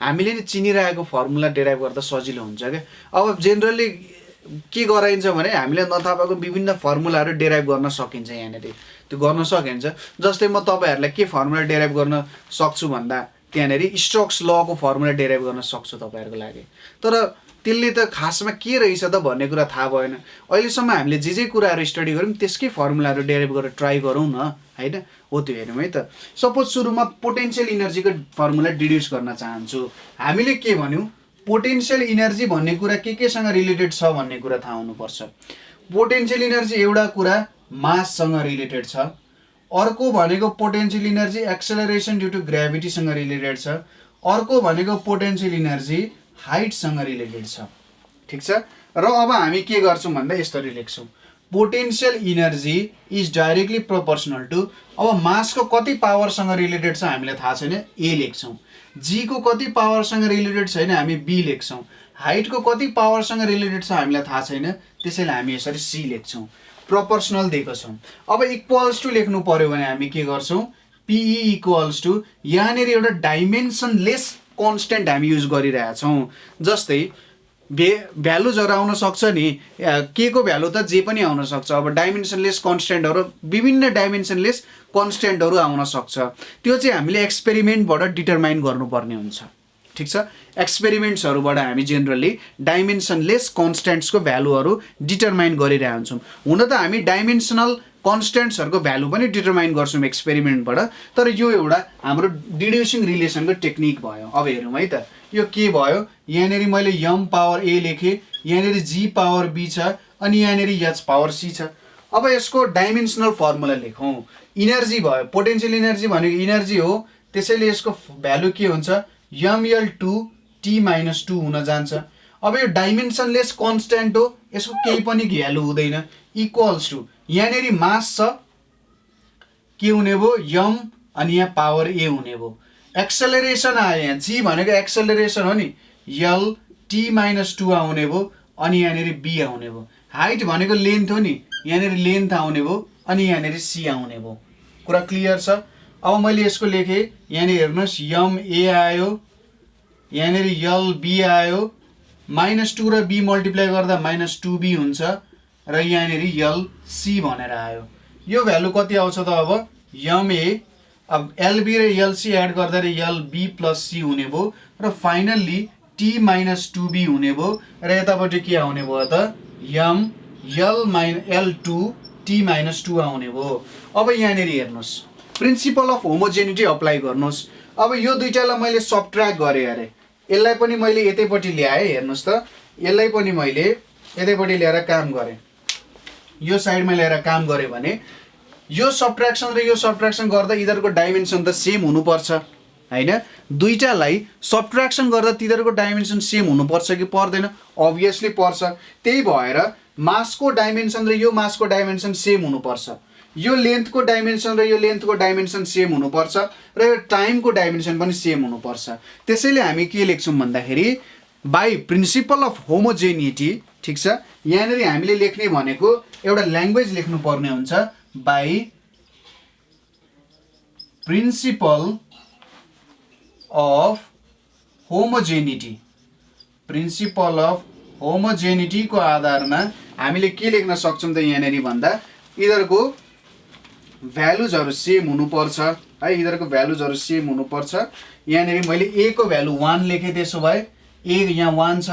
हामीले नि चिनिरहेको फर्मुला डेराइभ गर्दा सजिलो हुन्छ क्या। अब जेनरली के गराइन्छ भने हामीले नथाहा भएको विभिन्न फर्मुलाहरू डेराइभ गर्न सकिन्छ, यहाँनिर त्यो गर्न सकिन्छ। जस्तै म तपाईँहरूलाई के फर्मुला डेराइभ गर्न सक्छु भन्दा त्यहाँनिर स्टोक्स लको फर्मुला डेराइभ गर्न सक्छु तपाईँहरूको लागि, तर त्यसले त खासमा के रहेछ त भन्ने कुरा थाहा भएन। अहिलेसम्म हामीले जे कुराहरू स्टडी गऱ्यौँ त्यसकै फर्मुलाहरू डेराइभ गरेर ट्राई गरौँ न होइन, हो त्यो हेरौँ है त। सपोज सुरुमा पोटेन्सियल इनर्जीको फर्मुला डिड्युस गर्न चाहन्छु। हामीले के भन्यौँ, पोटेन्सियल इनर्जी भन्ने कुरा केसँग रिलेटेड छ भन्ने कुरा थाहा हुनुपर्छ। पोटेन्सियल इनर्जी एउटा कुरा माससँग रिलेटेड छ, अर्को भनेको potential energy acceleration due to ग्राभिटीसँग रिलेटेड छ, अर्को भनेको पोटेन्सियल इनर्जी हाइटसँग रिलेटेड छ। ठिक छ। र अब हामी के गर्छौँ भन्दा यसरी लेख्छौँ, potential energy is directly proportional to, अब मासको कति पावरसँग रिलेटेड छ हामीलाई थाहा छैन, ए लेख्छौँ। जी को कति पावरसँग रिलेटेड छैन हामी बी लेख्छौँ। हाइटको कति पावरसँग रिलेटेड छ हामीलाई थाहा छैन, त्यसैले हामी यसरी सी लेख्छौँ। प्रोपोर्सनल दिएको छौँ। अब इक्वल्स टु लेख्नु पर्यो भने हामी के गर्छौँ, पिई इक्वल्स टु, यहाँनिर एउटा डाइमेन्सनलेस कन्स्टेन्ट हामी युज गरिरहेछौँ। जस्तै भ्यालुजहरू आउन सक्छ नि, के को भ्यालु त जे पनि आउन सक्छ। अब डाइमेन्सनलेस कन्स्टेन्टहरू, विभिन्न डाइमेन्सनलेस कन्स्टेन्टहरू आउन सक्छ, त्यो चाहिँ हामीले एक्सपेरिमेन्टबाट डिटरमाइन गर्नुपर्ने हुन्छ। ठिक छ। एक्सपेरिमेन्ट्सहरूबाट हामी जेनरली डाइमेन्सनलेस कन्स्टेन्ट्सको भ्यालुहरू डिटरमाइन गरिरहन्छौँ। हुन त हामी डाइमेन्सनल कन्स्टेन्ट्सहरूको भ्यालु पनि डिटरमाइन गर्छौँ एक्सपेरिमेन्टबाट, तर यो एउटा हाम्रो डिड्युसिङ रिलेसनको टेक्निक भयो। अब हेरौँ है त, यो के भयो, यहाँनिर मैले यम पावर ए लेखेँ, यहाँनिर जी पावर बी छ, अनि यहाँनिर एच पावर सी छ। अब यसको डाइमेन्सनल फर्मुला लेखौँ। इनर्जी भयो, पोटेन्सियल इनर्जी भनेको इनर्जी हो, त्यसैले यसको भ्यालु के हुन्छ, ml2 t-2 हुन जान्छ। अब यो डाइमेन्सनलेस कन्स्टेन्ट हो, यसको केही पनि भ्यालु हुँदैन, इक्वल्स टु, यहाँनिर मास छ, के हुने भयो, यम, अनि यहाँ पावर ए हुने भयो। एक्सेलरेसन आयो, यहाँ जी भनेको एक्सेलरेसन हो नि, यल t-2 आउने भयो, अनि यहाँनिर बी आउने भयो। हाइट भनेको लेन्थ हो नि, यहाँनिर लेन्थ आउने भयो, अनि यहाँनिर सी आउने भयो। कुरा क्लियर छ। अब मैले यसको लेखेँ, यहाँनिर हेर्नुहोस्, यम ए आयो, यहाँनिर यल बी आयो, -2 र बी मल्टिप्लाई गर्दा -2b हुन्छ, र यहाँनिर यल सी भनेर आयो। यो भ्यालु कति आउँछ त, अब यम ए, अब एलबी र एलसी एड गर्दा यल बी प्लस सी हुने भयो, र फाइनल्ली t-2b हुने भयो, र यतापट्टि के आउने भयो त, यम L2 t-2 आउने भयो। अब यहाँनिर हेर्नुहोस्, प्रिन्सिपल अफ होमोजेनिटी अप्लाई गर्नुहोस्। अब यो दुईटालाई मैले सबट्र्याक्ट गरेँ अरे, यसलाई पनि मैले यतैपट्टि ल्याएँ, हेर्नुहोस् त, यसलाई पनि मैले यतैपट्टि ल्याएर काम गरेँ, यो साइडमा ल्याएर काम गरेँ भने यो सबट्र्याक्सन र यो सबट्र्याक्सन गर्दा यिनीहरूको डाइमेन्सन त सेम हुनुपर्छ हैन। दुईटालाई सबट्र्याक्सन गर्दा तिनीहरूको डाइमेन्सन सेम हुनुपर्छ कि पर्दैन, अभियसली पर्छ। त्यही भएर मासको डाइमेन्सन र यो मासको डाइमेन्सन सेम हुनुपर्छ, यो लेन्थको डाइमेन्सन र यो लेन्थको डाइमेन्सन सेम हुनुपर्छ, र यो टाइमको डाइमेन्सन पनि सेम हुनुपर्छ। त्यसैले हामी के लेख्छौँ भन्दाखेरि बाई प्रिन्सिपल अफ होमोजेनिटी, ठिक छ, यहाँनिर हामीले लेख्ने भनेको एउटा ल्याङ्ग्वेज लेख्नुपर्ने हुन्छ, by principle of homogeneity. Principle of होमोजेनिटीको आधारमा हामीले के लेख्न सक्छौँ त यहाँनिर भन्दा यिनीहरूको भ्यालुजहरू सेम हुनुपर्छ है, यिनीहरूको भ्यालुजहरू सेम हुनुपर्छ। यहाँनिर मैले ए को भ्यालु 1 लेखेँ, त्यसो भए ए यहाँ 1 छ,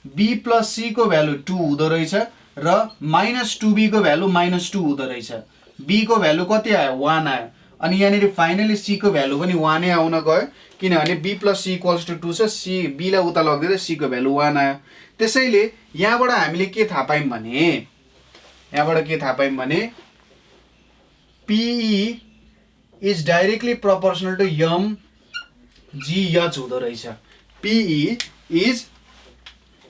बी प्लस सी को भ्यालु 2 हुँदो रहेछ, र -2b को भ्यालु -2 हुँदो रहेछ। b को भ्यालु कति आयो 1 आयो अनि यहाँनिर फाइनली c को भ्यालु पनि 1 नै आउन गयो किनभने b + c = 2 छ c b लाई उता लग्दिँदा c को भ्यालु 1 आयो त्यसैले यहाँबाट हामीले के थाहा पायौं भने PE is directly proportional to mgh हुँदो रहेछ PE is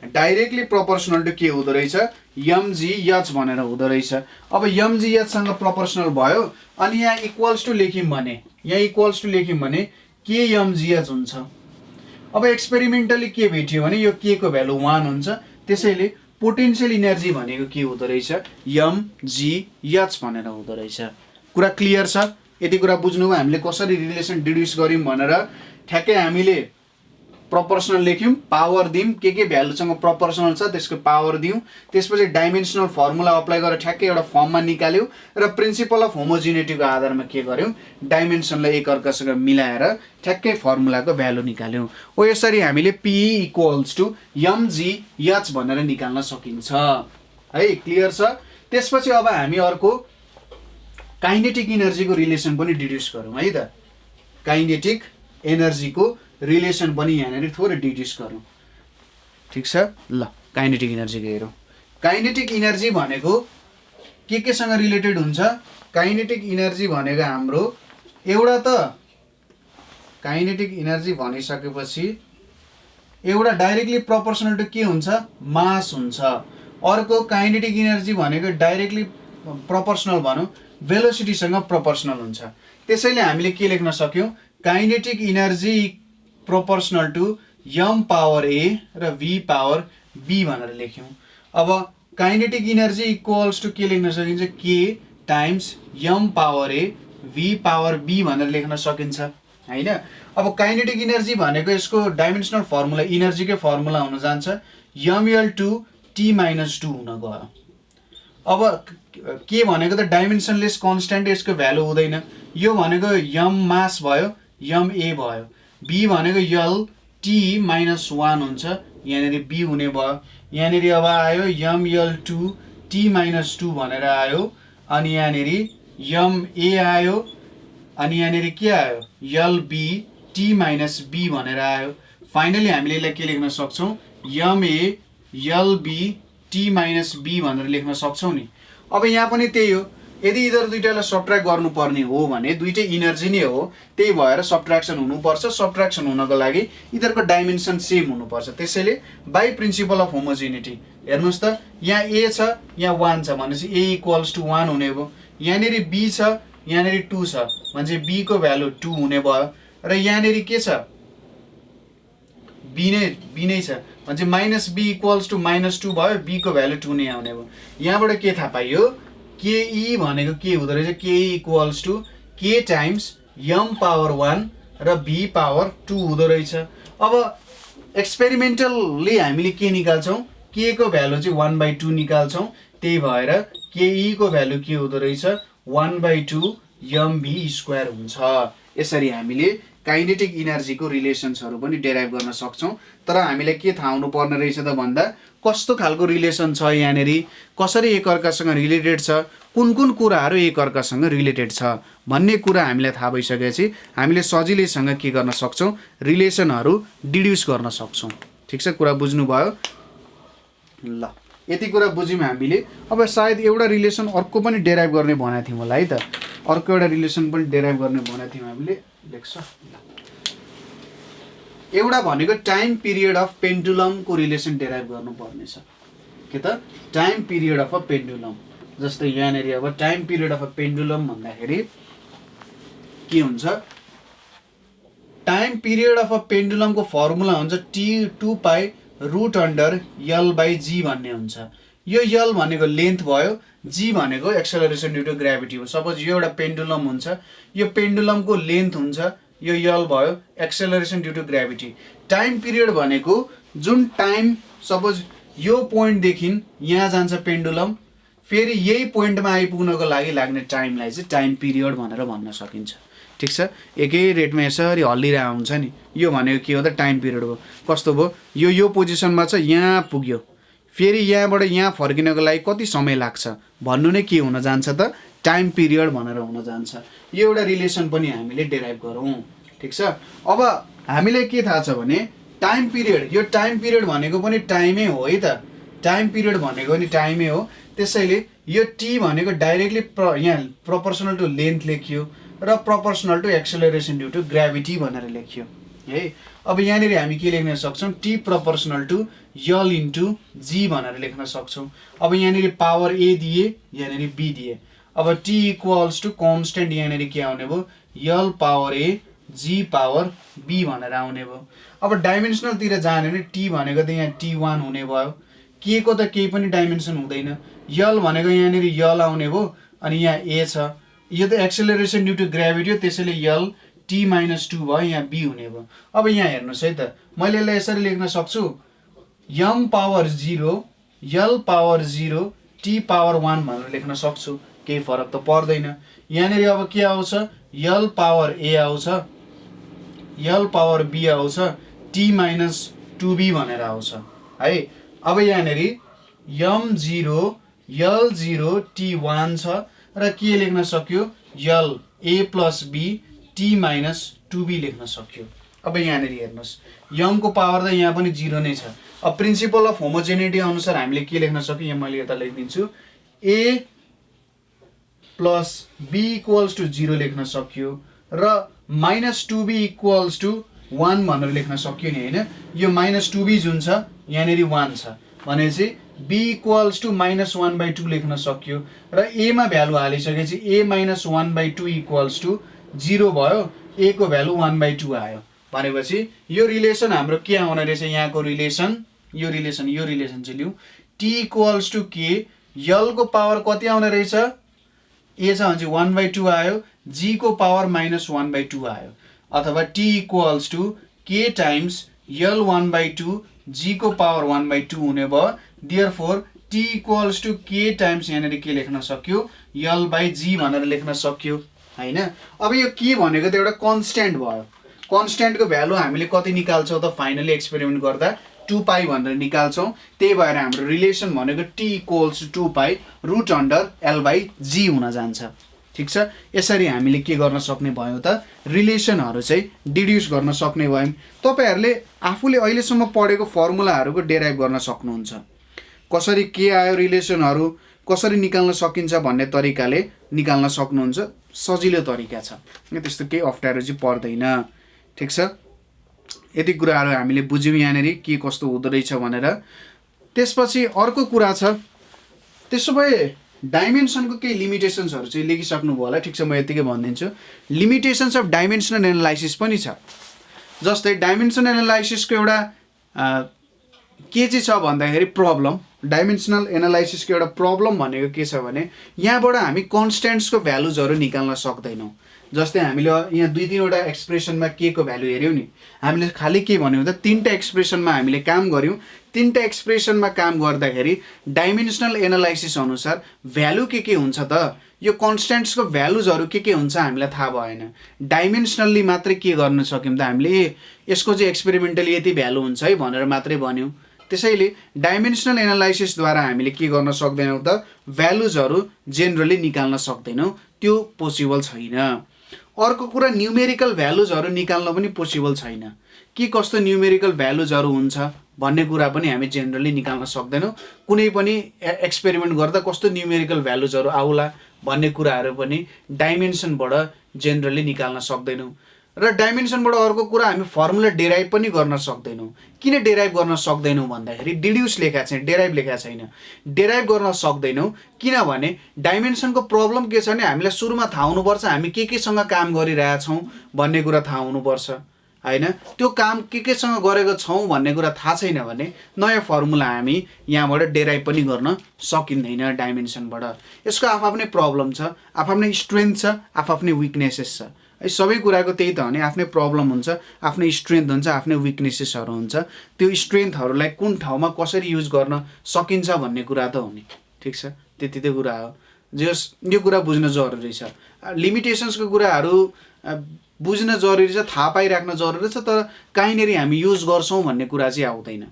directly proportional to के हुँदो रहेछ mgh भनेर हुँदो रहेछ अब mgh सँग प्रोपोर्सनल भयो अनि यहाँ इक्वल्स टु लेख्यौं भने के mgh हुन्छ अब एक्सपेरिमेन्टली के भेटियो भने यो k को भ्यालु 1 हुन्छ त्यसैले पोटेन्शियल इनर्जी भनेको के हुँदो रहेछ mgh भनेर हुँदो रहेछ कुरा क्लियर छ यति कुरा बुझ्नुभयो हामीले कसरी रिलेसन डिड्युस गर्यौं भनेर ठ्याक्कै हामीले प्रोपोर्सनल लेख्यौं पावर दियौं के भ्यालुसँग प्रोपोर्सनल छ त्यसको पावर दियौं त्यसपछि डाइमेन्सनल फर्मुला अप्लाई गरेर ठ्याक्कै एउटा फर्ममा निकाल्यौं र प्रिन्सिपल अफ होमोजिनिटीको आधारमा के गर्यौं डाइमेन्सनलाई एकअर्कासँग मिलाएर ठ्याक्कै फर्मुलाको भ्यालु निकाल्यौं ओ यसरी हामीले PE = mgh भनेर निकाल्न सकिन्छ है क्लियर छ त्यसपछि अब हामी अर्को काइनेटिक एनर्जीको रिलेसन पनि डिड्युस गरौँ है त काइनेटिक एनर्जीको रिलेसन पनि यहाँनिर थोरै डिड्युस गरौँ ठीक छ ल काइनेटिक एनर्जीको हेरौँ काइनेटिक एनर्जी भनेको के सँग रिलेटेड हुन्छ काइनेटिक एनर्जी भनेको हाम्रो एउटा त काइनेटिक एनर्जी भनिसकेपछि एउटा डाइरेक्टली प्रोपोर्सनल टु के हुन्छ मास हुन्छ अर्को काइनेटिक एनर्जी भनेको डाइरेक्टली प्रोपोर्सनल भनौं भेलोसिटी सँग प्रोपोर्सनल हुन्छ त्यसैले हामीले के लेख्न सक्यौं kinetic energy proportional to m power a र v पावर b भनेर लेख्यौं अब काइनेटिक एनर्जी इक्वल्स टु के लेख्न सकिन्छ k times m power a v power b भनेर लेख्न सकिन्छ हैन अब काइनेटिक एनर्जी भनेको यसको डाइमेन्सनल फर्मुला एनर्जीकै फर्मुला हुन जान्छ ml2 t - 2 हुन गयो अब के भनेको त डाइमेन्सनलेस कन्स्ट्यान्ट यसको भ्यालु हुँदैन यो भनेको m मास भयो m a भयो b भनेको l t - 1 हुन्छ यहाँनेरि b हुने भयो यहाँनेरि अब आयो ml2 t - 2 भनेर आयो अनि यहाँनेरि m a आयो अनि यहाँनेरि के आयो lb t - b भनेर आयो फाइनली हामीले यसलाई के लेख्न सक्छौं m a lb t - b भनेर लेख्न सक्छौं नि अब यहाँ पनि त्यही हो यदि इधर दुईटालाई सबट्र्याक्ट गर्नुपर्ने हो भने दुईटै एनर्जी नै हो त्यही भएर सबट्र्याक्सन हुनुपर्छ सबट्र्याक्सन हुनको लागि इधरको डाइमेन्सन सेम हुनुपर्छ त्यसैले बाइ प्रिन्सिपल अफ होमोजिनिटी हेर्नुस् त यहाँ a छ यहाँ 1 छ भनेपछि a = 1 हुने भयो यहाँनेरि b छ यहाँनेरि 2 छ भनेपछि b को भ्यालु 2 हुने भयो र यहाँनेरि के छ b नै छ भनेपछि -b = -2 भयो b को भ्यालु 2 नै आउने भयो यहाँबाट के थाहा पाइयो ke भनेको के हुँदो रहेछ ke = k times m power 1 र b पावर 2 हुँदो रहेछ अब एक्सपेरिमेन्टली हामीले के निकाल्छौं k को भ्यालु चाहिँ 1/2 निकाल्छौं त्यही भएर ke को भ्यालु के हुँदो रहेछ 1/2 mv² हुन्छ यसरी हामीले काइनेटिक एनर्जीको रिलेसन्सहरु पनि डेराइभ गर्न सक्छौं तर हामीलाई के थाहा हुनु पर्ने रहेछ त भन्दा कस्तो खालको रिलेसन छ यहाँनेरि कसरी एकअर्कासँग रिलेटेड छ कुन कुराहरु एकअर्कासँग रिलेटेड छ भन्ने कुरा हामीलाई थाहा भइसकेपछि हामीले सजिलैसँग के गर्न सक्छौं रिलेसनहरु डिड्युस गर्न सक्छौं ठीक छ कुरा बुझ्नु भयो ल यति कुरा बुझ्यौं हामीले अब सायद एउटा रिलेसन अर्को पनि डेराइभ गर्ने भनेको थियौं होला है त अर्को एउटा रिलेसन पनि डेराइभ गर्ने भनेको थियौं हामीले लेख्छ एउटा भनेको टाइम पिरियड अफ पेन्डुलम को रिलेसन डेराइभ गर्नु पर्ने छ के त time period of a pendulum जस्तै यहाँनेरि अब time period of a pendulum भन्दाखेरि के हुन्छ time period of a pendulum को फर्मुला हुन्छ t2 पाई √L/g भन्ने हुन्छ यो L भनेको लेन्थ भयो g भनेको एक्सेलरेसन ड्यू टु ग्राभिटी हो सपोज यो एउटा पेन्डुलम हुन्छ यो पेन्डुलमको लेन्थ हुन्छ यो L भयो acceleration due to gravity time period भनेको जुन टाइम सपोज यो पोइन्ट देखि यहाँ जान्छ पेन्डुलम फेरि यही पोइन्टमा आइपुग्नको लागि लाग्ने टाइमलाई चाहिँ टाइम पिरियड भनेर भन्न सकिन्छ ठीक छ एकै रेटमा यसरी हल्लिरा हुन्छ नि यो भनेको के हो त टाइम पिरियड हो कस्तो भयो यो पोजिसनमा छ यहाँ पुग्यो फेरि यहाँबाट यहाँ फर्किनको लागि कति समय लाग्छ भन्नु नै के हुन जान्छ त टाइम पिरियड भनेर हुन जान्छ। यो एउटा रिलेसन पनि हामीले डेराइभ गरौँ, ठिक छ। अब हामीलाई के थाहा छ भने टाइम पिरियड, यो टाइम पिरियड भनेको पनि टाइमै हो है त, टाइम पिरियड भनेको पनि टाइमै हो। त्यसैले यो टी भनेको डाइरेक्टली यहाँ प्रोपोर्सनल टु लेन्थ लेखियो र proportional to acceleration due to gravity भनेर लेखियो है। अब यहाँनिर हामी के लेख्न सक्छौँ, t proportional to l into g भनेर लेख्न सक्छौँ। अब यहाँनिर पावर ए दिए, यहाँनिर बी दिए। अब टी इक्वल्स टु कन्स्टेन्ट यहाँनिर के आउने भयो, l power a g power b भनेर आउने भयो। अब डाइमेन्सनलतिर जाने भने टी भनेको त यहाँ T1 हुने भयो, के को त केही पनि डाइमेन्सन हुँदैन। यल भनेको यहाँनिर यल आउने भयो अनि यहाँ ए छ, यो त एक्सेलरेसन ड्यु टु ग्राभिटी हो, त्यसैले यल टी माइनस 2 भयो, यहाँ बी हुने भयो। अब यहाँ हेर्नुहोस् है त, मैले यसलाई यसरी लेख्न सक्छु, यम पावर 0 यल पावर 0 टी पावर 1 भनेर लेख्न सक्छु, केही फरक त पर्दैन। यहाँनिर अब के आउँछ, यल पावर ए आउँछ, यल पावर बी आउँछ, टी माइनस 2b भनेर आउँछ है। अब यहाँनिर यम 0 यल 0 T1 छ र के लेख्न सक्यो, l a plus b t minus 2b लेख्न सक्यो। अब यहाँनिर हेर्नुहोस्, यमको पावर त यहाँ पनि 0 नै छ। अब प्रिन्सिपल अफ होमोजेनिटी अनुसार हामीले के लेख्न सक्यो, यहाँ मैले यता लेखिदिन्छु, ए प्लस बी इक्वल्स टु 0 लेख्न सक्यो र माइनस 2b इक्वल्स टु 1 भनेर लेख्न सक्यो नि होइन। यो माइनस 2b जुन छ यहाँनिर 1 छ भनेपछि b इक्वल्स टु माइनस 1/2 लेख्न सक्यो र a मा भ्यालु हालिसकेपछि a माइनस 1/2 इक्वल्स टु 0 भयो, a को भ्यालु 1/2 आयो भनेपछि यो रिलेसन हाम्रो के आउने रहेछ, यहाँको रिलेसन, यो रिलेसन चाहिँ लिउँ, t इक्वल्स टु के, यल को पावर कति आउने रहेछ, a छ भने चाहिँ 1/2 आयो, g को पावर माइनस 1/2 आयो, अथवा t इक्वल्स टु के टाइम्स यल 1/2 g को पावर 1/2 हुने भयो। देयरफोर t इक्वल्स टु के टाइम्स यहाँनिर के लेख्न सक्यो, यल बाई जी भनेर लेख्न सक्यो हैन। अब यो के भनेको त एउटा कन्स्ट्यान्ट भयो, कन्स्ट्यान्टको भ्यालु हामीले कति निकाल्छौँ त फाइनली एक्सपेरिमेन्ट गर्दा 2π भनेर निकाल्छौँ। त्यही भएर हाम्रो रिलेसन भनेको t equals to 2π root under l by g हुन जान्छ, ठिक छ। यसरी हामीले के गर्न सक्ने भयो त, रिलेसनहरू चाहिँ डिड्युस गर्न सक्ने भयौँ। तपाईहरूले आफूले अहिलेसम्म पढेको फर्मुलाहरूको डेराइभ गर्न सक्नुहुन्छ, कसरी के आयो रिलेसनहरू कसरी निकाल्न सकिन्छ भन्ने तरिकाले निकाल्न सक्नुहुन्छ, सजिलो तरिका छ, त्यस्तो केही अप्ठ्यारो चाहिँ पर्दैन, ठिक छ। यति कुराहरू हामीले बुझ्यौँ यहाँनिर के कस्तो हुँदो रहेछ भनेर। त्यसपछि अर्को कुरा छ, त्यसो भए डाइमेन्सनको केही लिमिटेसन्सहरू चाहिँ लेखिसक्नु भयो होला, ठिक छ, म यतिकै भनिदिन्छु। लिमिटेसन्स अफ डाइमेन्सनल एनालाइसिस पनि छ। जस्तै डाइमेन्सन एनालाइसिसको एउटा के चाहिँ छ भन्दाखेरि प्रब्लम, डाइमेन्सनल एनालाइसिसको एउटा प्रब्लम भनेको के छ भने यहाँबाट हामी कन्स्ट्यान्ट्सको भ्यालुजहरू निकाल्न सक्दैनौँ। जस्तै हामीले यहाँ 2-3वटा एक्सप्रेसनमा के को भ्यालु हेऱ्यौँ नि, हामीले खालि के भन्यौँ त 3टा एक्सप्रेसनमा हामीले काम गऱ्यौँ। 3टा एक्सप्रेसनमा काम गर्दाखेरि डाइमेन्सनल एनालाइसिस अनुसार भ्यालु के हुन्छ त, यो कन्स्ट्यान्ट्सको भ्यालुजहरू के हुन्छ हामीलाई थाहा भएन। डाइमेन्सनल्ली मात्रै के गर्न सक्यौँ त हामीले, यसको चाहिँ एक्सपेरिमेन्टली यति भ्यालु हुन्छ है भनेर मात्रै भन्यौँ। त्यसैले डाइमेन्सनल एनालाइसिसद्वारा हामीले के गर्न सक्दैनौँ त, भ्यालुजहरू जेनरली निकाल्न सक्दैनौँ, त्यो पोसिबल छैन। अर्को कुरा, न्युमेरिकल भ्यालुजहरू निकाल्न पनि पोसिबल छैन। के कस्तो न्युमेरिकल भ्यालुजहरू हुन्छ भन्ने कुरा पनि हामी जेनरली निकाल्न सक्दैनौँ। कुनै पनि एक्सपेरिमेन्ट गर्दा कस्तो न्युमेरिकल भ्यालुजहरू आउला भन्ने कुराहरू पनि डाइमेन्सनबाट जेनरली निकाल्न सक्दैनौँ। र डाइमेन्सनबाट अर्को कुरा, हामी फर्मुला डेराइभ पनि गर्न सक्दैनौँ। किन डेराइभ गर्न सक्दैनौँ भन्दाखेरि डिड्युस लेखा छैन, डेराइभ लेखा छैन। डेराइभ गर्न सक्दैनौँ किनभने डाइमेन्सनको प्रब्लम के छ भने हामीलाई सुरुमा थाहा हुनुपर्छ हामी केसँग काम गरिरहेछौँ भन्ने कुरा थाहा हुनुपर्छ हैन। त्यो काम केसँग गरेको छौँ भन्ने कुरा थाहा छैन भने नयाँ फर्मुला हामी यहाँबाट डेराइभ पनि गर्न सकिँदैन डाइमेन्सनबाट। यसको आफआफ्नै प्रब्लम छ, आफआफ्नै स्ट्रेन्थ छ, आफआफ्नै विकनेसेस छ। सबै कुराको त्यही त हो नि, आफ्नै प्रब्लम हुन्छ, आफ्नै स्ट्रेन्थ हुन्छ, आफ्नै विकनेसेसहरू हुन्छ। त्यो स्ट्रेन्थहरूलाई कुन ठाउँमा कसरी युज गर्न सकिन्छ भन्ने कुरा त हो नि, ठिक छ, त्यति त कुरा हो। यो कुरा बुझ्न जरुरी छ। लिमिटेसन्सको कुराहरू बुझ्न जरुरी छ, थाहा पाइराख्न जरुरी छ, तर कहीँनिर हामी युज गर्छौँ भन्ने कुरा चाहिँ आउँदैन।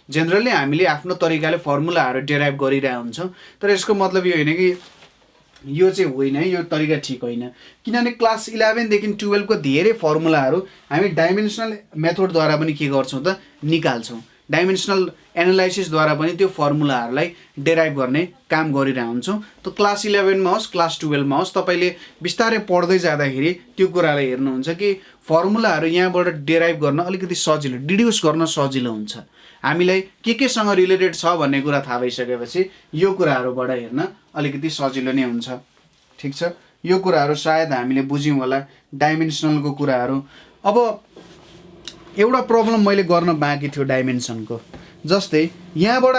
जेनरली हामीले आफ्नो तरिकाले फर्मुलाहरू डेराइभ गरिरहेको हुन्छौँ, तर यसको मतलब यो होइन कि यो चाहिँ होइन, यो तरिका ठिक होइन। किनभने क्लास 11 देखि 12 को धेरै फर्मुलाहरू हामी डाइमेन्सनल मेथडद्वारा पनि के गर्छौँ त निकाल्छौँ। डाइमेन्सनल एनालाइसिसद्वारा पनि त्यो फर्मुलाहरूलाई डेराइभ गर्ने काम गरिरहेको हुन्छौँ। त क्लास 11 मा होस् क्लास 12 मा होस् तपाईँले बिस्तारै पढ्दै जाँदाखेरि त्यो कुरालाई हेर्नुहुन्छ कि फर्मुलाहरू यहाँबाट डेराइभ गर्न अलिकति सजिलो, डिड्युस गर्न सजिलो हुन्छ। हामीलाई केसँग रिलेटेड छ भन्ने कुरा थाहा भइसकेपछि यो कुराहरूबाट हेर्न अलिकति सजिलो नै हुन्छ। ठिक छ, यो कुराहरू सायद हामीले बुझ्यौँ होला डाइमेन्सनलको कुराहरू। अब एउटा प्रब्लम मैले गर्न बाँकी थियो डाइमेन्सनको, जस्तै यहाँबाट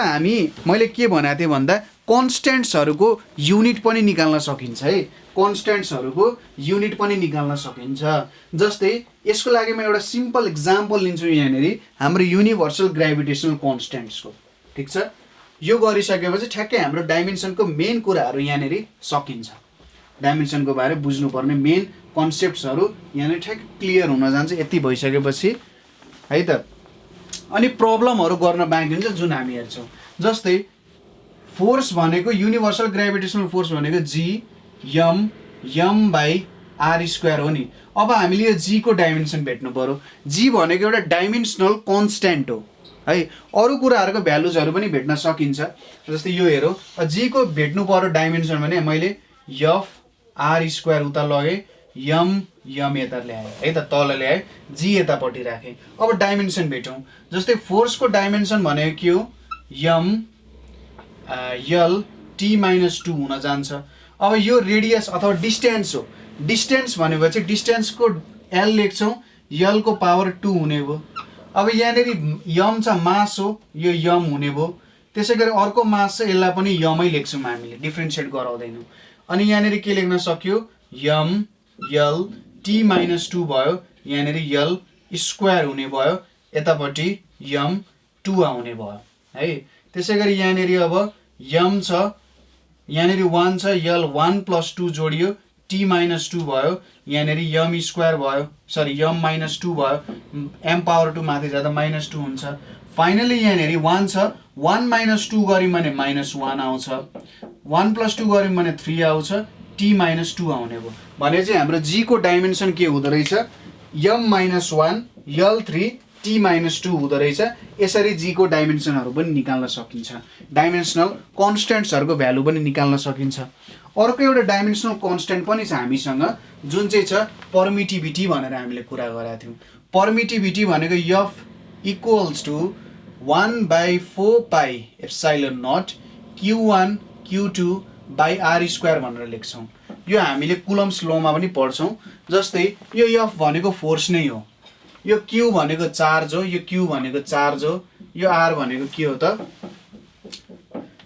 मैले के भनेको थिएँ भन्दा कन्स्ट्यान्ट्सहरूको युनिट पनि निकाल्न सकिन्छ है, कन्स्ट्यान्ट्सहरूको युनिट पनि निकाल्न सकिन्छ। जस्तै यसको लागि म एउटा सिम्पल इक्जाम्पल लिन्छु यहाँनिर हाम्रो युनिभर्सल ग्राभिटेसनल कन्स्ट्यान्ट्सको। ठिक छ, यो गरिसकेपछि ठ्याक्कै हाम्रो डाइमेन्सनको मेन कुराहरू यहाँनिर सकिन्छ। डाइमेन्सनको बारे बुझ्नुपर्ने मेन कन्सेप्ट्सहरू यहाँनिर ठ्याक्कै क्लियर हुन जान्छ यति भइसकेपछि है त। अनि प्रब्लमहरू गर्न बाँकी हुन्छ जुन हामी हेर्छौँ। जस्तै फोर्स भनेको युनिभर्सल ग्राभिटेसनल फोर्स भनेको G/m/r² हो नि। अब हामीले यो जी को डाइमेन्सन भेट्नु पर्यो। जी भनेको एउटा डाइमेन्सनल कन्स्ट्यान्ट हो है। अरू कुराहरूको भ्यालुजहरू पनि भेट्न सकिन्छ। जस्तै यो हेरौँ, जी को भेट्नु पर्यो डाइमेन्सन भने मैले f/r² उता लगेँ, यम यता ल्याएँ है त, तल ल्याएँ, जी यतापट्टि राखेँ। अब डाइमेन्सन भेटौँ। जस्तै फोर्सको डाइमेन्सन भनेको के हो, L/T-2 हुन जान्छ। अब यो रेडियस अथवा डिस्टेन्स हो। डिस्टेन्स भनेपछि डिस्टेन्सको L लेख्छौँ, L को पावर 2 हुने भयो। अब यहाँनिर यम छ, मास हो, यो यम हुने भयो। त्यसै गरी अर्को मास छ, यसलाई पनि यमै लेख्छौँ हामीले, डिफ्रेन्सिएट गराउँदैनौँ। अनि यहाँनिर के लेख्न सक्यो, L/T-2 भयो, यहाँनिर L² हुने भयो, यतापट्टि m2 आउने भयो है। त्यसै गरी यहाँनिर अब यम छ, यहाँनिर 1 छ, L1+2 जोडियो, T-2 भयो, यहाँनिर m² भयो, सरी m-2 भयो, m⁻2 माथि जाँदा -2 हुन्छ। फाइनली यहाँनिर 1 छ, 1 - 2 गऱ्यौँ भने -1 आउँछ, 1+2 गऱ्यौँ भने 3 आउँछ, T-2 आउने भयो। भने चाहिँ हाम्रो जी को डाइमेन्सन के हुँदो रहेछ, m-1 L3 T-2 हुँदो रहेछ। यसरी जी को डाइमेन्सनहरू पनि निकाल्न सकिन्छ, डाइमेन्सनल कन्स्ट्यान्ट्सहरूको भ्यालु पनि निकाल्न सकिन्छ। अर्को एउटा डाइमेन्सनल कन्स्ट्यान्ट पनि छ हामीसँग, जुन चाहिँ छ पर्मिटिभिटी भनेर हामीले कुरा गरेका थियौँ। पर्मिटिभिटी भनेको F = 1/4πε0 Q1 Q2/r² भनेर लेख्छौँ। यो हामीले कुलम्स लमा पनि पढ्छौँ। जस्तै यो F भनेको फोर्स नै हो, यो Q भनेको चार्ज हो, यो Q भनेको चार्ज हो, यो R भनेको के हो त,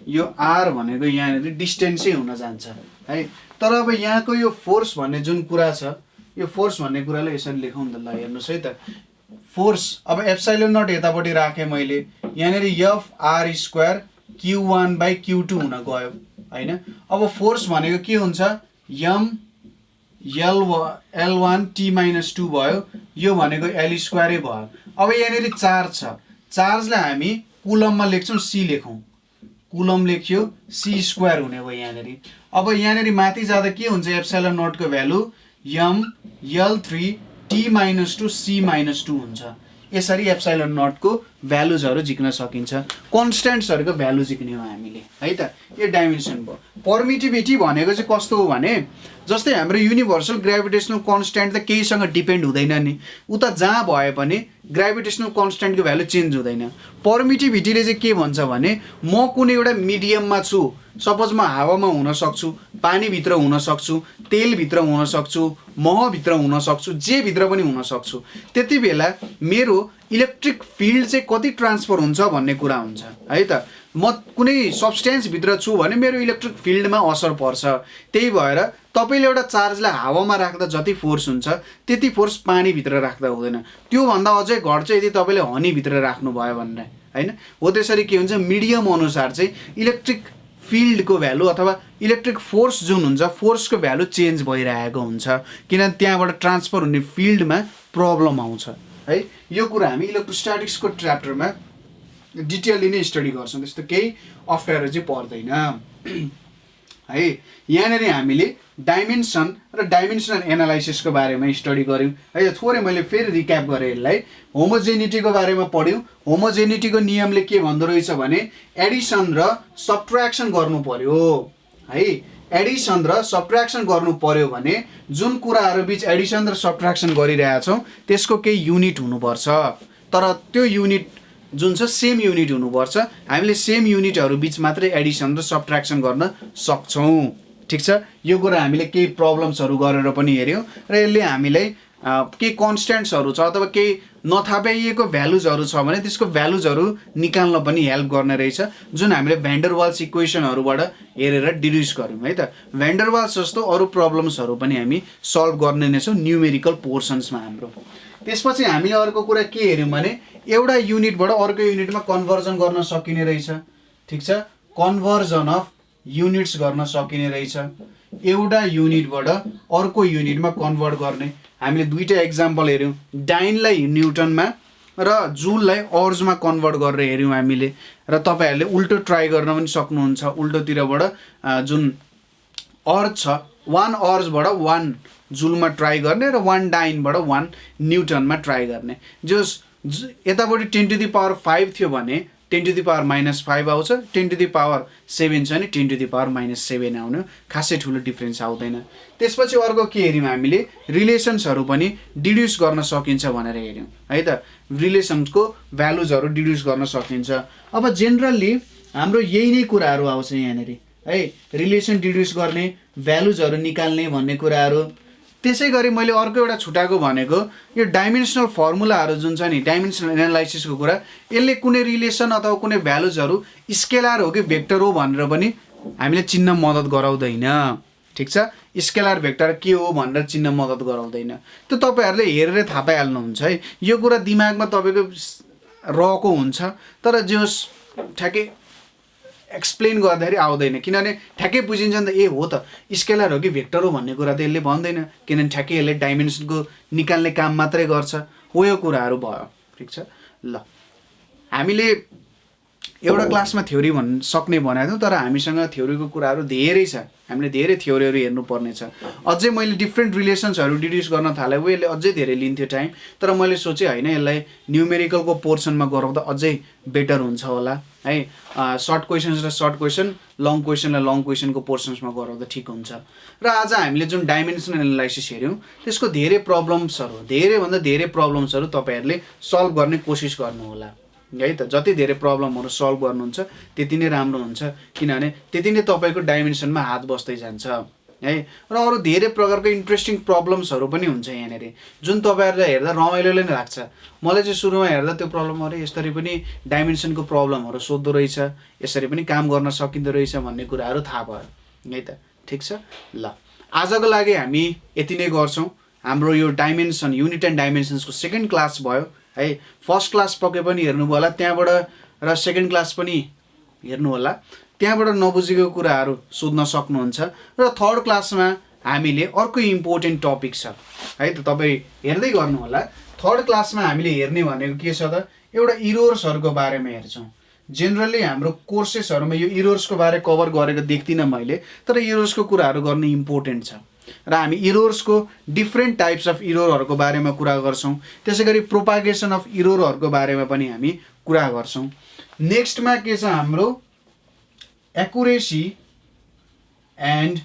यो R भनेको यहाँनिर डिस्टेन्सै हुन जान्छ है। तर अब यहाँको यो फोर्स भन्ने जुन कुरा छ, यो फोर्स भन्ने कुरालाई यसरी लेखौँ त, ल हेर्नुहोस् है त। फोर्स अब ε0 यतापट्टि राखेँ मैले, यहाँनिर F/r² Q1/Q2 हुन गयो होइन। अब फोर्स भनेको के हुन्छ, L1 T-2 भयो, यो भनेको L² भयो। अब यहाँनिर चार्ज छ, चार्जलाई हामी कुलममा लेख्छौँ, C लेखौँ, कुलम लेख्यो, C² हुने भयो यहाँनिर। अब यहाँनिर माथि जाँदा के हुन्छ, ε0 को भ्यालु L3 T-2 C-2 हुन्छ। यसरी ε0 को भ्यालुजहरू झिक्न सकिन्छ, कन्स्ट्यान्ट्सहरूको भ्यालु झिक्ने हो हामीले है त। यो डाइमेन्सन भयो। पर्मिटिभिटी भनेको चाहिँ कस्तो हो भने, जस्तै हाम्रो युनिभर्सल ग्राभिटेसनल कन्स्ट्यान्ट त केहीसँग डिपेन्ड हुँदैन नि, उता जहाँ भए पनि ग्राभिटेसनल कन्स्ट्यान्टको भ्यालु चेन्ज हुँदैन। पर्मिटिभिटीले चाहिँ के भन्छ भने, म कुनै एउटा मिडियममा छु, सपोज म हावामा हुन सक्छु, पानीभित्र हुन सक्छु, तेलभित्र हुन सक्छु, महभित्र हुन सक्छु, जे भित्र पनि हुन सक्छु। त्यति बेला मेरो इलेक्ट्रिक फिल्ड चाहिँ कति ट्रान्सफर हुन्छ भन्ने कुरा हुन्छ है त। म कुनै सब्सटेन्सभित्र छु भने मेरो इलेक्ट्रिक फिल्डमा असर पर्छ। त्यही भएर तपाईँले एउटा चार्जलाई हावामा राख्दा जति फोर्स हुन्छ त्यति फोर्स पानीभित्र राख्दा हुँदैन, त्योभन्दा अझै घट्छ यदि तपाईँले हनीभित्र राख्नुभयो भनेर होइन। हो त्यसरी के हुन्छ, मिडियम अनुसार चाहिँ इलेक्ट्रिक फिल्डको भ्यालु अथवा इलेक्ट्रिक फोर्स जुन हुन्छ, फोर्सको भ्यालु चेन्ज भइरहेको हुन्छ, किनभने त्यहाँबाट ट्रान्सफर हुने फिल्डमा प्रब्लम आउँछ है। यो कुरा हामी इलेक्ट्रोस्ट्याटिक्सको च्याप्टरमा डिटेलली नै स्टडी गर्छौँ, त्यस्तो केही अप्ठ्यारो चाहिँ पर्दैन है। यहाँनिर हामीले डाइमेन्सन र डाइमेन्सनल एनालाइसिसको बारेमा स्टडी गऱ्यौँ है। थोरै मैले फेरि रिक्याप गरेँ यसलाई। होमोजेनिटीको बारेमा पढ्यौँ। होमोजेनिटीको नियमले के भन्दो रहेछ भने एडिसन र सब्ट्र्याक्सन गर्नु पर्यो है। एडिसन र सब्ट्र्याक्सन गर्नु पर्यो भने जुन कुराहरू बिच एडिसन र सब्ट्र्याक्सन गरिरहेछौँ त्यसको केही युनिट हुनुपर्छ, तर त्यो युनिट जुन छ सेम युनिट हुनुपर्छ। हामीले सेम युनिटहरू बिच मात्रै एडिसन र सब्ट्र्याक्सन गर्न सक्छौँ। ठिक छ, यो कुरा हामीले केही प्रब्लम्सहरू गरेर पनि हेऱ्यौँ र यसले हामीलाई केही कन्स्ट्यान्ट्सहरू छ अथवा केही नथाहा पाइएको भ्यालुजहरू छ भने त्यसको भ्यालुजहरू निकाल्न पनि हेल्प गर्ने रहेछ, जुन हामीले भ्यान्डरवाल्स इक्वेसनहरूबाट हेरेर डिड्युस गऱ्यौँ है त। भ्यान्डरवाल्स जस्तो अरू प्रब्लम्सहरू पनि हामी सल्भ गर्ने नै छौँ न्युमेरिकल पोर्सन्समा हाम्रो। त्यसपछि हामीले अर्को कुरा के हेऱ्यौँ भने एउटा युनिटबाट अर्को युनिटमा कन्भर्जन गर्न सकिने रहेछ। ठिक छ, कन्भर्जन अफ युनिट्स गर्न सकिने रहेछ। एउटा युनिटबाट अर्को युनिटमा कन्भर्ट गर्ने हामीले दुईटा एक्जाम्पल हेऱ्यौँ। डाइनलाई न्युटनमा र जुललाई अर्जमा कन्भर्ट गरेर हेऱ्यौँ हामीले। र तपाईँहरूले उल्टो ट्राई गर्न पनि सक्नुहुन्छ। उल्टोतिरबाट जुन अर्ज छ 1 अर्जबाट 1 जुलमा ट्राई गर्ने र 1 डाइनबाट 1 न्युटनमा ट्राई गर्ने। यतापट्टि 10⁻5 थियो भने 10⁻−5 आउँछ, 10⁻7 छ भने 10⁻−7 आउने, खासै ठुलो डिफ्रेन्स आउँदैन। त्यसपछि अर्को के हेऱ्यौँ हामीले रिलेसन्सहरू पनि डिड्युस गर्न सकिन्छ भनेर हेऱ्यौँ है त। रिलेसन्सको भ्यालुजहरू डिड्युस गर्न सकिन्छ। अब जेनरली हाम्रो यही नै कुराहरू आउँछ यहाँनिर है, रिलेसन डिड्युस गर्ने, भ्यालुजहरू निकाल्ने भन्ने कुराहरू। त्यसै गरी मैले अर्को एउटा छुट्याएको भनेको यो डाइमेन्सनल फर्मुलाहरू जुन छ नि, डाइमेन्सनल एनालाइसिसको कुरा, यसले कुनै रिलेसन अथवा कुनै भ्यालुजहरू स्केलर हो कि भेक्टर हो भनेर पनि हामीले चिन्न मद्दत गराउँदैन। ठिक छ, स्केलर भेक्टर के हो भनेर चिन्न मद्दत गराउँदैन। त्यो तपाईँहरूले हेरेर थाहा पाइहाल्नुहुन्छ है। यो कुरा दिमागमा तपाईँको रहेको हुन्छ, तर जस ठ्याक्कै एक्सप्लेन गर्दाखेरि आउँदैन, किनभने ठ्याक्कै बुझिन्छ नि त ए हो त स्केलर हो कि भेक्टर हो भन्ने कुरा त यसले भन्दैन, किनभने ठ्याक्कै यसले डाइमेन्सनको निकाल्ने काम मात्रै गर्छ। हो यो कुराहरू भयो। ठिक छ, ल हामीले एउटा क्लासमा थ्योरी भन्न सक्ने भनेको थियौँ, तर हामीसँग थ्योरीको कुराहरू धेरै छ। हामीले धेरै थ्योरीहरू हेर्नुपर्ने छ। अझै मैले डिफ्रेन्ट रिलेसन्सहरू डिड्युस गर्न थालेँ यसले अझै धेरै लिन्थ्यो टाइम, तर मैले सोचेँ होइन यसलाई न्युमेरिकलको पोर्सनमा गराउँदा अझै बेटर हुन्छ होला है। सर्ट क्वेसन्स र सर्ट क्वेसन, लङ क्वेसन र लङ क्वेसनको पोर्सन्समा गराउँदा ठिक हुन्छ। र आज हामीले जुन डाइमेन्सनल एनालाइसिस हेऱ्यौँ त्यसको धेरै प्रब्लम्सहरू, धेरैभन्दा धेरै प्रब्लम्सहरू तपाईँहरूले सल्भ गर्ने कोसिस गर्नु होला है त। जति धेरै प्रब्लमहरू सल्भ गर्नुहुन्छ त्यति नै राम्रो हुन्छ, किनभने त्यति नै तपाईँको डाइमेन्सनमा हात बस्दै जान्छ है। र अरू धेरै प्रकारको इन्ट्रेस्टिङ प्रब्लम्सहरू पनि हुन्छ यहाँनिर, जुन तपाईँहरूलाई हेर्दा रमाइलो नै लाग्छ। मलाई चाहिँ सुरुमा हेर्दा त्यो प्रब्लमहरू यसरी पनि डाइमेन्सनको प्रब्लमहरू सोध्दो रहेछ, यसरी पनि काम गर्न सकिँदो रहेछ भन्ने कुराहरू थाहा भयो है त। ठिक छ, ल आजको लागि हामी यति नै गर्छौँ। हाम्रो यो डाइमेन्सन, युनिट एन्ड डाइमेन्सन्सको सेकेन्ड क्लास भयो है। फर्स्ट क्लास पक्कै पनि हेर्नु होला त्यहाँबाट, र सेकेन्ड क्लास पनि हेर्नु होला, त्यहाँबाट नबुझेको कुराहरू सोध्न सक्नुहुन्छ। र थर्ड क्लासमा हामीले अर्को इम्पोर्टेन्ट टपिक छ है त, तपाईँ हेर्दै गर्नु होला। थर्ड क्लासमा हामीले हेर्ने भनेको के छ त, एउटा इरोर्सहरूको बारेमा हेर्छौँ। जेनरली हाम्रो कोर्सेसहरूमा यो इरोर्सको बारे कभर गरेको देख्दिनँ मैले, तर इरोर्सको कुराहरू गर्ने इम्पोर्टेन्ट छ। र हामी इरोर्सको डिफ्रेन्ट टाइप्स अफ इरोरहरूको बारेमा कुरा गर्छौँ। त्यसै गरी प्रोपागेसन अफ इरोरहरूको बारेमा पनि हामी कुरा गर्छौँ। नेक्स्टमा के छ हाम्रो एक्युरेसी एन्ड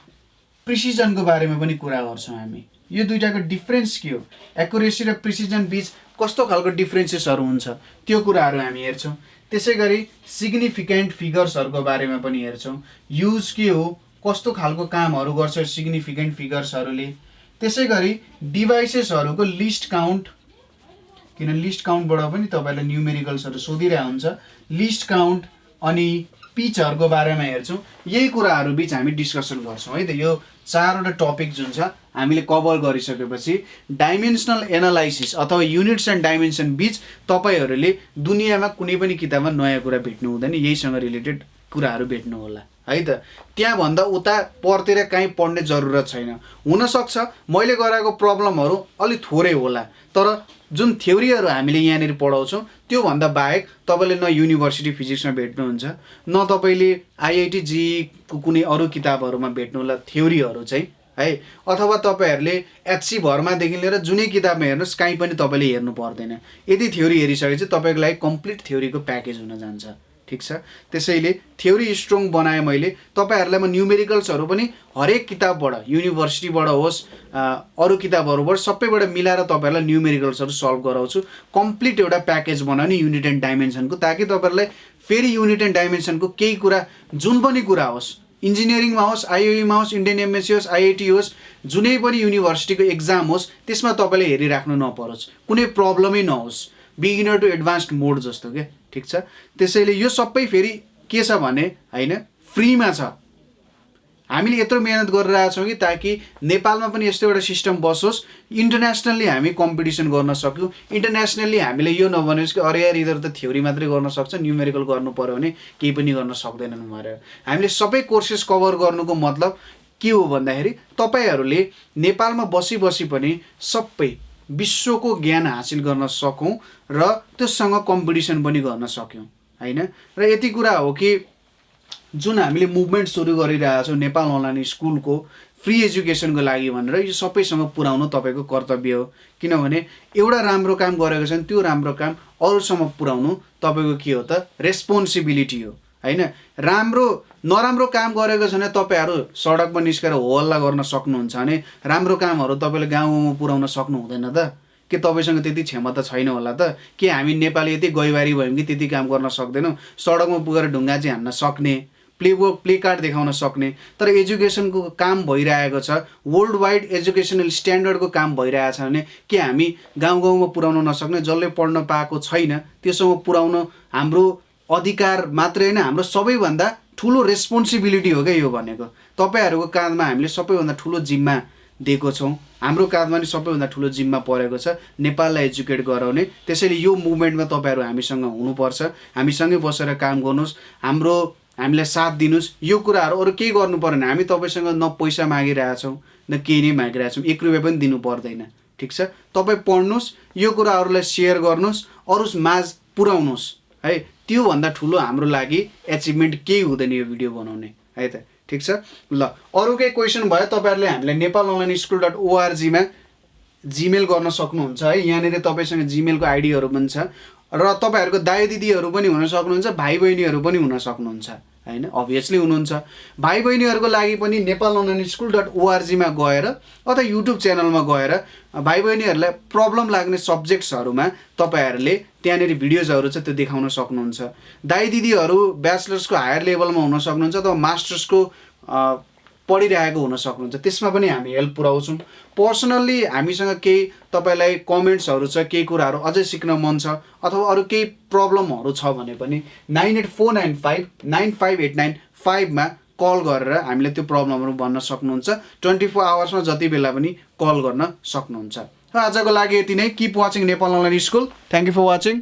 प्रिसिजनको बारेमा पनि कुरा गर्छौँ हामी। यो दुईटाको डिफ्रेन्स के हो, एक्युरेसी र प्रिसिजन बिच कस्तो खालको डिफ्रेन्सेसहरू हुन्छ त्यो कुराहरू हामी हेर्छौँ। त्यसै गरी सिग्निफिकेन्ट फिगर्सहरूको बारेमा पनि हेर्छौँ। युज के हो, कस्तो खालको कामहरू गर्छ सिग्निफिकेन्ट फिगर्सहरूले। त्यसै गरी डिभाइसेसहरूको लिस्ट काउन्ट, किन लिस्ट काउन्टबाट पनि तपाईँलाई न्युमेरिकल्सहरू सोधिरहेको हुन्छ, लिस्ट काउन्ट अनि पिचहरूको बारेमा हेर्छौँ। यही कुराहरू बिच हामी डिस्कसन गर्छौँ है त। यो चारवटा टपिक जुन छ हामीले कभर गरिसकेपछि डाइमेन्सनल एनालाइसिस अथवा युनिट्स एन्ड डाइमेन्सन बिच तपाईँहरूले दुनियाँमा कुनै पनि किताबमा नयाँ कुरा भेट्नु हुँदैन, यहीसँग रिलेटेड कुराहरू भेट्नु होला है त। त्यहाँभन्दा उता परतिर काहीँ पढ्ने जरुरत छैन। हुनसक्छ मैले गराएको प्रब्लमहरू अलिक थोरै होला, तर जुन थ्योरीहरू हामीले यहाँनिर पढाउँछौँ त्योभन्दा बाहेक तपाईँले न युनिभर्सिटी फिजिक्समा भेट्नुहुन्छ न तपाईँले आइआइटी जेईईको कुनै अरू किताबहरूमा भेट्नुहोला थ्योरीहरू चाहिँ है, अथवा तपाईँहरूले एचसी भर्मादेखि लिएर जुनै किताबमा हेर्नुहोस् कहीँ पनि तपाईँले हेर्नु पर्दैन। यदि थ्योरी हेरिसकेपछि तपाईँको लागि कम्प्लिट थ्योरीको प्याकेज हुन जान्छ। ठिक छ, त्यसैले थ्योरी स्ट्रङ बनाएँ मैले। तपाईँहरूलाई म न्युमेरिकल्सहरू पनि हरेक किताबबाट युनिभर्सिटीबाट होस् अरू किताबहरूबाट सबैबाट मिलाएर तपाईँहरूलाई न्युमेरिकल्सहरू सल्भ गराउँछु। कम्प्लिट एउटा प्याकेज बनाउने युनिट एन्ड डाइमेन्सनको, ताकि तपाईँहरूलाई फेरि युनिट एन्ड डाइमेन्सनको केही कुरा जुन पनि कुरा होस्, इन्जिनियरिङमा होस्, आइओईमा होस्, इन्डियन एमएससी होस्, आइआइटी होस्, जुनै पनि युनिभर्सिटीको एक्जाम होस्, त्यसमा तपाईँले हेरिराख्नु नपरोस्, कुनै प्रब्लमै नहोस्, बिगिनर टु एडभान्स्ड मोड जस्तो के। ठिक छ, त्यसैले यो सबै फेरि के छ भने होइन फ्रीमा छ। हामीले यत्रो मेहनत गरिरहेछौँ कि ताकि नेपालमा पनि यस्तो एउटा सिस्टम बसोस्, इन्टरनेसनल्ली हामी कम्पिटिसन गर्न सक्यौँ। इन्टरनेसनल्ली हामीले यो नभनोस् कि अरे यार यिनीहरू त थ्योरी मात्रै गर्न सक्छ, न्युमेरिकल गर्नु पऱ्यो भने केही पनि गर्न सक्दैनन् भनेर। हामीले सबै कोर्सेस कभर गर्नुको मतलब के हो भन्दाखेरि तपाईँहरूले नेपालमा बसी पनि सबै विश्वको ज्ञान हासिल गर्न सकौँ र त्योसँग कम्पिटिसन पनि गर्न सक्यौँ होइन। र यति कुरा हो कि जुन हामीले मुभमेन्ट सुरु गरिरहेछौँ नेपाल अनलाइन स्कुलको फ्री एजुकेसनको लागि भनेर, यो सबैसँग पुर्याउनु तपाईँको कर्तव्य हो। किनभने एउटा राम्रो काम गरेको छ भने त्यो राम्रो काम अरूसम्म पुर्याउनु तपाईँको के हो त रेस्पोन्सिबिलिटी हो होइन। नराम्रो काम गरेको छ भने तपाईँहरू सडकमा निस्केर होहल्ला गर्न सक्नुहुन्छ भने राम्रो कामहरू तपाईँले गाउँमा पुर्याउन सक्नु हुँदैन त? के तपाईँसँग त्यति क्षमता छैन होला त? के हामी नेपाली यति गैवारी भयौँ कि त्यति काम गर्न सक्दैनौँ? सडकमा पुगेर ढुङ्गा चाहिँ हान्न सक्ने, प्ले कार्ड देखाउन सक्ने, तर एजुकेसनको काम भइरहेको छ, वर्ल्ड वाइड एजुकेसनल स्ट्यान्डर्डको काम भइरहेछ भने के हामी गाउँमा पुर्याउन नसक्ने? जसले पढ्न पाएको छैन त्योसँग पुर्याउन हाम्रो अधिकार मात्रै होइन, हाम्रो सबैभन्दा ठुलो रेस्पोन्सिबिलिटी हो क्या यो भनेको। तपाईँहरूको काँधमा हामीले सबैभन्दा ठुलो जिम्मा दिएको छौँ, हाम्रो काँधमा नि सबैभन्दा ठुलो जिम्मा परेको छ नेपाललाई एजुकेट गराउने। त्यसैले यो मुभमेन्टमा तपाईँहरू हामीसँग हुनुपर्छ, हामीसँगै बसेर काम गर्नुहोस्, हामीलाई साथ दिनुहोस्। यो कुराहरू अरू केही गर्नु परेन, हामी तपाईँसँग न पैसा मागिरहेछौँ न केही नै मागिरहेछौँ, 1 रुपियाँ पनि दिनु पर्दैन। ठिक छ, तपाईँ पढ्नुहोस्, यो कुराहरूलाई सेयर गर्नुहोस्, अरू माझ पुर्याउनुहोस् है। त्योभन्दा ठुलो हाम्रो लागि एचिभमेन्ट केही हुँदैन यो भिडियो बनाउने है त। ठिक छ, ल अरू केही क्वेसन भयो तपाईँहरूले हामीलाई नेपाल अनलाइन स्कुल .org-मा जिमेल गर्न सक्नुहुन्छ है। यहाँनिर तपाईँसँग जिमेलको आइडीहरू पनि छ र तपाईँहरूको दाइ दिदीहरू पनि हुन सक्नुहुन्छ, भाइ बहिनीहरू पनि हुन सक्नुहुन्छ होइन, अभियसली हुनुहुन्छ। भाइ बहिनीहरूको लागि पनि नेपाल अनलाइन स्कुल .org-मा गएर अथवा युट्युब च्यानलमा गएर भाइ बहिनीहरूलाई प्रब्लम लाग्ने सब्जेक्ट्सहरूमा तपाईँहरूले त्यहाँनिर भिडियोजहरू छ त्यो देखाउन सक्नुहुन्छ। दाइ दिदीहरू ब्याचलर्सको हायर लेभलमा हुन सक्नुहुन्छ अथवा मास्टर्सको पढिरहेको हुन सक्नुहुन्छ, त्यसमा पनि हामी हेल्प पुऱ्याउँछौँ। पर्सनल्ली हामीसँग केही तपाईँलाई कमेन्ट्सहरू छ, केही कुराहरू अझै सिक्न मन छ अथवा अरू केही प्रब्लमहरू छ भने पनि 9849595895मा कल गरेर हामीलाई त्यो प्रब्लमहरू भन्न सक्नुहुन्छ। 24 आवर्समा जति बेला पनि कल गर्न सक्नुहुन्छ। आजको लागि यति नै। Keep watching Nepal online school. Thank you for watching.